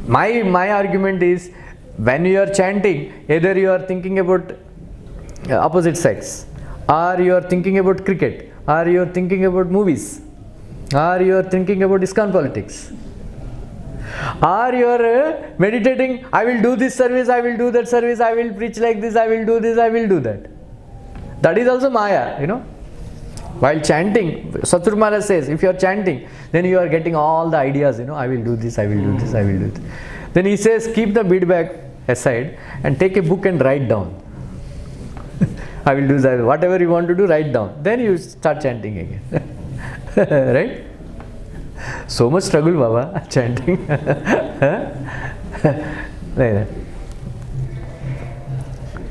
A: my argument is, when you are chanting, either you are thinking about opposite sex, or you are thinking about cricket, or you are thinking about movies, or you are thinking about ISKCON politics, or you are meditating, I will do this service, I will do that service, I will preach like this, I will do this, I will do that. That is also Maya, While chanting, Satur Maharaj says, if you are chanting, then you are getting all the ideas, I will do this, I will do this, I will do this. Then he says, keep the bead bag aside and take a book and write down. I will do that. Whatever you want to do, write down. Then you start chanting again. Right? So much struggle, Baba, chanting. Like that.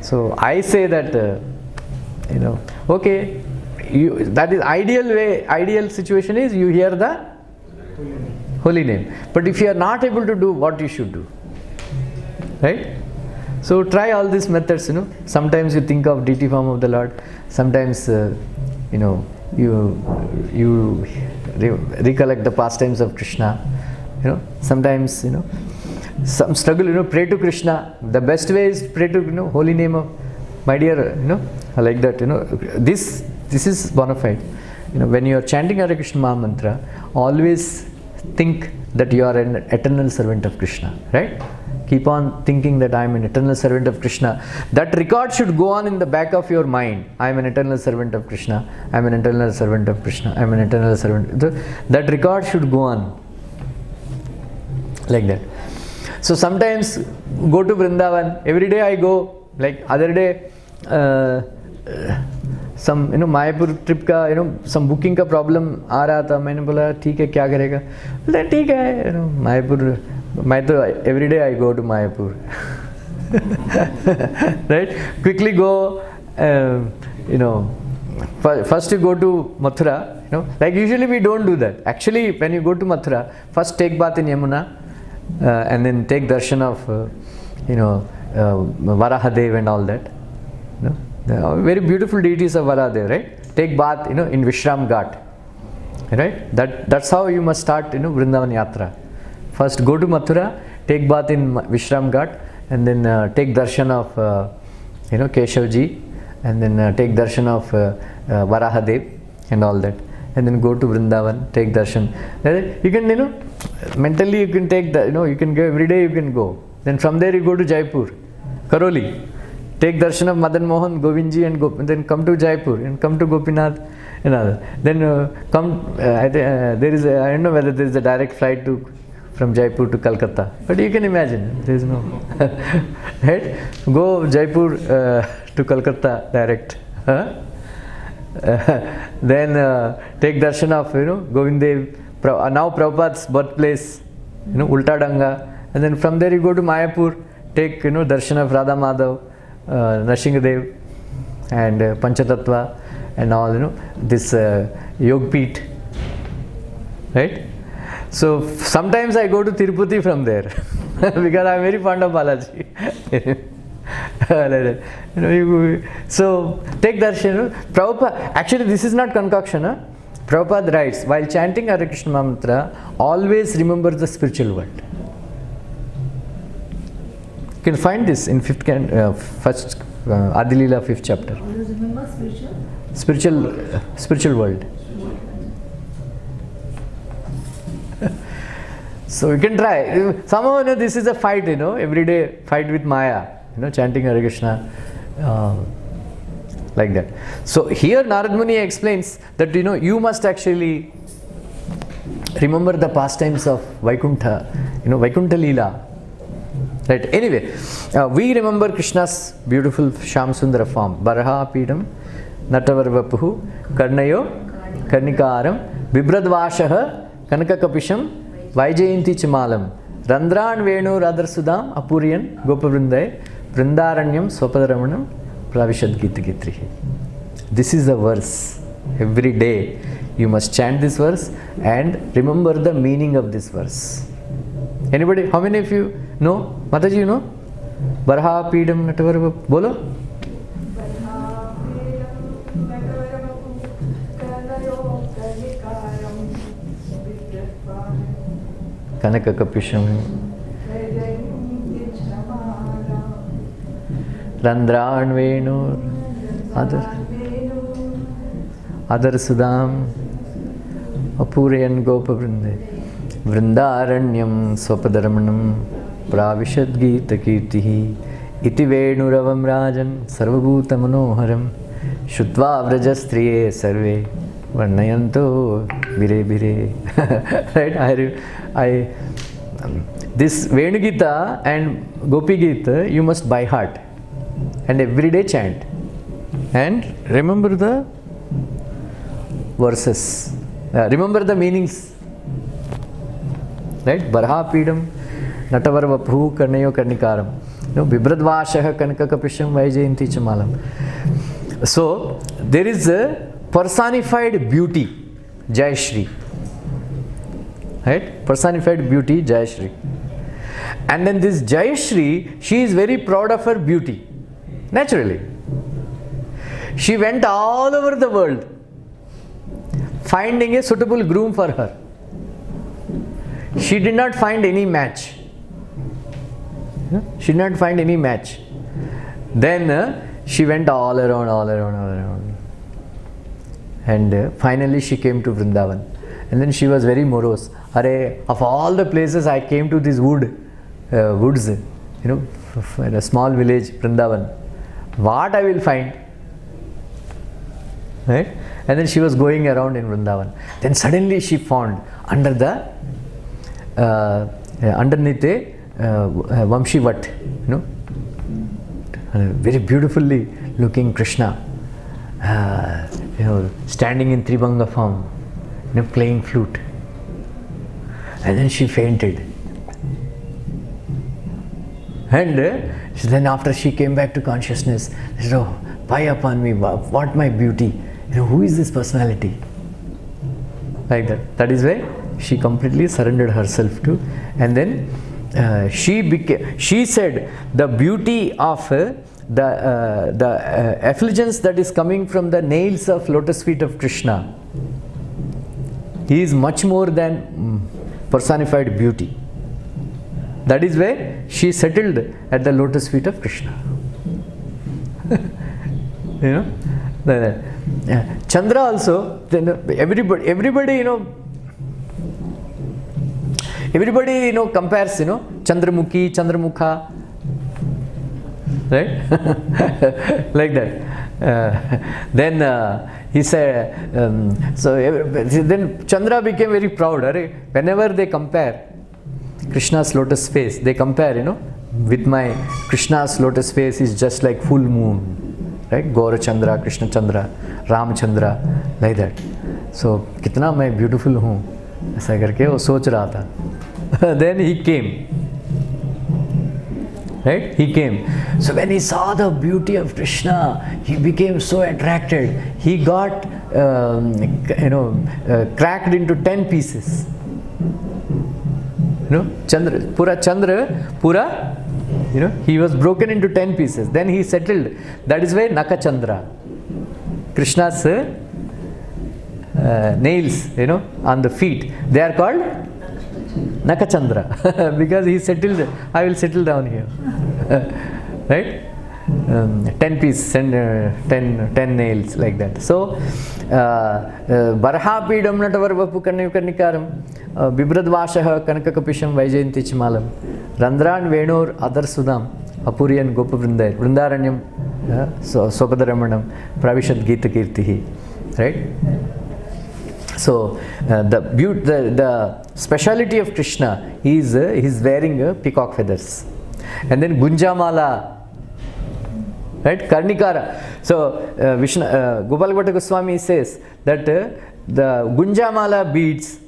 A: So I say that, okay, that is ideal situation is you hear the holy name. But if you are not able to do, what you should do? Right? So try all these methods, Sometimes you think of deity form of the Lord. Sometimes, you recollect the pastimes of Krishna. Sometimes, some struggle, pray to Krishna. The best way is pray to, holy name of my dear, like that, This is bona fide. When you are chanting Hare Krishna Maha Mantra, always think that you are an eternal servant of Krishna, right? Keep on thinking that I am an eternal servant of Krishna. That record should go on in the back of your mind. I am an eternal servant of Krishna. I am an eternal servant of Krishna. I am an eternal servant. That record should go on like that. So sometimes go to Vrindavan. Every day I go. Like other day, some Mayapur trip का some booking का problem आ रहा था. मैंने बोला ठीक है क्या करेगा. बोला ठीक है मायापुर. मैं तो every day I go to Mayapur. Right? Quickly go. First you go to Mathura. Like usually we don't do that. Actually, when you go to Mathura, first take bath in Yamuna, and then take darshan of Varahadev and all that. The very beautiful deities of Varahadev, right? Take bath in Vishram Ghat. Right? That's how you must start Vrindavan Yatra. First go to Mathura, take bath in Vishram Ghat, and then take darshan of Keshavji, and then take darshan of Varahadev and all that, and then go to Vrindavan, take darshan. You can mentally you can take the you can go every day, you can go. Then from there you go to Jaipur, Karoli, take darshan of Madan Mohan, Govindji, and then come to Jaipur and come to Gopinath. Then come. There is I don't know whether there is a direct flight from Jaipur to Calcutta, but you can imagine there is no. Right? Go Jaipur to Calcutta direct. Then take darshan of Govindev, now Prabhupada's birthplace, Ulta Danga, and then from there you go to Mayapur, take darshan of Radha Madhav, Nrsingadev, and Panchatattva, and all this Yogpeeth, right? So sometimes I go to Tirupati from there because I am very fond of Balaji. So take darshan. Prabhupada, actually this is not concoction. Prabhupada writes, while chanting Hare Krishna mantra, always remember the spiritual world. You can find this in first Adilila 5th chapter.
C: Remember spiritual?
A: Spiritual world. So you can try. Somehow this is a fight, every day fight with Maya, chanting Hare Krishna, like that. So here Narad Muni explains that you must actually remember the pastimes of Vaikuntha, Vaikuntha Leela. Right. Anyway, we remember Krishna's beautiful Shyam Sundara form. Baraha Pidam, Natavarvapuhu, Karnayo, Karnikaram, Vibradvashaha, Kanakakapisham, Vaijayanti Chimalam, Randran Venu Radhar Sudam, Apuriyan, Gopavrindai, Vrindaranyam, Swapadaramanam, Pravishad Gita Gitrihi. This is the verse. Every day you must chant this verse and remember the meaning of this verse. Anybody? How many of you know? Mataji, you know? Baraha Pidam Natavarvapu. Bolo? Kanakakapisham, Randran Venu, Adar Sudam, Apuriyan Gopavrinde, Vrindaranyam Swapadaramanam, Pravishad Gita Kirtihi, Iti Venuravam Rajan, Sarvabhuta Manoharam, Shutva Vrajastriye Sarve, Varnayanto Bire Bire. Right? This Venu Gita and Gopi Gita you must by heart and every day chant and remember the verses, remember the meanings, right? Baraha Pidam Natavarvapu Karnayo Karnikaram, Vibradvashaha Kanakakapisham Vaijayanti Chamalam. So there is a personified beauty, Jai Shri. Right? Personified beauty, Jai Shri. And then this Jai Shri, she is very proud of her beauty. Naturally. She went all over the world finding a suitable groom for her. She did not find any match. She did not find any match. Then she went all around. And finally she came to Vrindavan. And then she was very morose. Hare, of all the places I came to this woods, in a small village, Vrindavan. What I will find? Right? And then she was going around in Vrindavan. Then suddenly she found underneath a Vamshivat, very beautifully looking Krishna, standing in Tribhanga form, playing flute. And then she fainted. And then after she came back to consciousness, she said, "Oh, why upon me, what my beauty? Who is this personality?" Like that. That is why she completely surrendered herself to. And then she said the beauty of the effulgence that is coming from the nails of lotus feet of Krishna is much more than personified beauty. That is why she settled at the lotus feet of Krishna. Chandra also, everybody compares, Chandramukhi, Chandramukha, right? Like that. Then he said, then Chandra became very proud. Whenever they compare Krishna's lotus face, they compare, with my Krishna's lotus face is just like full moon. Right? Gaura Chandra, Krishna Chandra, Ram Chandra, like that. So, कितना मैं beautiful हूँ, ऐसा करके वो सोच रहा था. Then he came. Right? He came. So when he saw the beauty of Krishna, he became so attracted. He got, cracked into 10 pieces. Chandra, he was broken into 10 pieces. Then he settled. That is why Naka Chandra. Krishna's nails, on the feet, they are called Naka Chandra. Because he settled, I will settle down here. Right? 10 pieces and 10 nails, like that. So, Barhapidam Natavarvapu Karnikaram, Bibradvashaha Kanakakapisham Vaijayanti Chimalam, Randran Venur Adar Sudam, Apurian Gopa Vrindai, Vrindaranyam, Sopadaramanam, Pravishad Gita Kirtihi. Right? So, the speciality of Krishna is he's wearing peacock feathers. And then Gunjamala. Right? Karnikara. So, Gopal Bhatta Goswami says that the Gunjamala beads,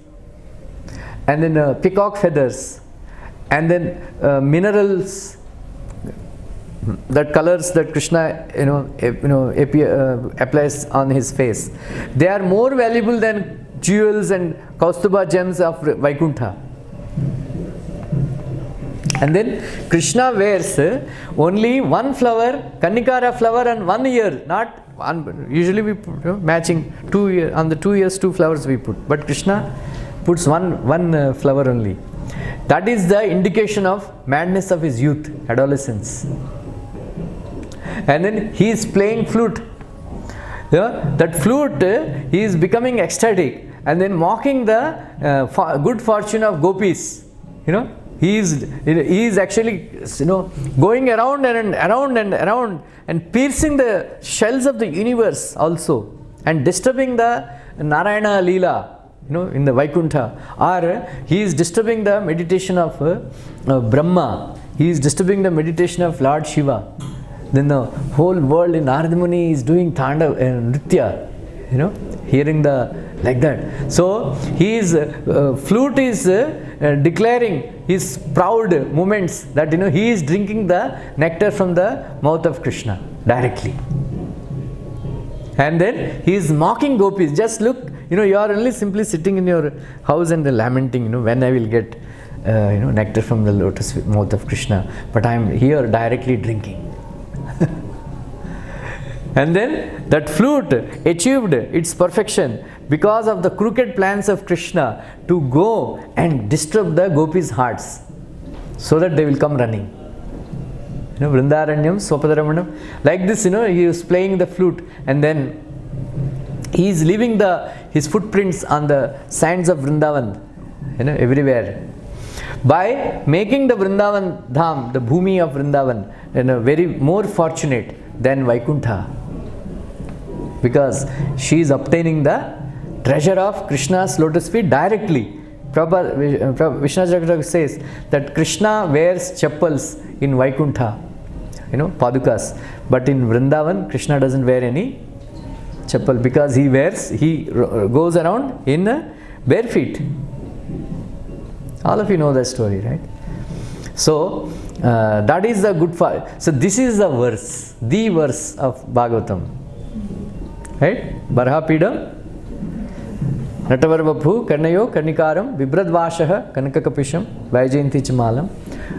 A: and then peacock feathers, and then minerals, that colors that Krishna applies on his face, they are more valuable than jewels and Kaustuba gems of Vaikuntha. And then Krishna wears only one flower, Karnikara flower, and 1 ear. Not one, usually we put matching 2 ears, on the 2 ears 2 flowers we put. But Krishna puts one flower only. That is the indication of madness of his youth, adolescence. And then he is playing flute. That flute, he is becoming ecstatic and then mocking the good fortune of gopis. He is actually, going around and around and around and piercing the shells of the universe also, and disturbing the Narayana Leela, in the Vaikuntha. Or he is disturbing the meditation of Brahma. He is disturbing the meditation of Lord Shiva. Then the whole world in Narada Muni is doing Tandav and Nritya, hearing the like that. So his flute is declaring his proud moments that he is drinking the nectar from the mouth of Krishna directly. And then he is mocking gopis. Just look, you are only simply sitting in your house and lamenting, when I will get nectar from the lotus mouth of Krishna, but I am here directly drinking. And then that flute achieved its perfection because of the crooked plans of Krishna to go and disturb the gopis' hearts so that they will come running. Vrindaranyam, Swapadaramanam. Like this, he is playing the flute, and then he is leaving his footprints on the sands of Vrindavan, everywhere. by making the Vrindavan Dham, the Bhumi of Vrindavan, very more fortunate than Vaikuntha. Because she is obtaining the treasure of Krishna's lotus feet directly. Vishnu says that Krishna wears chappals in Vaikuntha, padukas. But in Vrindavan, Krishna doesn't wear any chappal because he goes around in bare feet. All of you know that story, right? So, that is the good part. So, this is the verse of Bhagavatam. Right? Barhapidam Natavarvabhu Karnayo Karnikaram Vibradvashaha Kanakakapisham Vaijayanti Chamalam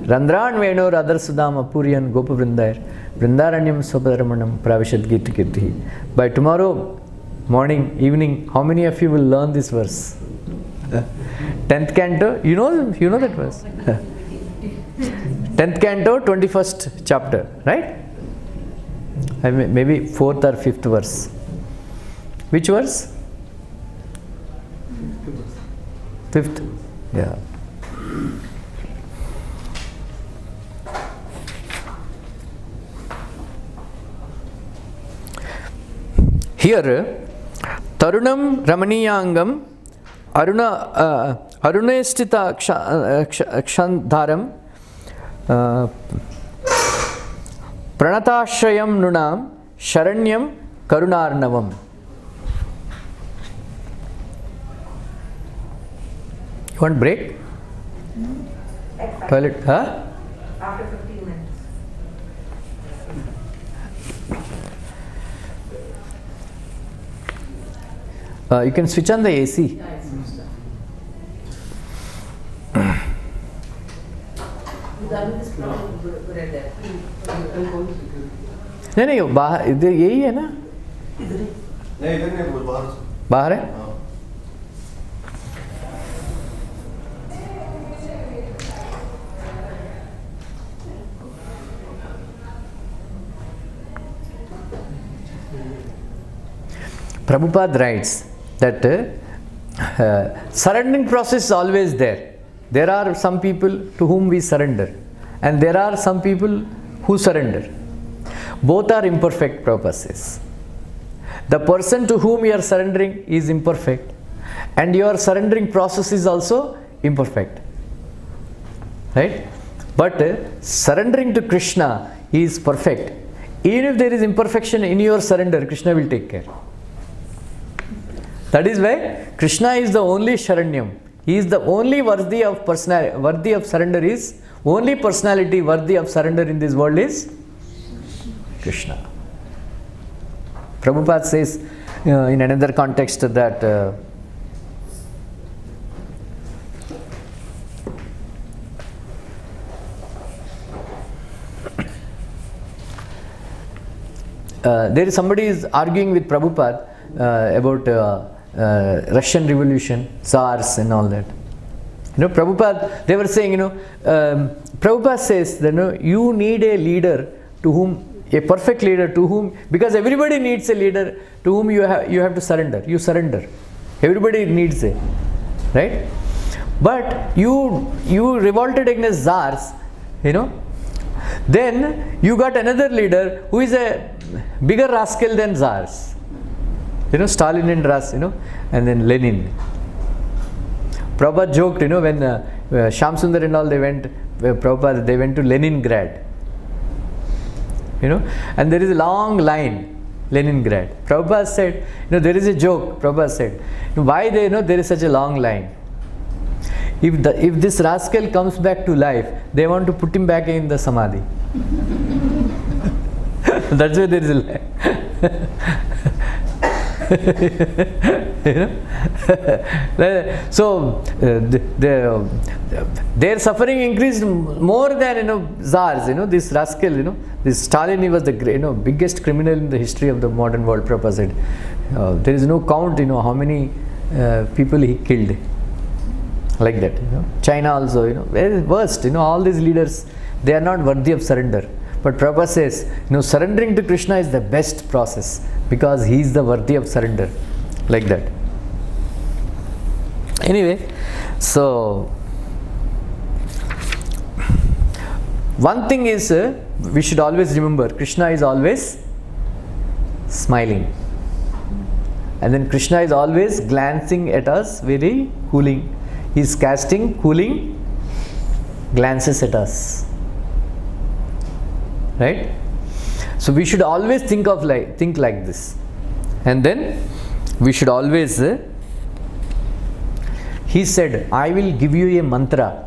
A: Randran Venor Adar Sudam Apuriyan Gopa Vrindayar Vrindaranyam Swaparamanam Pravishad Gita Kirti. By tomorrow morning, evening, how many of you will learn this verse? 10th canto, you know that verse? 10th canto, 21st chapter, right? Maybe 4th or 5th verse. Which verse? 5th. Yeah. Here, Tarunam Ramaniyangam Arunestita Kshandharam Pranatashayam Nunam Sharanyam Karunarnavam. You want break? Toilet? Huh?
C: After 15 minutes.
A: You can switch on the AC. नहीं बाहर इधर यही है ना?
D: नहीं इधर नहीं बाहर
A: बाहर है? Prabhupada writes that surrendering process is always there. There are some people to whom we surrender, and there are some people who surrender. Both are imperfect, Prabhupada says. The person to whom you are surrendering is imperfect, and your surrendering process is also imperfect. Right? But surrendering to Krishna is perfect. Even if there is imperfection in your surrender, Krishna will take care. That is why Krishna is the only Sharanyam. He is the only worthy of personality, worthy of surrender is, only personality worthy of surrender in this world is Krishna. Prabhupada says in another context that there is somebody is arguing with Prabhupada about Russian Revolution, Tsars and all that. Prabhupada, they were saying, Prabhupada says that you need a leader to whom, a perfect leader to whom, because everybody needs a leader to whom you have to surrender. You surrender. Everybody needs it, right? But you revolted against Tsars, then you got another leader who is a bigger rascal than Tsars. Stalin and and then Lenin. Prabhupada joked, when Shyam Sundar and all they went to Leningrad. And there is a long line, Leningrad. Prabhupada said, there is a joke. Prabhupada said, why there is such a long line? If this rascal comes back to life, they want to put him back in the samadhi. That's why there is a line. So their suffering increased more than Tsars. This rascal, this Stalin, he was the biggest criminal in the history of the modern world. Prabhupada said there is no count how many people he killed, like that. China also, very worst. All these leaders, they are not worthy of surrender. But Prabhupada says, surrendering to Krishna is the best process because he is the worthy of surrender, like that. Anyway, so one thing is, we should always remember, Krishna is always smiling. And then Krishna is always glancing at us very cooling. He is casting cooling glances at us. Right? So we should always think like this. And then we should always, he said, I will give you a mantra,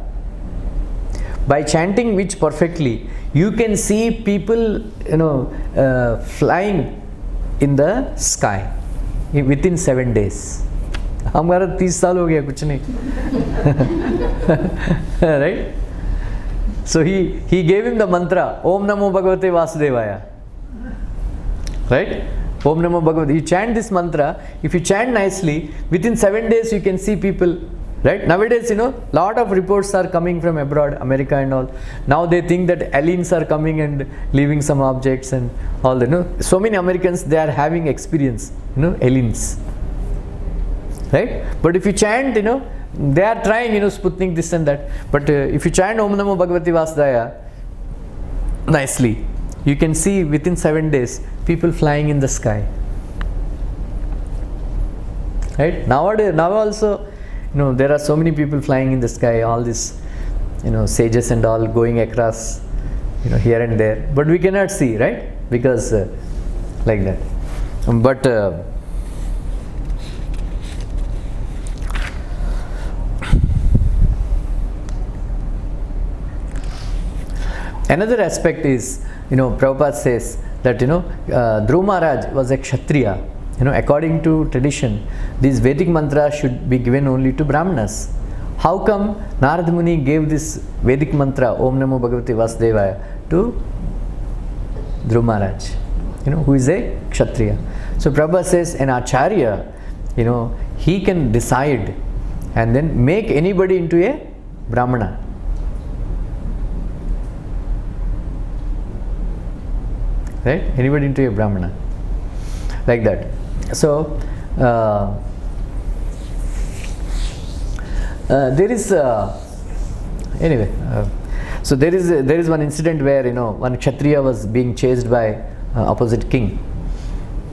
A: by chanting which perfectly you can see people, flying in the sky within 7 days. हमारा 30 साल हो गया कुछ नहीं. Right? So he gave him the mantra, Om Namo Bhagavate Vasudevaya. Right? Om Namo Bhagavate. You chant this mantra, if you chant nicely, within 7 days you can see people. Right? Nowadays, lot of reports are coming from abroad, America and all. Now they think that aliens are coming and leaving some objects and all that. So many Americans, they are having experience, aliens. Right? But if you chant, they are trying, Sputnik, this and that. But if you chant Om Namo Bhagavate Vasudevaya nicely, you can see within 7 days people flying in the sky. Right? Now also, there are so many people flying in the sky, all these, sages and all going across, here and there. But we cannot see, right? Because like that. But another aspect is, Prabhupada says that, Dhruva Maharaj was a Kshatriya. According to tradition, these Vedic mantras should be given only to Brahmanas. How come Narada Muni gave this Vedic mantra, Om Namo Bhagavate Vasudevaya, to Dhruva Maharaj, who is a Kshatriya? So Prabhupada says an Acharya, he can decide and then make anybody into a Brahmana. Right? Anybody into a Brahmana. Like that. So, there is so there is one incident where one Kshatriya was being chased by opposite king,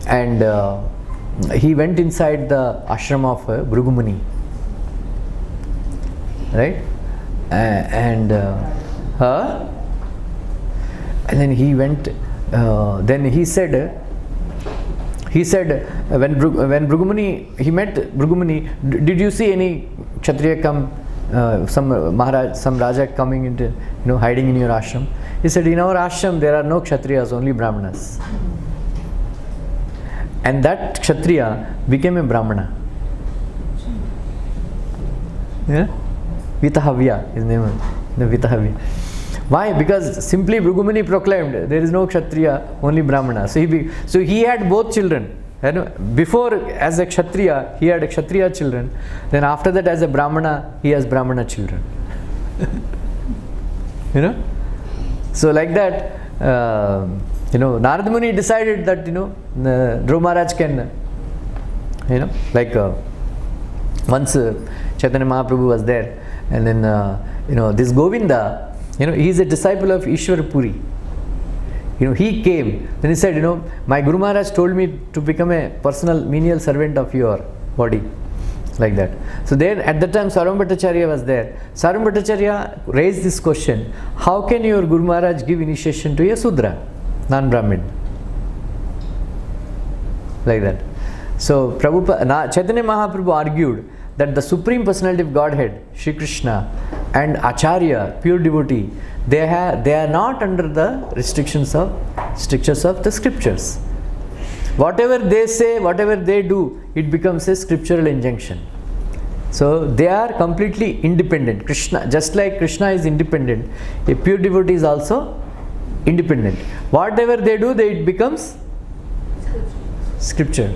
A: and he went inside the ashram of Bhrigu Muni, right? And then he went. Then he said when Bhrigu Muni, he met Bhrigu Muni, did you see any Kshatriya come, some Maharaj, some Raja coming into, hiding in your ashram? He said, in our ashram there are no Kshatriyas, only Brahmanas. And that Kshatriya became a Brahmana. Yeah? Vitahavya, his name was Vitahavya. Why? Because simply Bhrigu Muni proclaimed there is no Kshatriya, only Brahmana. So he had both children. Before, as a Kshatriya, he had Kshatriya children. Then after that, as a Brahmana, he has Brahmana children. So like that, Narada Muni decided that Dhruva Maharaj can, once Chaitanya Mahaprabhu was there, and then this Govinda, he is a disciple of Ishwar Puri. He came, then he said, my Guru Maharaj told me to become a personal menial servant of your body. Like that. So then at that time Sarvam Bhattacharya was there. Sarvam Bhattacharya raised this question, how can your Guru Maharaj give initiation to a Sudra, non-Brahmin? Like that. So Chaitanya Mahaprabhu argued that the Supreme Personality of Godhead, Shri Krishna, and Acharya, pure devotee, they are not under the strictures of the scriptures. Whatever they say, whatever they do, it becomes a scriptural injunction. So they are completely independent. Krishna, just like Krishna is independent, a pure devotee is also independent. Whatever they do, it becomes scripture.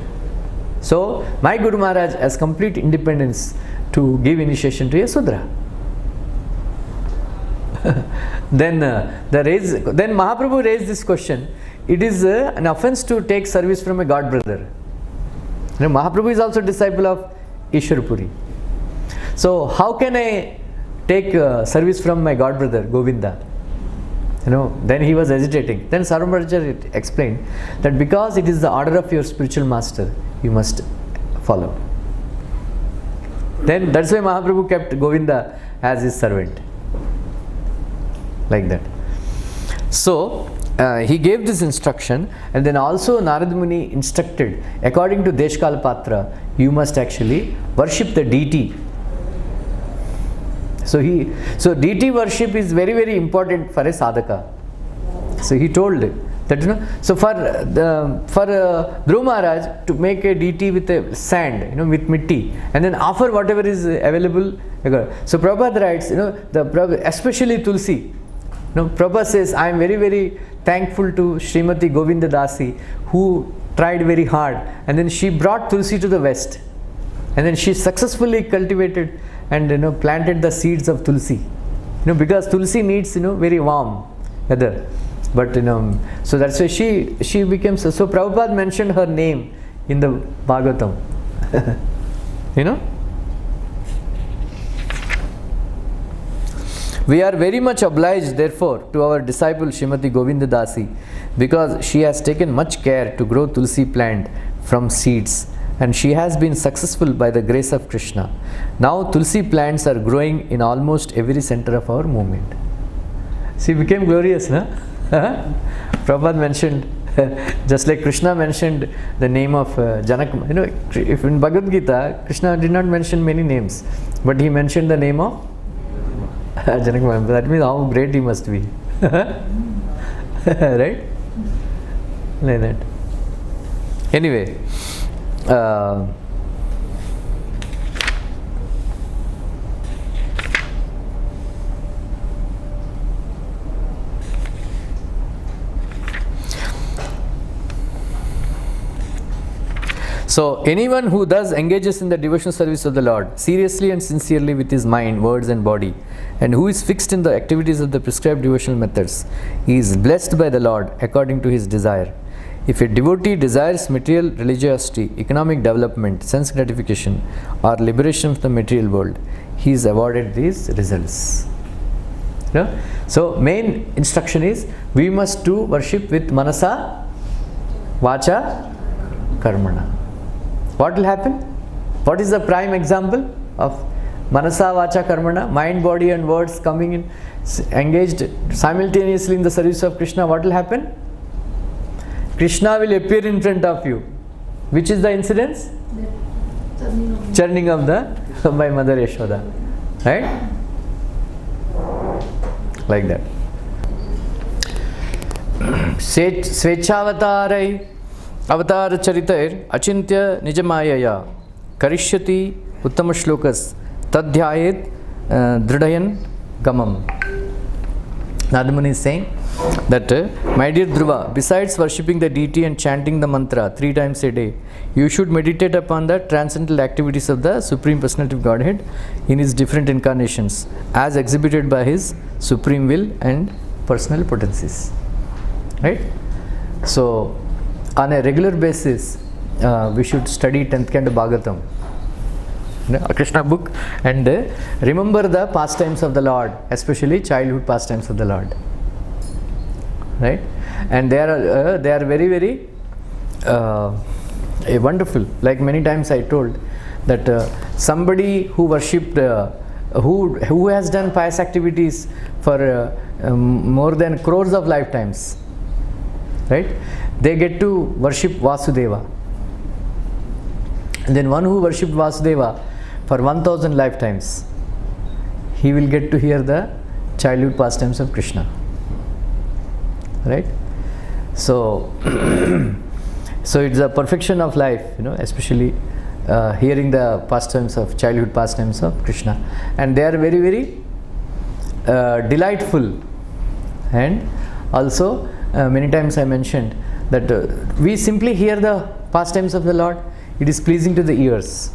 A: So my Guru Maharaj has complete independence to give initiation to a Sudra. Then Mahaprabhu raised this question. It is an offense to take service from a god brother. Mahaprabhu is also disciple of Ishwar Puri. So how can I take service from my god brother Govinda? Then he was hesitating. Then Sarvabhaumacharya explained that because it is the order of your spiritual master, you must follow. Then that's why Mahaprabhu kept Govinda as his servant. Like that. So, he gave this instruction, and then also Narada Muni instructed, according to Deshkal Patra, you must actually worship the deity. So deity worship is very, very important for a sadhaka. So he told that so for Dhruva Maharaj to make a deity with a sand, with mitti, and then offer whatever is available. So Prabhupada writes, especially Tulsi. Prabhupada says, I am very, very thankful to Srimati Govinda Dasi, who tried very hard, and then she brought Tulsi to the West, and then she successfully cultivated and planted the seeds of Tulsi. Because Tulsi needs very warm weather. But so that's why she became so. So Prabhupada mentioned her name in the Bhagavatam. We are very much obliged, therefore, to our disciple Srimati Govinda Dasi, because she has taken much care to grow Tulsi plant from seeds, and she has been successful by the grace of Krishna. Now Tulsi plants are growing in almost every center of our movement. She became glorious, no? Prabhupada mentioned, just like Krishna mentioned the name of Janak. If in Bhagavad Gita, Krishna did not mention many names, but he mentioned the name of Janak. That means how great he must be. Right? Like that. Anyway. So anyone who thus engages in the devotional service of the Lord seriously and sincerely with his mind, words and body, and who is fixed in the activities of the prescribed devotional methods, he is blessed by the Lord according to his desire. If a devotee desires material religiosity, economic development, sense gratification, or liberation from the material world, he is awarded these results. So main instruction is, we must do worship with manasa, vacha, karmana. What will happen? What is the prime example of manasa, vacha, karmana? Mind, body and words coming in, engaged simultaneously in the service of Krishna. What will happen? Krishna will appear in front of you. Which is the incidence? Churning of the by Mother Yashoda. Right? Like that. Svechhavatarai avatar charitair achintya nijamayaya karishyati uttama shlokas tadhyayet dhradayan gamam. Nadamani is saying that, my dear Dhruva, besides worshipping the deity and chanting the mantra 3 times a day, you should meditate upon the transcendental activities of the Supreme Personality of Godhead in his different incarnations, as exhibited by his supreme will and personal potencies. Right? So, on a regular basis, we should study 10th Canto Bhagavatam, a Krishna book, and remember the pastimes of the Lord, especially childhood pastimes of the Lord. Right? And they are very, very wonderful. Like many times I told that somebody who worshipped, who has done pious activities for more than crores of lifetimes, right? They get to worship Vasudeva. And then one who worshipped Vasudeva for 1000 lifetimes, he will get to hear the childhood pastimes of Krishna. Right? So, so it's a perfection of life, especially hearing the pastimes of childhood pastimes of Krishna, and they are very, very delightful. And also, many times I mentioned that we simply hear the pastimes of the Lord, it is pleasing to the ears.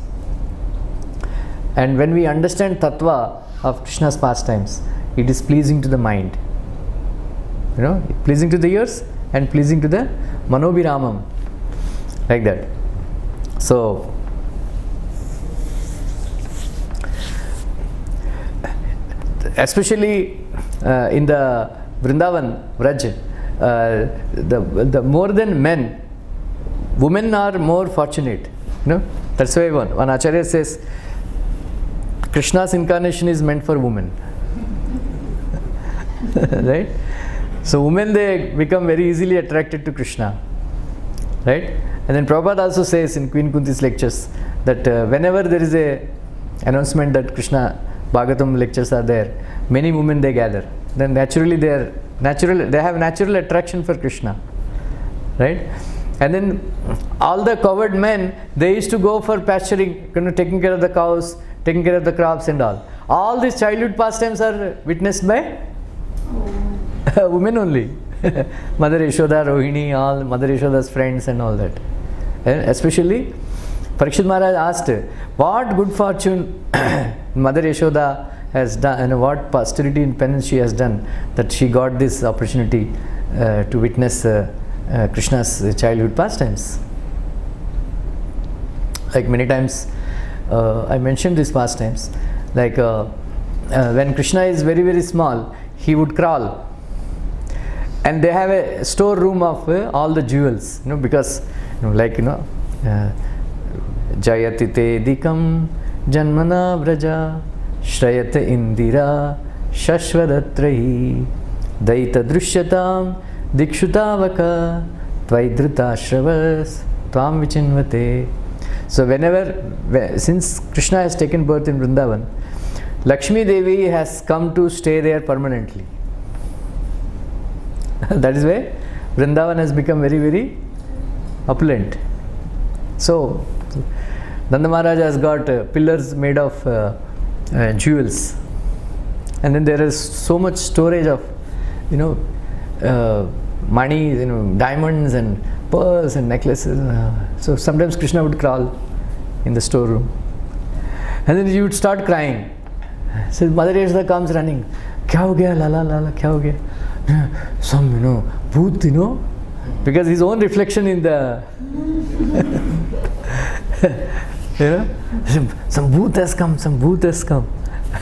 A: And when we understand tattva of Krishna's pastimes, it is pleasing to the mind. Pleasing to the ears and pleasing to the manobhiramam, like that. So, especially in the Vrindavan, Vraj, the more than men, women are more fortunate. That's why one Acharya says, Krishna's incarnation is meant for women. Right? So women, they become very easily attracted to Krishna. Right? And then Prabhupada also says in Queen Kunti's lectures that whenever there is a announcement that Krishna Bhagavatam lectures are there, many women they gather. Then naturally they have natural attraction for Krishna. Right? And then all the cowherd men, they used to go for pasturing, taking care of the cows, taking care of the crops and all. All these childhood pastimes are witnessed by women only. Mother Yashoda, Rohini, all Mother Yashoda's friends and all that. And especially Parikshit Maharaj asked, what good fortune Mother Yashoda has done and what posterity and penance she has done that she got this opportunity to witness Krishna's childhood pastimes. Like many times I mentioned these pastimes, like when Krishna is very very small, he would crawl, and they have a storeroom of all the jewels, because Jayati te dikam janmana vraja shrayat indira shashvadatrahi daita drusyatam dikshutavaka tvaidruta shravas tvam vichinvate. So since Krishna has taken birth in Vrindavan, Lakshmi Devi has come to stay there permanently. That is why Vrindavan has become very very opulent. So Nanda Maharaj has got pillars made of jewels, and then there is so much storage of money, diamonds and pearls and necklaces. So sometimes Krishna would crawl in the storeroom, and then he would start crying. So Mother Yashoda comes running. Kya ho gaya, Lala, Lala, kya ho gaya? Some, bhoot, because his own reflection in the, some bhoot has come, some bhoot has come.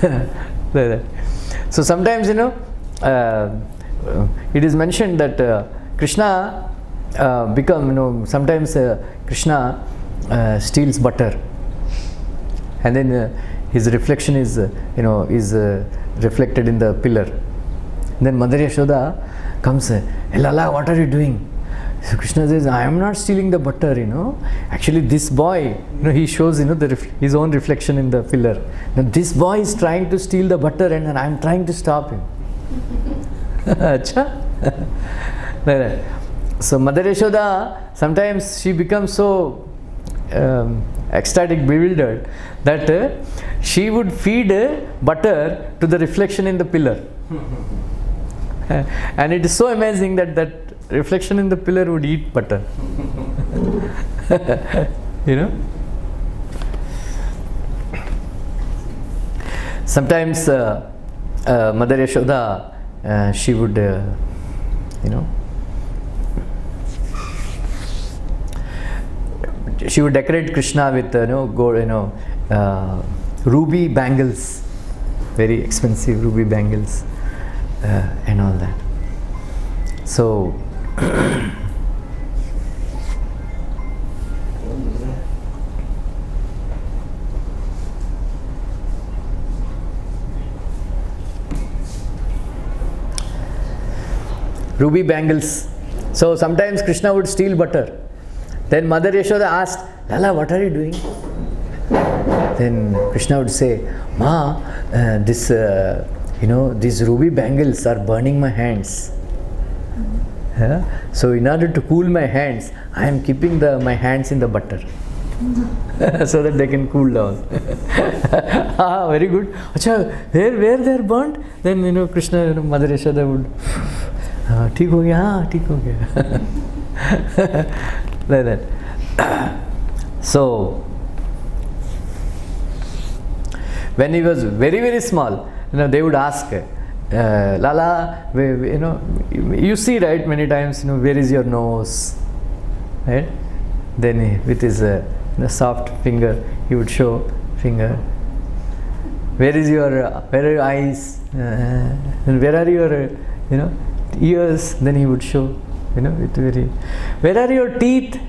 A: Like that. So sometimes, it is mentioned that Krishna sometimes Krishna steals butter, and then his reflection is reflected in the pillar. And then Mother Yashoda comes, hey Lala, what are you doing? So Krishna says, I am not stealing the butter, Actually this boy, he shows, his own reflection in the pillar. Now this boy is trying to steal the butter and I am trying to stop him. Acha? So Mother Yashoda, sometimes she becomes so ecstatic, bewildered, that she would feed butter to the reflection in the pillar. And it is so amazing that reflection in the pillar would eat butter. Sometimes Mother Yashoda, she would, she would decorate Krishna with gold, ruby bangles, very expensive ruby bangles, and all that. So ruby bangles. So sometimes Krishna would steal butter. Then Mother Yashoda asked, Lala, what are you doing? Then Krishna would say, Ma, these ruby bangles are burning my hands. So in order to cool my hands, I am keeping my hands in the butter. So that they can cool down. Very good. Achha, where they are burnt? Then Krishna, Mother Yashoda would, theek ho gaya, theek ho gaya. Like that. So when he was very very small, they would ask, Lala, you see, right, many times, where is your nose? Right? Then with his soft finger, he would show finger. Where are your eyes? And where are your ears, then he would show, with very, where are your teeth?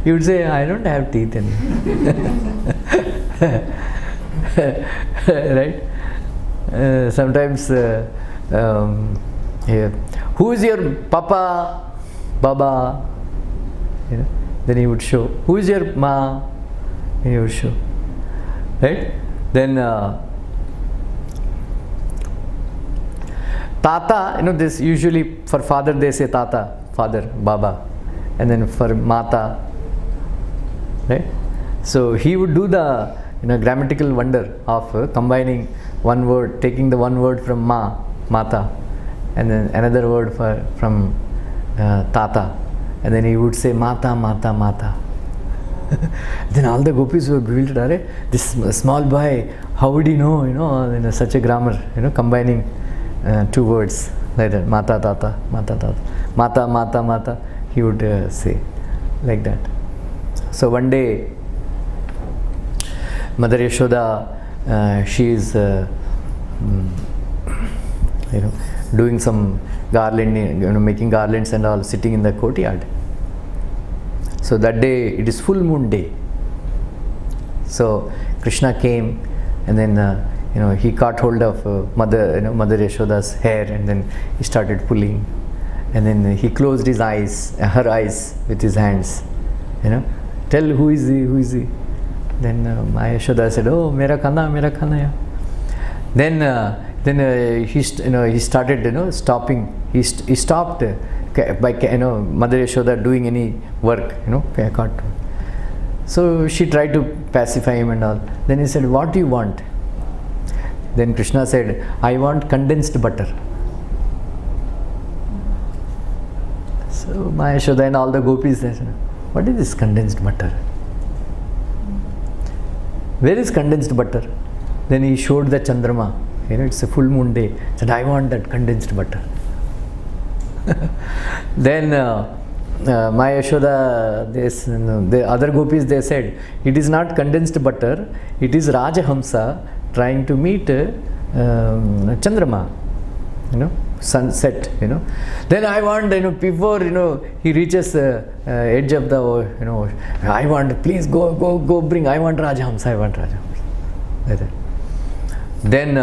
A: He would say, I don't have teeth in. Right? Sometimes, who is your papa, baba? Then he would show. Who is your ma? He would show. Right? Then Tata, this usually for father they say Tata, father, Baba, and then for Mata, right? So he would do the grammatical wonder of combining one word, taking the one word from Mata, and then another word from Tata, and then he would say Mata, Mata, Mata. Then all the gopis were bewildered. Are this small boy, how would he know, such a grammar, combining two words like that, Mata, Tata, Mata, Tata, Mata, Mata, Mata, he would say like that. So one day, Mother Yashoda, she is, doing some garlanding, making garlands and all, sitting in the courtyard. So that day, it is full moon day. So Krishna came, and then he caught hold of Mother Yashoda's hair, and then he started pulling, and then he closed his eyes, her eyes, with his hands. Tell who is he, who is he? Then Maya Yashoda said, oh, mera kana ya. Then he started stopping. He stopped by Mother Yashoda doing any work. So she tried to pacify him and all. Then he said, what do you want? Then Krishna said, I want condensed butter. So Maya Yashoda and all the gopis said, what is this condensed butter? Where is condensed butter? Then he showed the Chandrama. It's a full moon day. He said, I want that condensed butter. Then Maya Yashoda, the other gopis, they said, it is not condensed butter, it is Rajahamsa trying to meet Chandrama, sunset, Then I want, before, he reaches the edge of the, I want, please go bring, I want Rajahamsa, I want Rajahamsa. Like that. Then,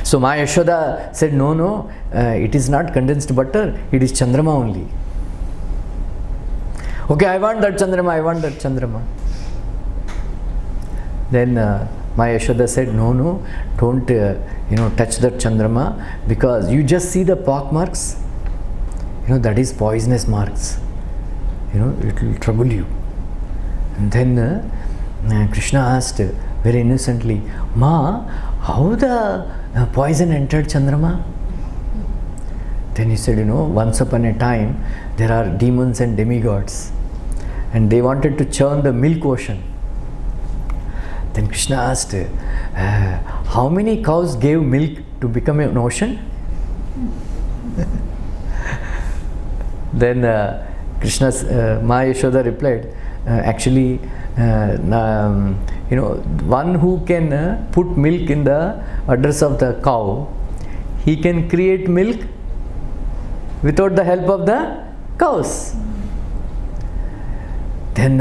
A: so Maya Yashoda said, no, it is not condensed butter, it is Chandrama only. Okay, I want that Chandrama. Then Maya Yashoda said, no, don't touch that Chandrama, because you just see the pock marks, that is poisonous marks, it will trouble you. And then Krishna asked very innocently, Ma, how the poison entered Chandrama? Then he said, once upon a time there are demons and demigods, and they wanted to churn the milk ocean. Then Krishna asked, how many cows gave milk to become an ocean? Then Maya Yashoda replied, actually, one who can put milk in the udders of the cow, he can create milk without the help of the cows. Then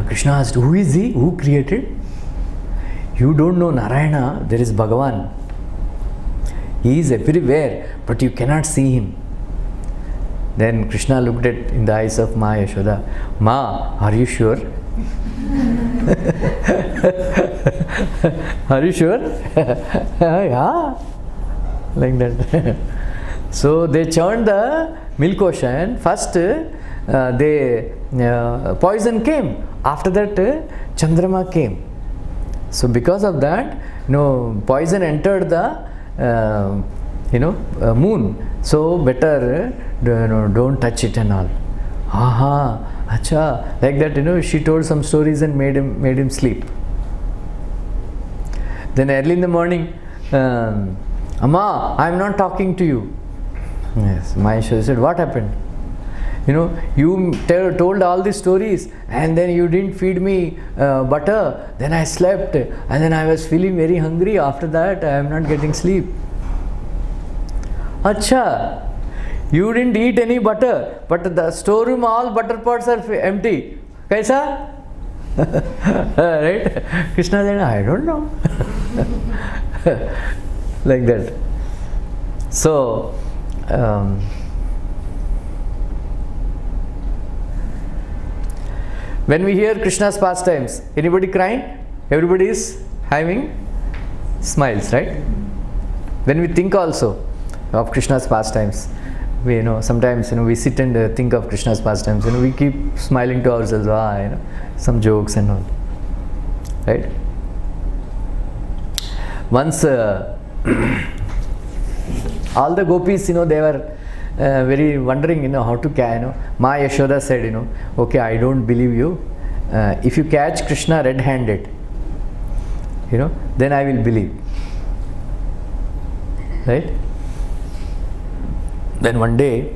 A: Krishna asked, who is he? Who created? You don't know Narayana, there is Bhagavan. He is everywhere, but you cannot see him. Then Krishna looked in the eyes of Maya Yashoda. Ma, are you sure? Are you sure? Yeah. Like that. So they churned the milk ocean. First, poison came. After that, Chandrama came. So because of that, poison entered the moon. So better don't touch it and all. Aha, acha, like that. She told some stories and made him sleep. Then early in the morning, Amma, I am not talking to you. Yes, Maya Yashoda said, what happened? You know, you told all these stories and then you didn't feed me butter. Then I slept and then I was feeling very hungry. After that, I am not getting sleep. Acha, you didn't eat any butter, but the storeroom, all butter pots are empty. Kaisa? Right? Krishna said, I don't know. Like that. So, when we hear Krishna's pastimes, anybody crying? Everybody is having smiles, right? When we think also of Krishna's pastimes, we sometimes we sit and think of Krishna's pastimes, we keep smiling to ourselves, some jokes and all, right? Once all the gopis, they were very wondering, how to catch. Ma Yashoda said, okay, I don't believe you. If you catch Krishna red-handed, then I will believe. Right? Then one day,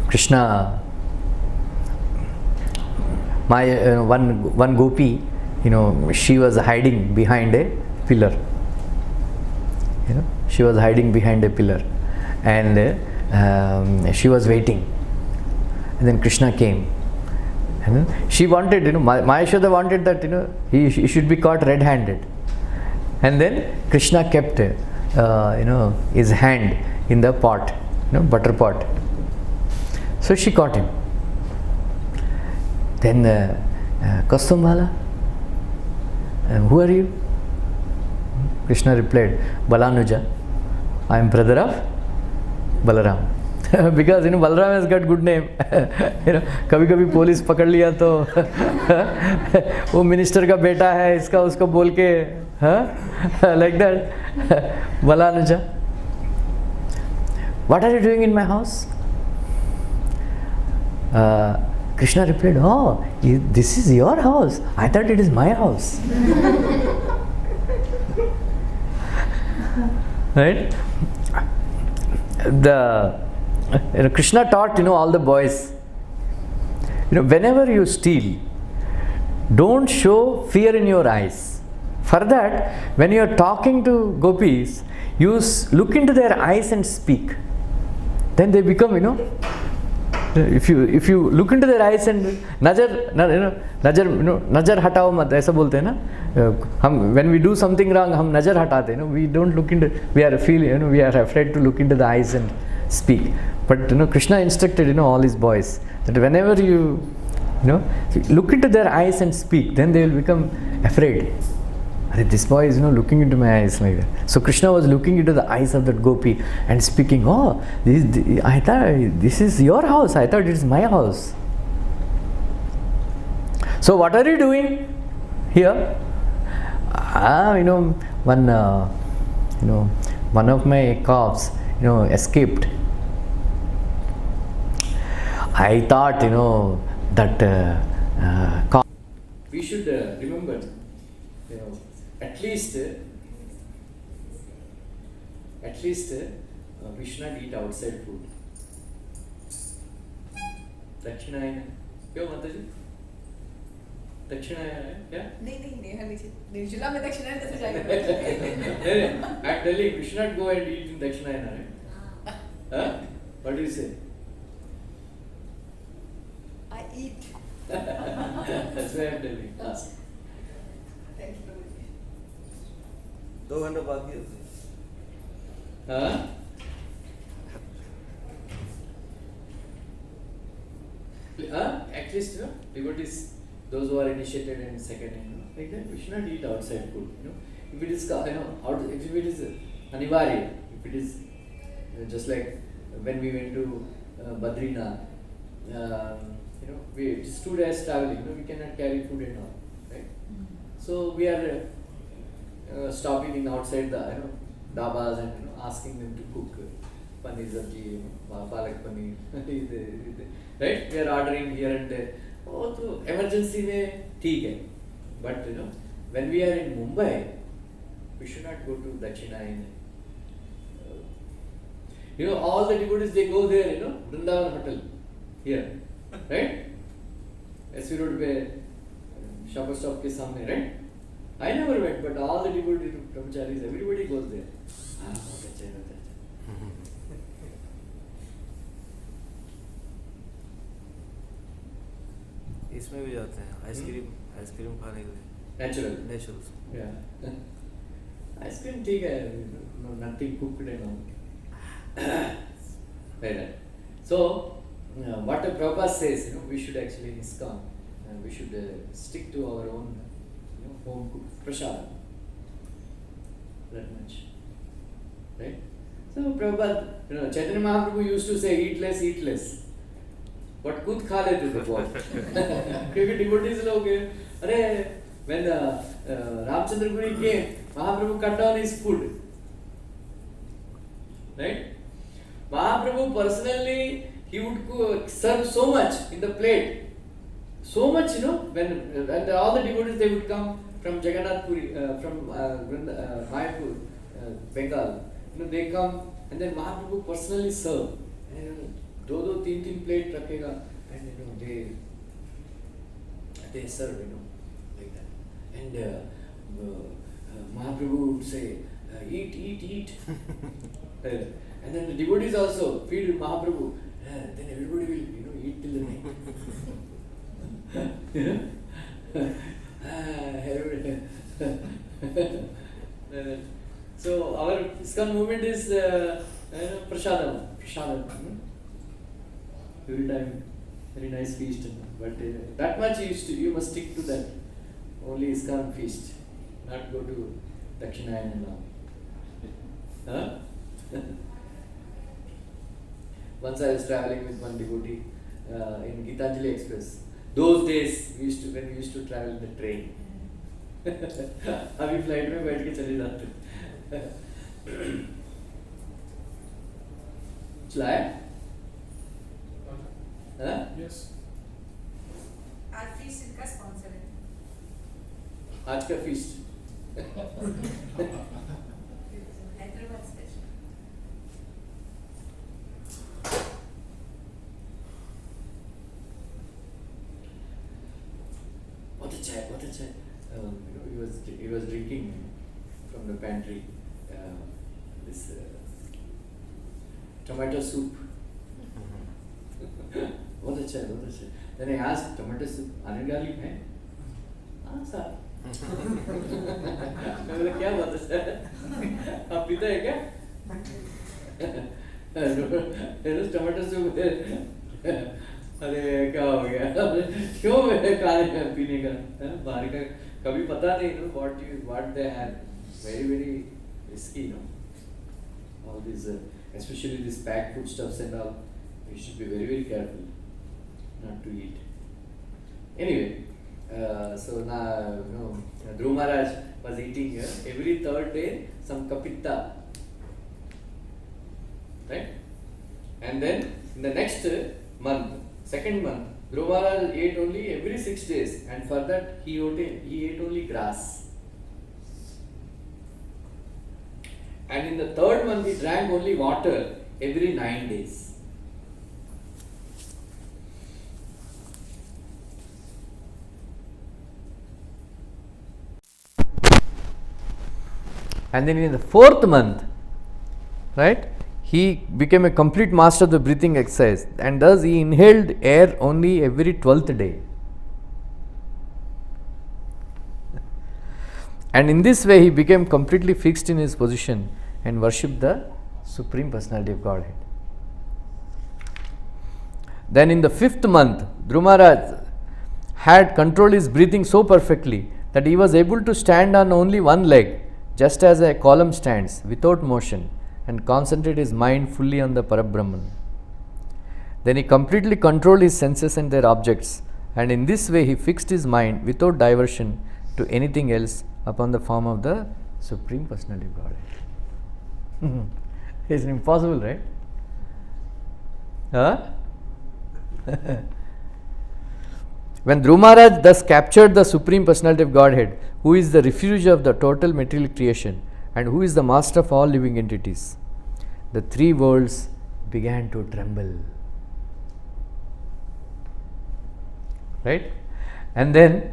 A: Krishna, one gopi, she was hiding behind a pillar. She was hiding behind a pillar, and she was waiting. And then Krishna came, and then she wanted, Mayashoda wanted that, he should be caught red-handed. And then Krishna kept, his hand in the pot, butter pot. So she caught him. Then, Kastumbala, who are you? Krishna replied, Balanuja, I am brother of Balaram. Because Balaram has got good name. कभी-कभी police पकड़ लिया तो वो minister का बेटा है, इसका उसको बोल के, like that. Balanuja, what are you doing in my house? Krishna replied, oh, this is your house. I thought it is my house. Right? Krishna taught, all the boys, whenever you steal, don't show fear in your eyes. For that, when you are talking to gopis, you look into their eyes and speak. Then they become, if you look into their eyes and najar hatao mat, ऐसा बोलते हैं ना, हम when we do something wrong, हम नजर हटाते हैं, we don't look into, we are afraid to look into the eyes and speak. But Krishna instructed all his boys that whenever you look into their eyes and speak, then they will become afraid. This boy is looking into my eyes like that. So Krishna was looking into the eyes of that gopi and speaking, oh, I thought this is your house, I thought it is my house. So what are you doing here? One of my calves escaped. I thought that calf. We should remember, at least we should not eat outside food. Dakshinayana. क्यों माताजी? दक्षिणायन है क्या?
C: नहीं निर्जला में दक्षिणायन कैसे जाएगा?
A: I'm telling you, we should not go and eat in Dakshinayana, right? Huh? What do you say?
C: I eat.
A: That's why I'm telling you. Ask.
C: Thank you.
D: 2 घंटे बाकी है।
A: हाँ? At least, devotees, those who are initiated in second, like that, we should not eat outside food. If it is, if it is anivarya, if it is just like when we went to Badrinath, we just 2 days traveling, we cannot carry food and all, right? So we are stopping in outside the dabas and asking them to cook paneer sabji, palak paneer, right? We are ordering here and there. Oh, so emergency mein theek hai. But when we are in Mumbai, we should not go to Dakshinayana. You know, all the devotees, they go there, you know, Vrindavan Hotel, here, right? SV Road pe, Shopper Stop ke samne, right? I never went, but all the devotees, brahmacharis, everybody goes there. Ah, okay, okay.
D: इसमें भी जाते हैं ice cream खाने के लिए
A: Natural. Yeah. Ice cream ठीक है, no, nothing cooked and all. Very right. So, what the Prabhupada says, you know, we should actually in ISKCON, we should stick to our own, you know, home cooked prasad. That much, right? So Prabhupada, you know, Chaitanya Mahaprabhu used to say, eat less. But खुद खा लेते थे बहुत, क्योंकि devotees लोग अरे when Ramchandra Puri came, Mahaprabhu cut down his food, right? Mahaprabhu personally, he would serve so much in the plate, so much, you know, when all the devotees, they would come from Jagannath Puri, from Mayapur, Bengal, you know, they come and then Mahaprabhu personally serve, and you know, 2-3 plate रखेगा, and you know, they serve, you know, like that, and Mahaprabhu would say, eat. And then the devotees also feed Mahaprabhu. Then everybody will, you know, eat till the night. So our ISKCON movement is prasadam. Every time, very nice feast. But that much you must stick to that. Only ISKCON feast, not go to Dakshinayana and all. Huh? Once I was traveling with one devotee in Gitanjali Express. Those days when we used to travel in the train. अभी flight में बैठ के चले जाते. चलाया? हाँ?
E: Yes.
C: आज feast इनका स्पॉन्सर है.
A: आज का feast.
C: Hyderabad special.
A: What a chai. He was drinking from the pantry this tomato soup. What a chai. Then I asked, tomato soup, onion garlic hai? हाँ sir. मैं बोला क्या बात है सर? आप पीते हैं क्या? Tomato soup. अरे क्या हो गया? क्यों पीने का? बाहर का कभी पता नहीं, you know, what they had. Very risky, you know. All these, especially these packed foodstuffs and all, we should be very careful not to eat. Anyway, so now, you know, Dhruva Maharaj was eating every third day some kapitta, right? And then in the next month, second month, Dhruva Maharaj ate only every 6 days, and for that he ate only grass. And in the third month he drank only water every 9 days. And then in the fourth month, right, he became a complete master of the breathing exercise, and thus he inhaled air only every 12th day. And in this way he became completely fixed in his position and worshipped the Supreme Personality of Godhead. Then in the 5th month, Dhruva Maharaj had controlled his breathing so perfectly that he was able to stand on only one leg, just as a column stands, without motion, and concentrate his mind fully on the Parabrahman. Then he completely controlled his senses and their objects, and in this way he fixed his mind without diversion to anything else upon the form of the Supreme Personality of Godhead. It's impossible, right? Huh? When Dhruva Maharaj thus captured the Supreme Personality of Godhead, who is the refuge of the total material creation and who is the master of all living entities, the three worlds began to tremble. Right? And then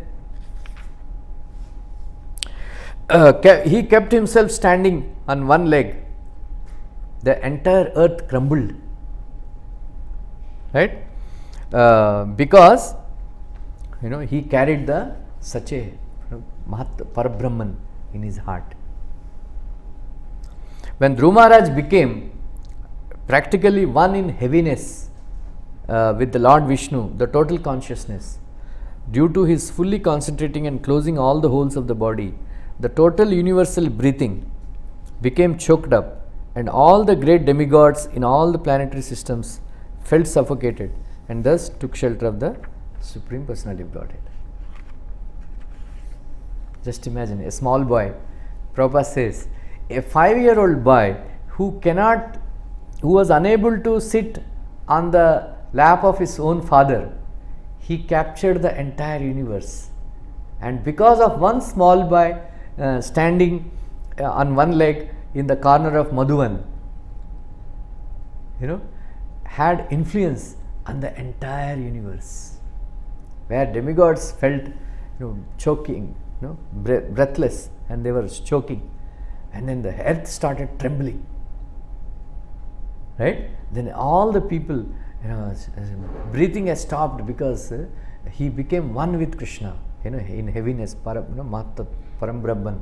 A: he kept himself standing on one leg. The entire earth crumbled. Right? Because he carried the Sache, Mahat Parabrahman in his heart. When Dhruva Maharaj became practically one in heaviness with the Lord Vishnu, the total consciousness, due to his fully concentrating and closing all the holes of the body, the total universal breathing became choked up, and all the great demigods in all the planetary systems felt suffocated and thus took shelter of the Supreme Personality of Godhead. Just imagine a small boy. Prabhupada says, a 5-year-old boy who was unable to sit on the lap of his own father, he captured the entire universe. And because of one small boy standing on one leg in the corner of Madhuvan, had influence on the entire universe, where demigods felt choking, breathless, and they were choking, and then the earth started trembling. Right? Then all the people, breathing has stopped because he became one with Krishna, in heaviness, Param Brahman,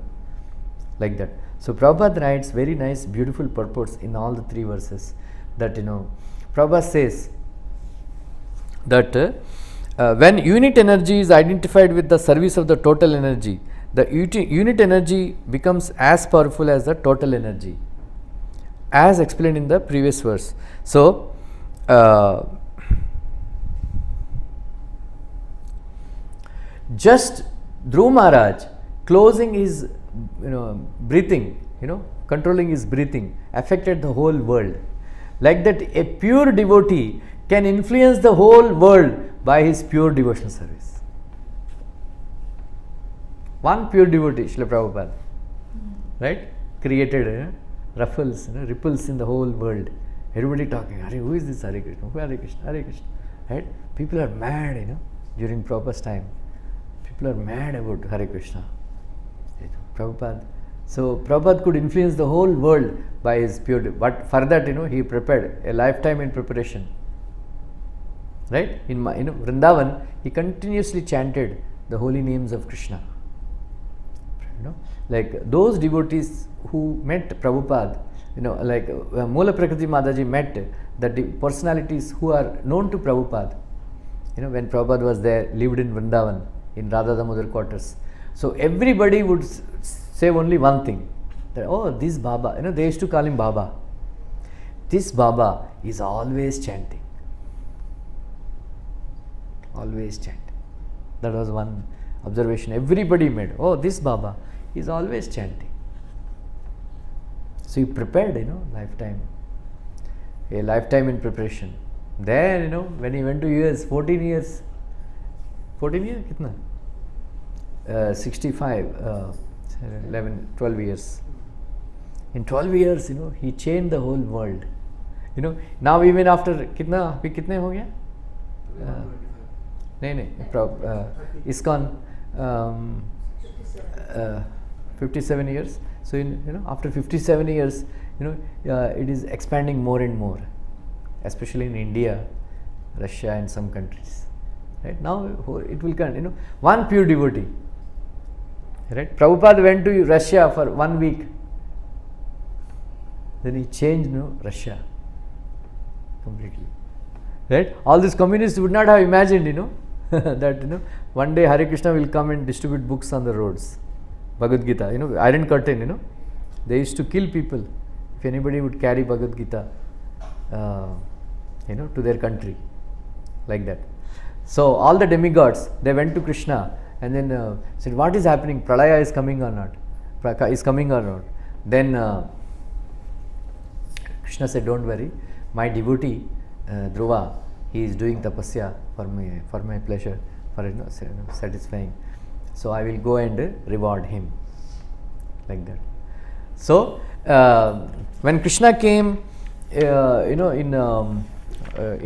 A: like that. So Prabhupada writes very nice, beautiful purports in all the three verses. That Prabhupada says that when unit energy is identified with the service of the total energy, the unit energy becomes as powerful as the total energy, as explained in the previous verse. So just Dhruva Maharaj closing his breathing, controlling his breathing, affected the whole world. Like that, a pure devotee can influence the whole world by his pure devotional service. One pure devotee, Srila Prabhupada, right, created ripples in the whole world. Everybody talking, Hare, who is this Hare Krishna? Hare Krishna, Hare Krishna. Right? People are mad, during Prabhupada's time. People are mad about Hare Krishna. Prabhupada. So Prabhupada could influence the whole world by his pure, but for that, he prepared a lifetime in preparation. Right? In Vrindavan, he continuously chanted the holy names of Krishna. Like those devotees who met Prabhupada, like Mula Prakriti Mataji met the personalities who are known to Prabhupada. When Prabhupada was there, lived in Vrindavan, in Radha Damodar quarters. So everybody would say only one thing, that, oh, this Baba, they used to call him Baba. This Baba is always chanting. Always chanting. That was one observation everybody made. Oh, this Baba is always chanting. So he prepared, lifetime. A lifetime in preparation. Then, when he went to US, 14 years, kitna? 65, 11, 12 years. In 12 years, he changed the whole world. Now even after, kitne ho gaya? ISKCON 57 years. So after 57 years, it is expanding more and more, especially in India, Russia, and some countries. Right now, it will come. One pure devotee. Right? Prabhupada went to Russia for 1 week. Then he changed, Russia completely. Right? All these communists would not have imagined, that one day Hare Krishna will come and distribute books on the roads. Bhagavad Gita, Iron Curtain, they used to kill people if anybody would carry Bhagavad Gita, to their country, like that. So all the demigods, they went to Krishna and then said, what is happening? Pralaya is coming or not? Is coming or not? Then Krishna said, don't worry, my devotee Dhruva, he is doing tapasya for my pleasure, for satisfying. So I will go and reward him, like that. So when Krishna came in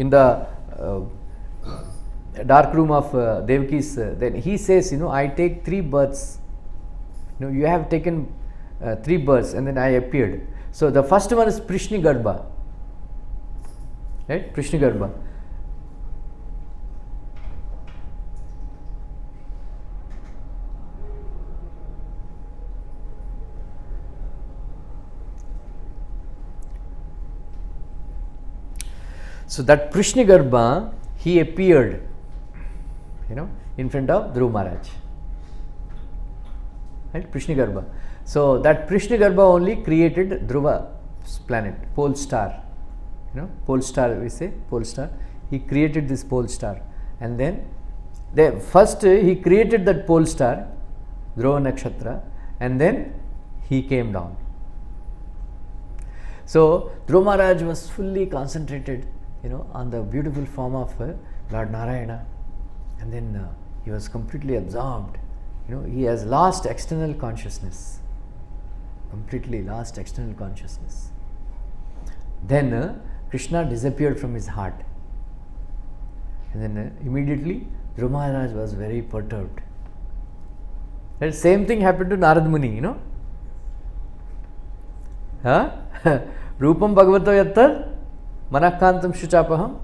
A: the dark room of Devaki's, then he says, I take 3 births. You have taken 3 births, and then I appeared. So the first one is Prishni Garbha, right? Prishni Garbha. So that Prishni Garbha, he appeared, in front of Dhruva Maharaj. Right? Prishni Garbha. So that Prishni Garbha only created Dhruva's planet, pole star. Pole star, we say, pole star. He created this pole star. And then, first he created that pole star, Dhruva Nakshatra, and then he came down. So Dhruva Maharaj was fully concentrated, on the beautiful form of Lord Narayana, and then he was completely absorbed. He has lost external consciousness, completely lost external consciousness. Then Krishna disappeared from his heart, and then immediately Dhruva Maharaj was very perturbed. The same thing happened to Narad Muni, Rupam Bhagavato yattar Manakkantam Shuchapaham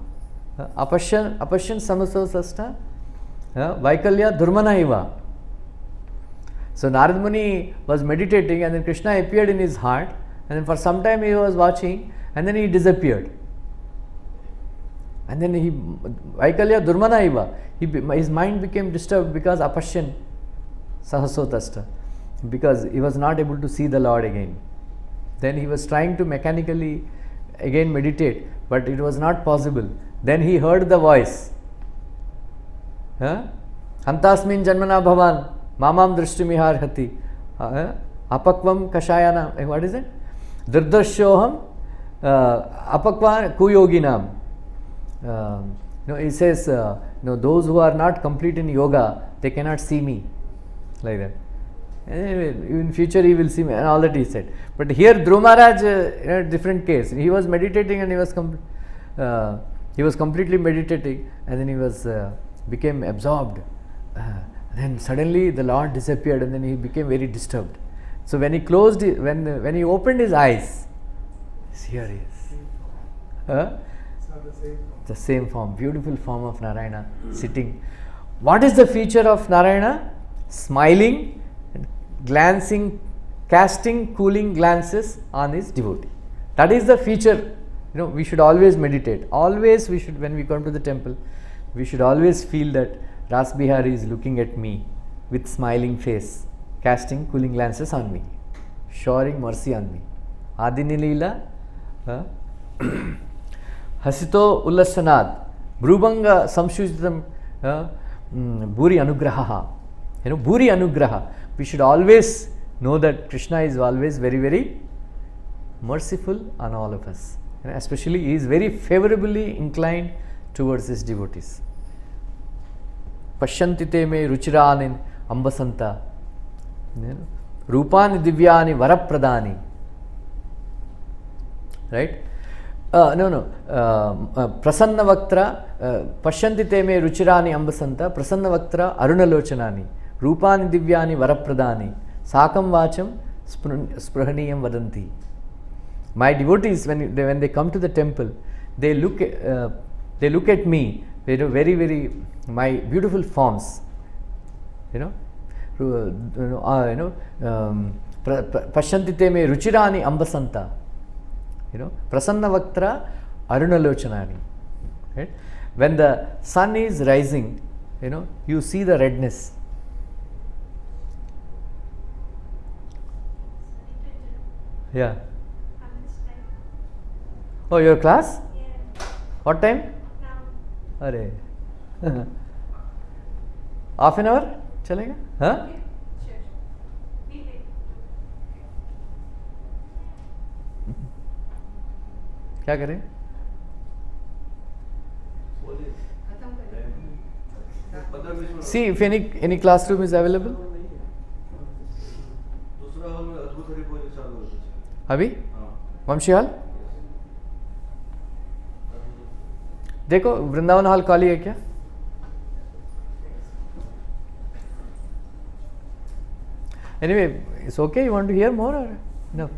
A: Apashyan Samaso Sasta Vaikalya Durmana Iva. So Narad Muni was meditating, and then Krishna appeared in his heart, and then for some time he was watching, and then he disappeared. And then Vaikalya Durmana Iva, his mind became disturbed because Apashyan Sahasotasta, because he was not able to see the Lord again. Then he was trying to mechanically again meditate, but it was not possible. Then he heard the voice. Antasmin janmana bhavan mamam drishtimihar hati apakvam kashayana. What is it? Dirdashoham apakva kuyoginam. He says, those who are not complete in yoga, they cannot see me. Like that. Anyway, in future he will see me, and all that he said. But here Dhruva Maharaj, a different case. He was meditating, and he was completely meditating, and then he was became absorbed. Then suddenly the Lord disappeared, and then he became very disturbed. So when he closed, when he opened his eyes, here he is. The same form, beautiful form of Narayana sitting. What is the feature of Narayana? Smiling, glancing, casting cooling glances on his devotee. That is the feature. We should always meditate. Always we should, when we come to the temple, we should always feel that Ras Bihari is looking at me with smiling face, casting cooling glances on me, showering mercy on me. Adini Leela, Hasito Ullasanad, Brubanga Samshujitam, Bhuri Anugraha. Bhuri Anugraha. We should always know that Krishna is always very, very merciful on all of us. Especially he is very favorably inclined towards his devotees. Pashyanti te me ruchiranin ambasanta rupani divyani varapradani. Right? Prasanna Vaktra Pashyanti te me ruchirani ambasanta Prasanna Vaktra Arunalochanani Rupani Divyani Varapradani Sakam Vacham Sprahaniyam Vadanti. My devotees, when they come to the temple, they look at me, very, very, my beautiful forms. Pashyanti te me ruchirani ambasanta. Prasanna Vaktra Arunalochanani. Right? When the sun is rising, you see the redness. Yeah. Oh, your class?
E: Yeah.
A: What time?
E: Now.
A: Hare. Half an hour? Chalega? Huh?
E: Sure. Be late.
A: क्या करें? See if any classroom is available. अभी? वंशी hall? देखो Vrindavan hall खाली है क्या? Anyway, it's okay. You want to hear more or no?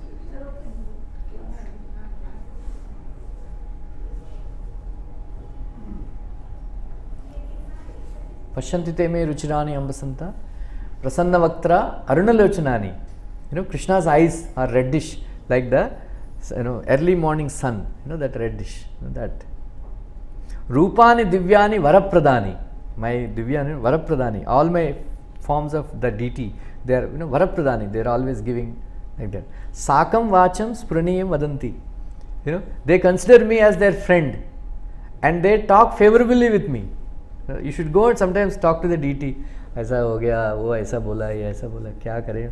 A: Pashyanti te me ruchirani ambasanta prasanna vaktra arunalochanani. Krishna's eyes are reddish like the early morning sun. That reddish. That. Rupani divyani varapradani. My divyani varapradani. All my forms of the deity, they are varapradani. They are always giving like that. Sakam vacham spraniyam vadanti. They consider me as their friend and they talk favorably with me. You should go and sometimes talk to the deity. ऐसा हो गया, वो ऐसा बोला, ये ऐसा बोला, क्या करें?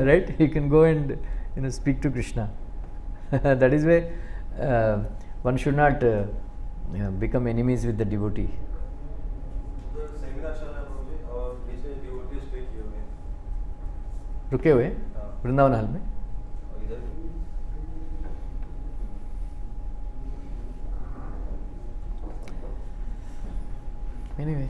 A: Right? You can go and speak to Krishna. That is why one should not become enemies with the devotee. रुके हुए वृंदावन हॉल में. Anyway,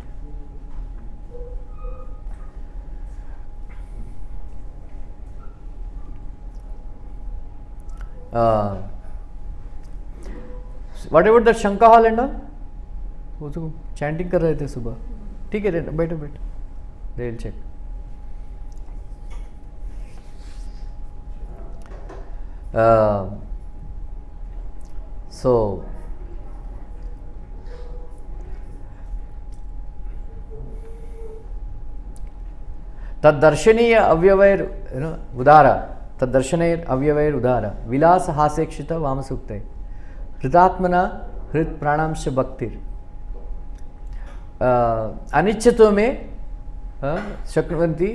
A: what about the शंका हॉल एंड ऑल? वो तो चैंटिंग कर रहे थे सुबह. ठीक है, बैठो बैठो, दे विल चेक. So तद्दर्शनीय अव्यवैर उदारा, तद्दर्शनेर अव्यवैर उदारा विलास हासेक्षित वामसूक्ते हृदात्मना हृद प्राणांश भक्तिर अनिच्छतो में शक्नुवन्ति.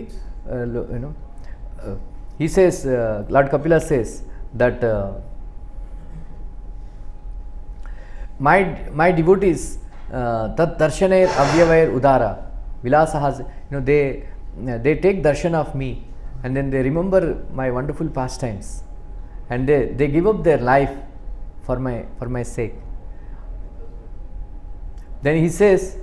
A: He says, Lord Kapila says that my devotees tat darshaner avyavair udara vilasa has, they take darshan of me and then they remember my wonderful pastimes and they give up their life for my sake. Then he says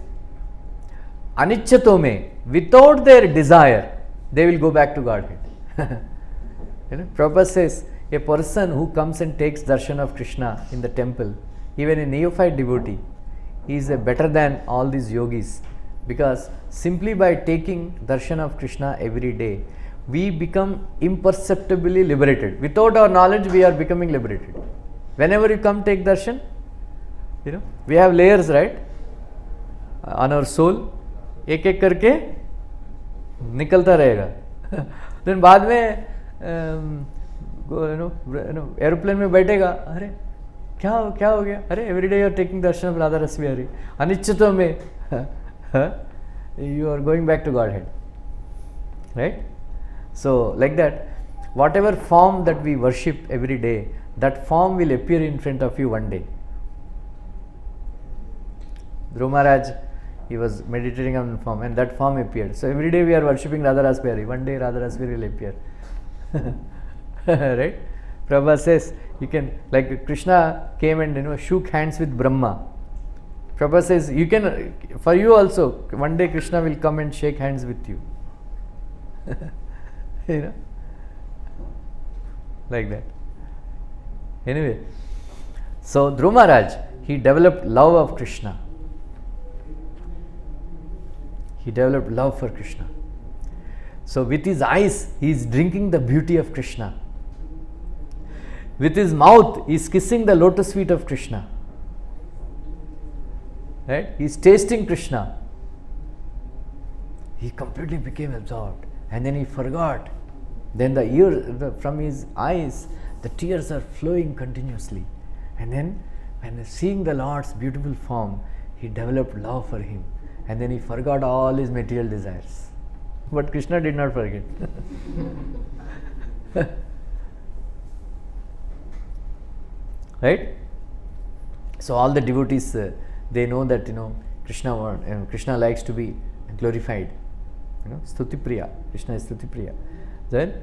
A: anichchato me, without their desire they will go back to Godhead. Prabhupada says a person who comes and takes darshan of Krishna in the temple, even a neophyte devotee, he is better than all these yogis, because simply by taking darshan of Krishna every day, we become imperceptibly liberated. Without our knowledge, we are becoming liberated. Whenever you come take darshan, we have layers, right, on our soul. एक एक करके निकलता रहेगा. Then बाद में aeroplane में बैठेगा, अरे क्या हो गया, अरे everyday you are taking darshan of Radha Ras Bihari, अनिश्चितों में you are going back to Godhead, right? So like that, whatever form that we worship every day, that form will appear in front of you one day. Dhruva Maharaj, he was meditating on form and that form appeared. So every day we are worshipping Radha Ras Bihari. One day Radha Ras Bihari will appear. Right? Prabhupada says you can, like Krishna came and shook hands with Brahma. Prabhupada says you can, for you also, one day Krishna will come and shake hands with you. Like that. Anyway, so Dhruva Maharaj, he developed love of Krishna. He developed love for Krishna. So with his eyes, he is drinking the beauty of Krishna. With his mouth, he is kissing the lotus feet of Krishna. Right? He is tasting Krishna. He completely became absorbed. And then he forgot. Then from his eyes, the tears are flowing continuously. And then, when seeing the Lord's beautiful form, he developed love for him. And then he forgot all his material desires. But Krishna did not forget. Right? So all the devotees, they know that Krishna likes to be glorified. Stuti Priya. Krishna is Stuti Priya. Then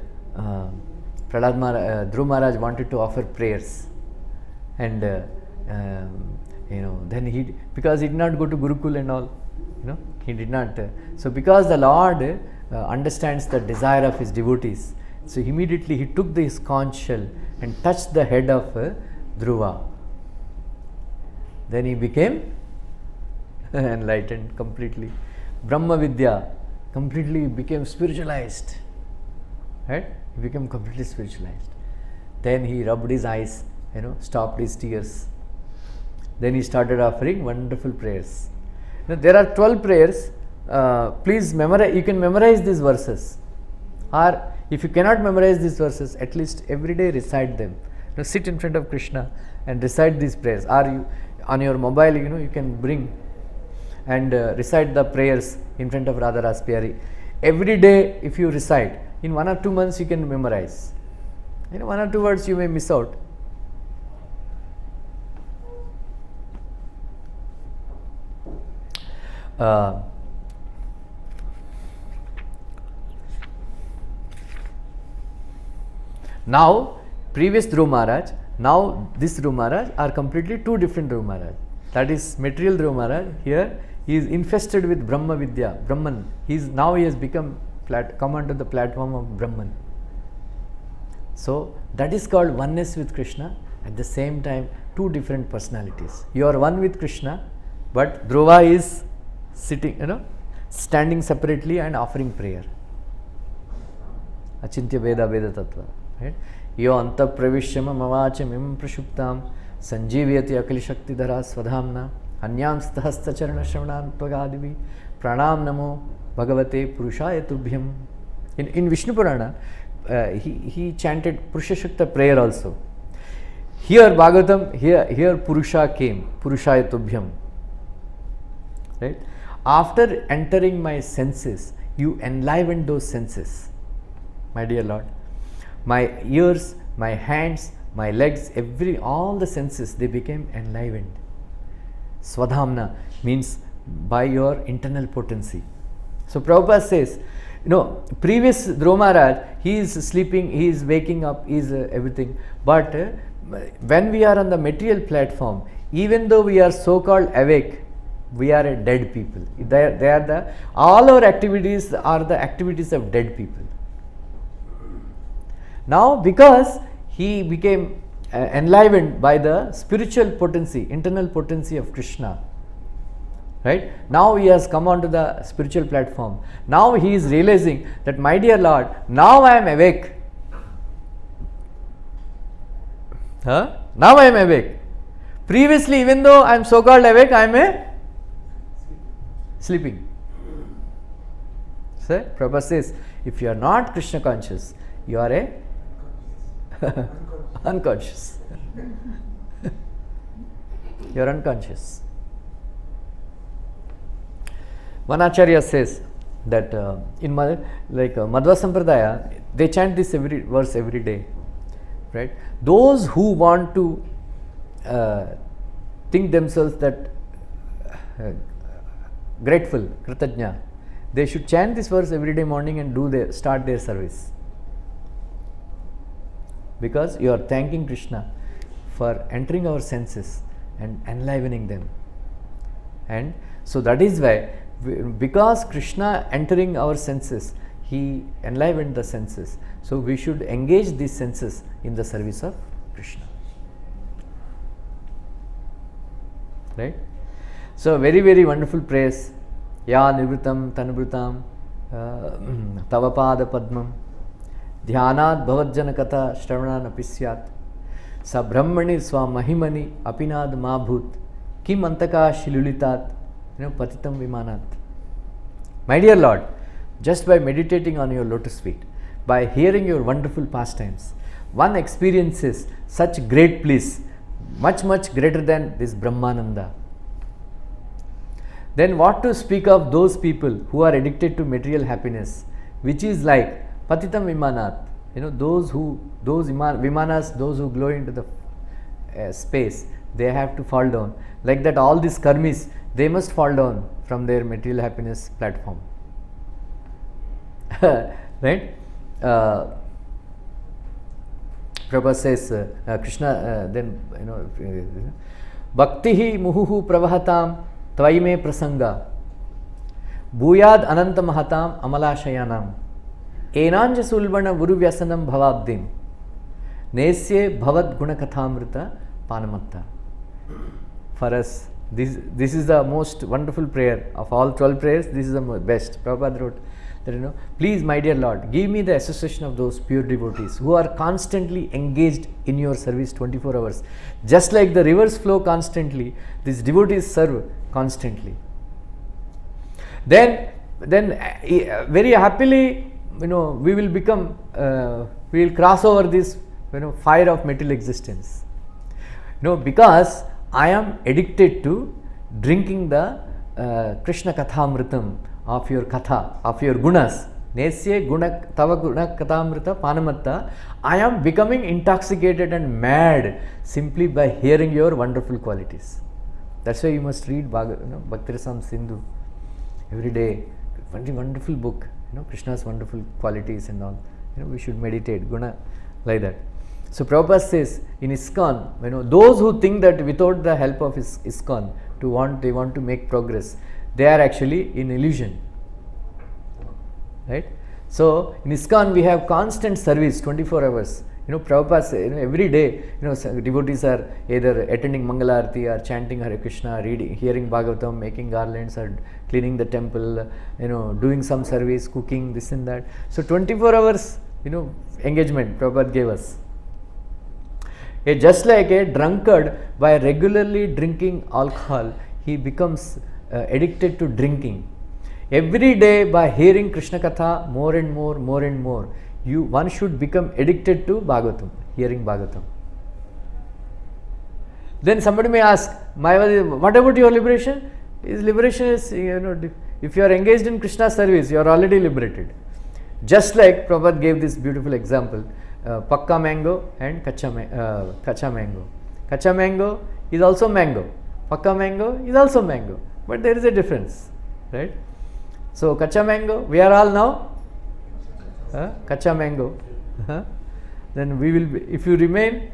A: Dhruva Maharaj wanted to offer prayers, and Then he, because he did not go to Gurukul and all, he did not. So because the Lord understands the desire of his devotees, so immediately he took this conch shell and touched the head of Dhruva. Then he became enlightened completely. Brahma Vidya completely became spiritualized. Right? He became completely spiritualized. Then he rubbed his eyes, stopped his tears. Then he started offering wonderful prayers. Now, there are 12 prayers. Please memorize. You can memorize these verses. Or if you cannot memorize these verses, at least every day recite them. Sit in front of Krishna and recite these prayers. Or you, on your mobile, you can bring and recite the prayers in front of Radha Raspiyari. Every day, if you recite, in 1 or 2 months you can memorize. 1 or 2 words you may miss out. Now, previous Dhruva Maharaj, now this Dhruva Maharaj are completely 2 different Dhruva Maharaj. That is material Dhruva Maharaj. Here he is infested with Brahma Vidya, Brahman. He has become come onto the platform of Brahman. So that is called oneness with Krishna. At the same time, 2 different personalities. You are one with Krishna, but Dhruva is sitting, standing separately and offering prayer. Achintya Veda Veda Tattva. Right? Yo anta pravishyama mavacham im prashuptam sanjiviyati akali shakti dhara swadhamna anyam stahasta charana shravana tvagadivi pranam namo bhagavate purushaya tubhyam. In Vishnu Purana, he chanted Purusha Shakta prayer also. Here Bhagavatam, here Purusha came, Purushaya tubhyam. Right? After entering my senses, you enlivened those senses, my dear Lord. My ears, my hands, my legs, all the senses, they became enlivened. Swadhamna means by your internal potency. So Prabhupada says, previous Dhruva Maharaj, he is sleeping, he is waking up, he is everything. But when we are on the material platform, even though we are so-called awake, we are a dead people. All our activities are the activities of dead people. Now, because he became enlivened by the spiritual potency, internal potency of Krishna, right? Now he has come onto the spiritual platform. Now he is realizing that, my dear Lord, now I am awake. Now I am awake. Previously, even though I am so-called awake, I am sleeping. So, Prabhupada says, if you are not Krishna conscious, you are a unconscious. You are unconscious. One Acharya says that in Madhva Sampradaya, they chant this verse every day. Right? Those who want to think themselves that grateful, Kritajna, they should chant this verse every day morning and start their service. Because you are thanking Krishna for entering our senses and enlivening them. And so that is why, because Krishna entering our senses, he enlivened the senses. So we should engage these senses in the service of Krishna. Right? So very, very wonderful praise. Ya nivritam tanuvritam tavapada padmam dhyanad bhavajjana katha shravana napisyat sa brahmani swamahimani apinad mabhut kim antaka shilulitat patitam vimanat. My dear Lord, just by meditating on your lotus feet, by hearing your wonderful pastimes, one experiences such great bliss, much, much greater than this Brahmananda. Then what to speak of those people who are addicted to material happiness, which is like patitam vimanat, those vimanas, those who glow into the space, they have to fall down. Like that, all these karmis, they must fall down from their material happiness platform. Right? Prabhupada says, Krishna, then, Bhaktihi muhuhu pravahatam tvaime prasanga Bhuyad ananta mahatam amalashayanam Enanja sulvana guru vyasanam bhavabdim Nesye bhavad gunakathamrita panamatta. For us, this is the most wonderful prayer of all 12 prayers. This is the best. Prabhupada wrote that, please, my dear Lord, give me the association of those pure devotees who are constantly engaged in your service 24 hours. Just like the rivers flow constantly, these devotees serve constantly. Then very happily, we will become, we will cross over this, fire of material existence. Because I am addicted to drinking the Krishna Kathamritam of your Katha, of your Gunas. Nesye guna tava guna Kathamrita panamatta. I am becoming intoxicated and mad simply by hearing your wonderful qualities. That's why you must read Bhakti-rasam Sindhu every day. Very wonderful book, Krishna's wonderful qualities and all. We should meditate, guna, like that. So Prabhupada says in ISKCON, those who think that without the help of ISKCON they want to make progress, they are actually in illusion. Right? So in ISKCON we have constant service 24 hours. Prabhupada says, every day, devotees are either attending Mangalarti or chanting Hare Krishna, reading, hearing Bhagavatam, making garlands or cleaning the temple, doing some service, cooking, this and that. So 24 hours, engagement Prabhupada gave us. Just like a drunkard, by regularly drinking alcohol, he becomes addicted to drinking. Every day, by hearing Krishna Katha more and more, one should become addicted to Bhagavatam, hearing Bhagavatam. Then somebody may ask, what about your liberation? His liberation is, if you are engaged in Krishna service, you are already liberated. Just like Prabhupada gave this beautiful example. Pakka mango and kacha mango. Kacha mango is also mango. Pakka mango is also mango. But there is a difference, right? So kacha mango, we are all now kacha mango. Then we will be, if you remain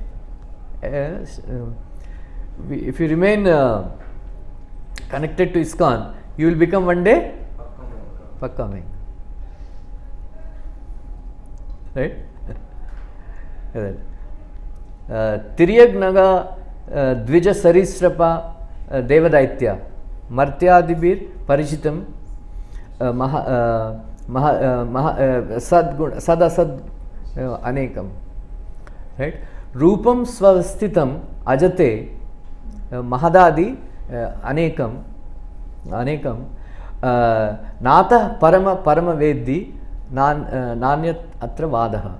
A: connected to ISKCON, you will become one day pakka mango. Right? Tiryag naga dvija sarisrapa devadaitya martyadibir parichitam sadasad anekam. Right? Rupam swavasthitam ajate mahadadi anekam nata parama veddi nanyat atra vadaha.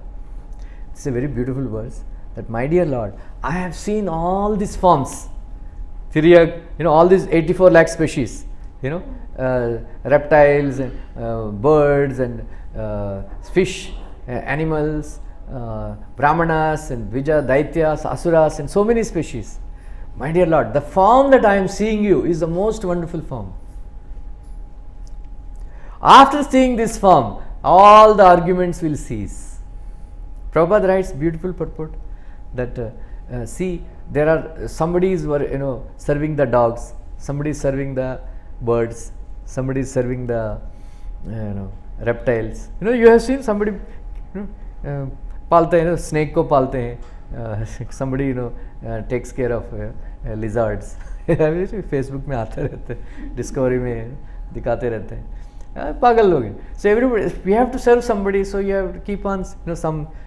A: It's a very beautiful verse that, my dear Lord, I have seen all these forms, Tiryag, all these 84 lakh species, reptiles and birds and fish, animals, brahmanas and dvija, daityas, asuras and so many species. My dear Lord, the form that I am seeing you is the most wonderful form. After seeing this form, all the arguments will cease. Prabhupada writes beautiful purport that see, there are somebody is serving the dogs, somebody is serving the birds, somebody is serving the reptiles. You have seen somebody पालते हैं, snake को पालते हैं, somebody takes care of lizards. Facebook में आते रहते हैं, Discovery में दिखाते रहते हैं, पागल लोग हैं. So everybody, we have to serve somebody, so you have to keep on,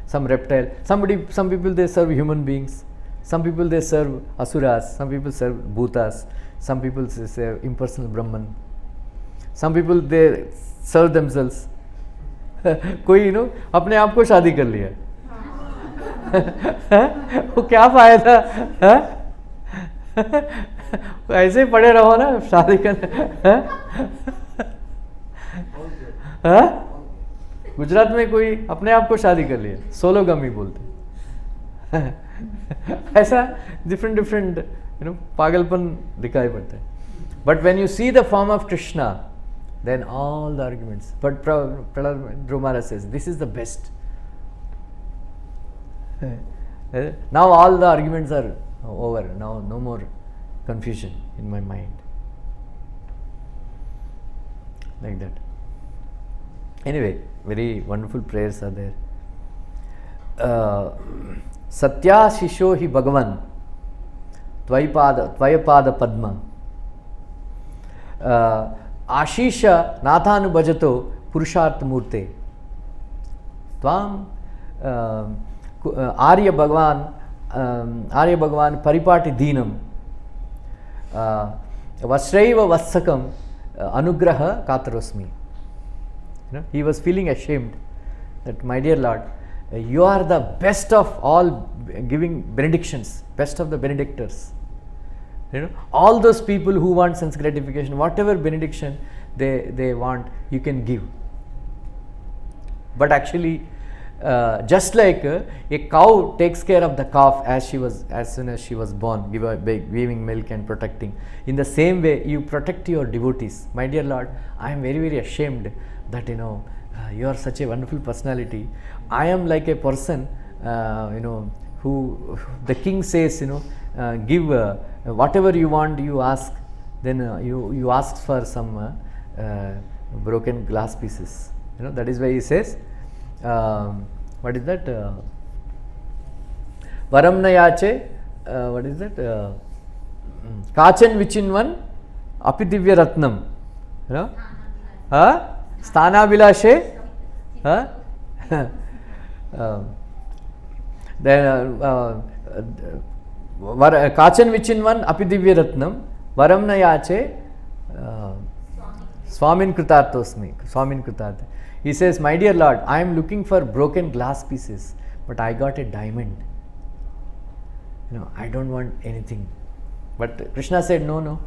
A: some reptile, some people they serve human beings, some people they serve asuras, some people serve bhutas, some people serve impersonal Brahman, some people they serve themselves. कोई अपने आप को शादी कर लिया, वो क्या फायदा? ऐसे ही पड़े रहो ना, शादी करने. गुजरात में कोई अपने आप को शादी कर लिया, सोलोगमी बोलते. ऐसा डिफरेंट पागलपन दिखाई पड़ता है. But when you see the form of Krishna, then all the arguments. But Dhruva says this is the best. Now all the arguments are over. Now no more confusion in my mind. Like that. Anyway, very wonderful prayers are there. Satya Shisho hi Bhagavan Tvayapada Padma Ashisha Nathanu Bhajato Purushartha Murte Tvam Arya Bhagavan Paripati Deenam Vasraiva Vatsakam Anugraha Katarosmi. He was feeling ashamed that, my dear Lord, you are the best of all giving benedictions, best of the benedictors. All those people who want sense gratification, whatever benediction they want, you can give. But actually, just like a cow takes care of the calf as soon as she was born, giving milk and protecting. In the same way, you protect your devotees. My dear Lord, I am very, very ashamed that you are such a wonderful personality. I am like a person, who the king says, give whatever you want, you ask. Then you ask for some broken glass pieces. That is why he says, what is that? Varamnayache, what is that? Kachan Vichinvan Apidivya Ratnam. Sthana Vilashe. Then Kachan Vichinvan Apidivya Ratnam Varamnayache Swamin Kritartosmi. Swamin Kritarth. He says, my dear Lord, I am looking for broken glass pieces, but I got a diamond. I don't want anything. But Krishna said, no,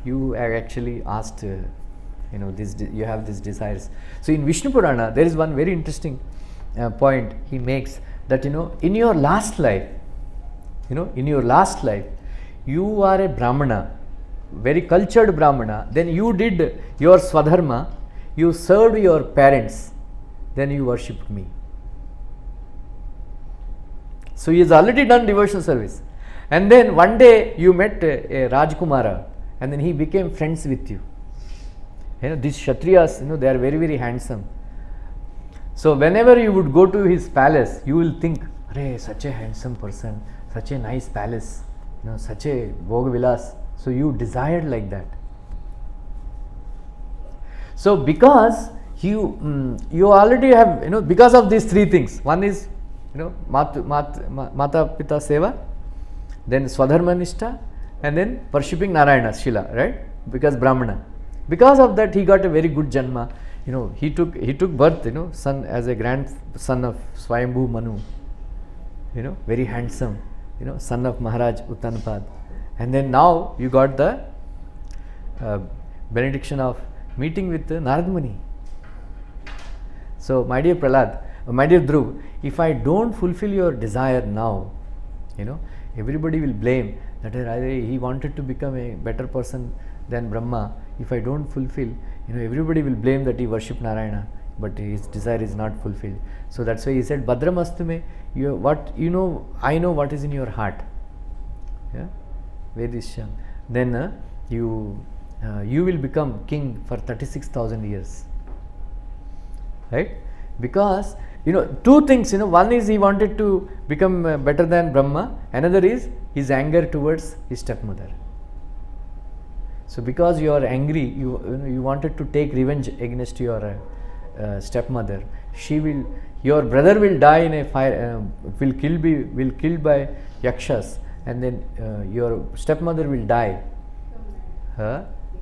A: you have actually asked, you have these desires. So in Vishnu Purana, there is one very interesting point he makes, that in your last life, you are a Brahmana, very cultured Brahmana, then you did your Swadharma, you served your parents, then you worshipped me. So he has already done devotional service. And then one day you met a Rajkumara, and then he became friends with you. These Kshatriyas, they are very, very handsome. So whenever you would go to his palace, you will think, Hare, such a handsome person, such a nice palace, such a Bhogavilas. So you desired like that. So because you already have, because of these three things, one is, Mata Pita Seva, then Swadharma Nishtha, and then worshipping Narayana, Shila, right? Because Brahmana. Because of that, he got a very good Janma. He took birth, son as a grandson of Swayambhu Manu, very handsome, son of Maharaj Uttanapad. And then now you got the benediction of meeting with Narad Muni. So my dear Prahlad, my dear Dhruv, if I don't fulfill your desire now, everybody will blame that he wanted to become a better person than Brahma. If I don't fulfill, everybody will blame that he worshipped Narayana, but his desire is not fulfilled. So that's why he said, Bhadramastume, I know what is in your heart. Yeah? Vedisham. Then you will become king for 36,000 years. Right? Because, two things, one is he wanted to become better than Brahma, another is his anger towards his stepmother. So because you are angry, you wanted to take revenge against your stepmother. Your brother will die in a fire, will killed by yakshas, and then your stepmother will die,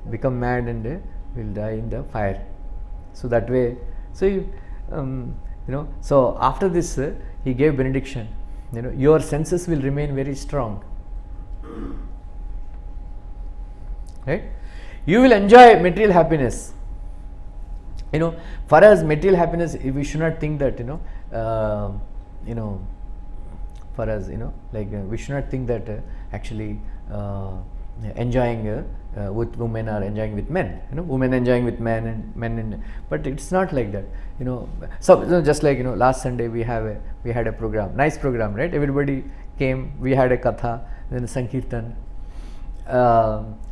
A: become mad and will die in the fire. So that way, so after this he gave benediction. Your senses will remain very strong. Right? You will enjoy material happiness. For us, material happiness, we should not think that, for us, we should not think that actually enjoying with women or enjoying with men. Women enjoying with men and men, but it's not like that. So just like last Sunday we had a program, nice program, right? Everybody came. We had a katha, then a sankirtan.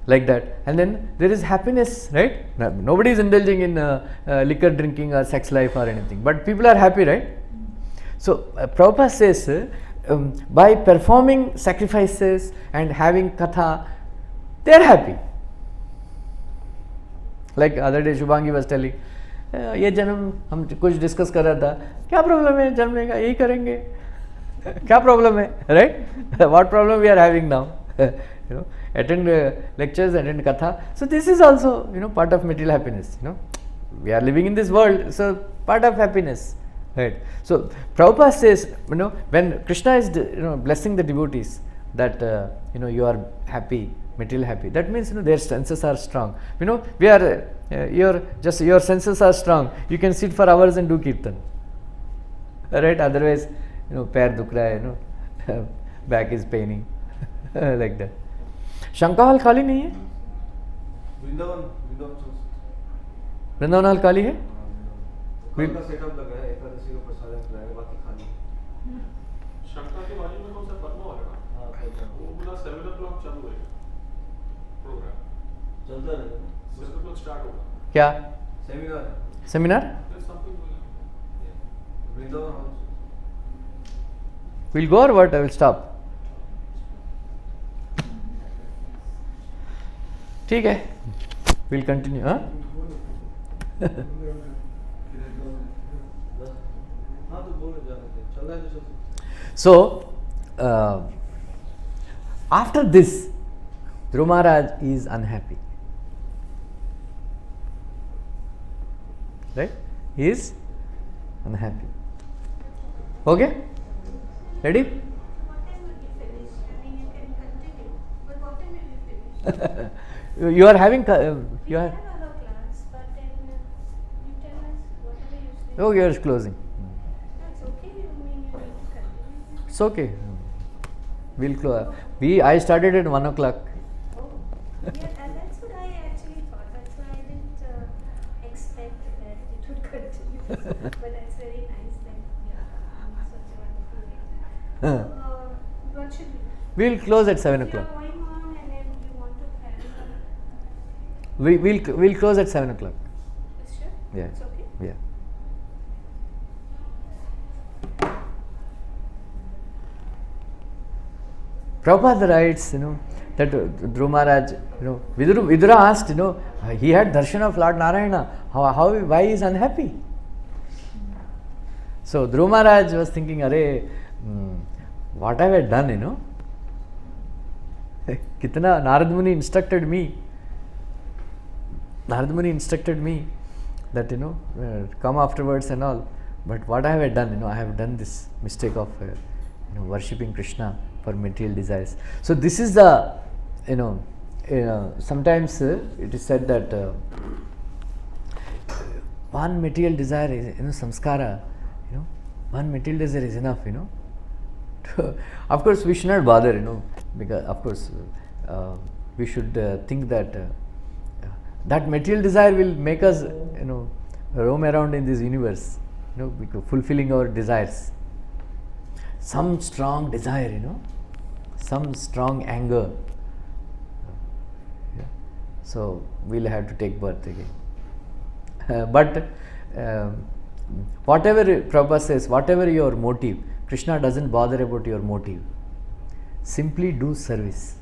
A: like that. And then there is happiness, right? Nobody is indulging in liquor drinking or sex life or anything, but people are happy, right? So Prabhupada says by performing sacrifices and having katha, they are happy. Like other day Shubhangi was telling, ये जन्म हम कुछ discuss कर रहा था, क्या problem है जन्मने का, यही करेंगे, क्या प्रॉब्लम है, right? What problem we are having now? You know, attend lectures, attend katha. So this is also, you know, part of material happiness. You know, we are living in this world, so part of happiness, right? So Prabhupada says, you know, when Krishna is, you know, blessing the devotees, that you know, you are happy, material happy. That means, you know, their senses are strong. You know, we are your senses are strong. You can sit for hours and do kirtan, right? Otherwise, you know, पैर दुख रहा है, you know, back is paining, like that. शंका hall खाली नहीं है? Vrindavan hall खाली है?
D: कल का सेटअप लगा है, एकादशी का प्रसाद खिलाएगा, बाकी खाली।
F: शंका के बाजू में कौन सा पद्मा वाला ना? हाँ, वो पूरा 7 o'clock चालू है प्रोग्राम।
D: चलता रहेगा।
F: 7 o'clock स्टार्ट होगा।
A: क्या?
D: Seminar.
A: Seminar?
D: Vrindavan hall.
A: We'll go or what? I will stop. ठीक है, we'll continue. हाँ? So, after this, Dhruva Maharaj is unhappy. Right? He is unhappy. Okay? Ready?
E: What time will you finish? I mean, you can continue, but what time will you finish?
A: You are having,
E: We
A: you are,
E: have our class, but then you tell us whatever you say.
A: oh, you are closing.
E: That's okay. You mean you need to continue?
A: It's okay. We'll close. I started at 1 o'clock.
E: Oh, yeah, and that's what I actually thought. That's why I didn't expect that it would continue. But that's very nice that you are such a wonderful way. So, what should we?
A: We'll close at 7
E: If you are
A: o'clock.
E: going on and then you want to carry on,
A: We'll close at 7 o'clock.
E: sure?
A: Yeah.
E: It's okay?
A: Yeah. Prabhupada writes, you know, that Dhruva Maharaj, you know, Vidura asked, you know, he had darshan of Lord Narayana. Why he is unhappy? So Dhruva Maharaj was thinking, Hare, what have I done, you know? Kitna Narad Muni instructed me. Narad Muni instructed me that, you know, come afterwards and all. But what have I done? You know, I have done this mistake of, you know, worshipping Krishna for material desires. So this is the, you know, sometimes it is said that one material desire is, you know, samskara, you know, one material desire is enough, you know. Of course, we should not bother, you know, because of course we should think that that material desire will make us, you know, roam around in this universe, you know, because fulfilling our desires. Some strong desire, you know, some strong anger. Yeah. So we'll have to take birth again. But whatever Prabhupada says, whatever your motive, Krishna doesn't bother about your motive. Simply do service.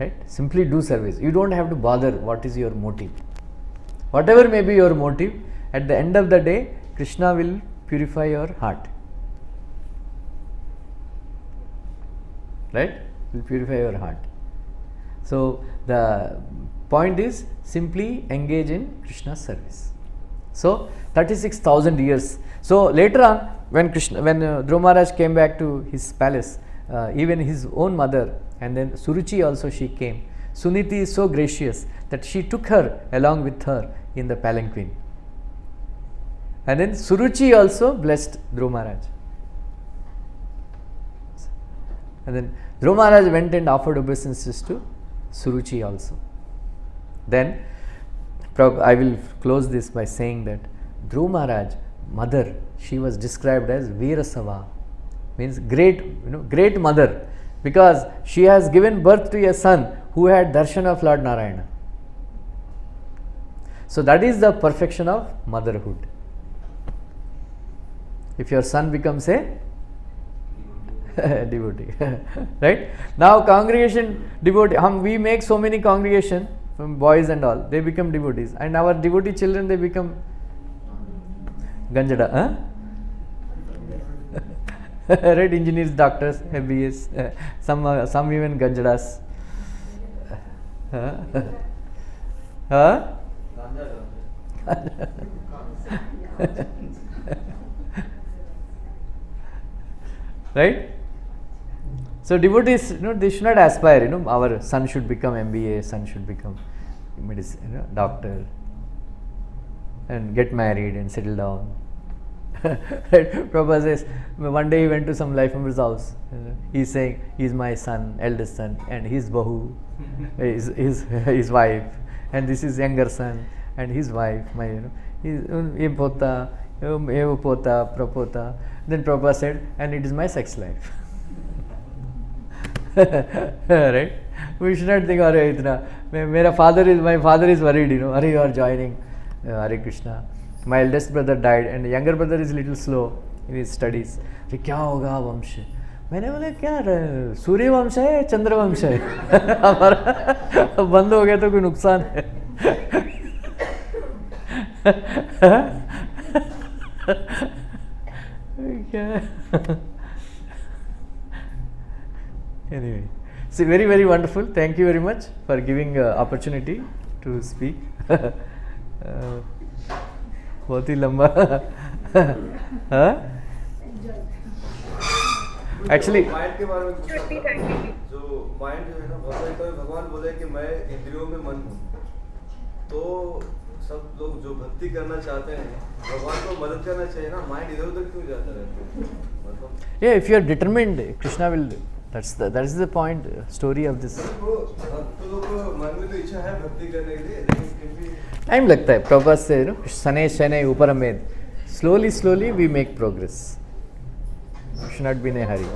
A: Right? Simply do service. You don't have to bother what is your motive. Whatever may be your motive, at the end of the day, Krishna will purify your heart. Right? Will purify your heart. So the point is simply engage in Krishna's service. So 36,000 years. So later on, when Dhruva Maharaj came back to his palace, even his own mother and then Suruchi also she came. Suniti is so gracious that she took her along with her in the palanquin. And then Suruchi also blessed Dhruva Maharaj. And then Dhruva Maharaj went and offered obeisances to Suruchi also. Then I will close this by saying that Dhruva Maharaj, mother, she was described as Veerasava, means great, you know, great mother. because she has given birth to a son who had darshan of Lord Narayana. So that is the perfection of motherhood. If your son becomes a devotee, right? Now congregation devotee, we make so many congregation from boys and all, they become devotees, and our devotee children, they become Ganjada, right? Engineers, doctors, MBS, some even Ganjadas. Right? So devotees, they should not aspire, our son should become MBA, son should become medicine, doctor, and get married and settle down. Right? Prabhupada says, one day he went to some life member's house. He's saying, he's my son, eldest son, and his bahu, his wife, and this is younger son, and his wife, his pota, pota, prapota. Then Prabhupada said, and it is my sex life. Right? We should not think, my father is worried, Hare, you are joining Hare Krishna. My eldest brother died, and the younger brother is little slow in his studies. क्या होगा वंश? मैंने बोला क्या सूर्य वंश है चंद्र वंश है हमारा बंद हो गया तो कोई नुकसान है. Anyway, so very, very wonderful. Thank you very much for giving opportunity to speak. बहुत ही लंबा. Actually,
D: माइंड के बारे में पूछना था. जो माइंड जो है ना, बहुत सारे भगवान बोले कि मैं इंद्रियों में मन हूँ. तो सब लोग जो भक्ति करना चाहते हैं, भगवान को मदद करना चाहिए ना. माइंड इधर उधर क्यों जाता रहता है?
A: yeah, if you are determined, Krishna will. That is the point, story of this.
D: तो लोग मन में तो इच्छा है भक्ति करने के लिए, लेकिन फिर भी
A: टाइम लगता है. प्रभुपाद से शनै शनै उपरमेद, slowly we make progress. Should not be in a hurry.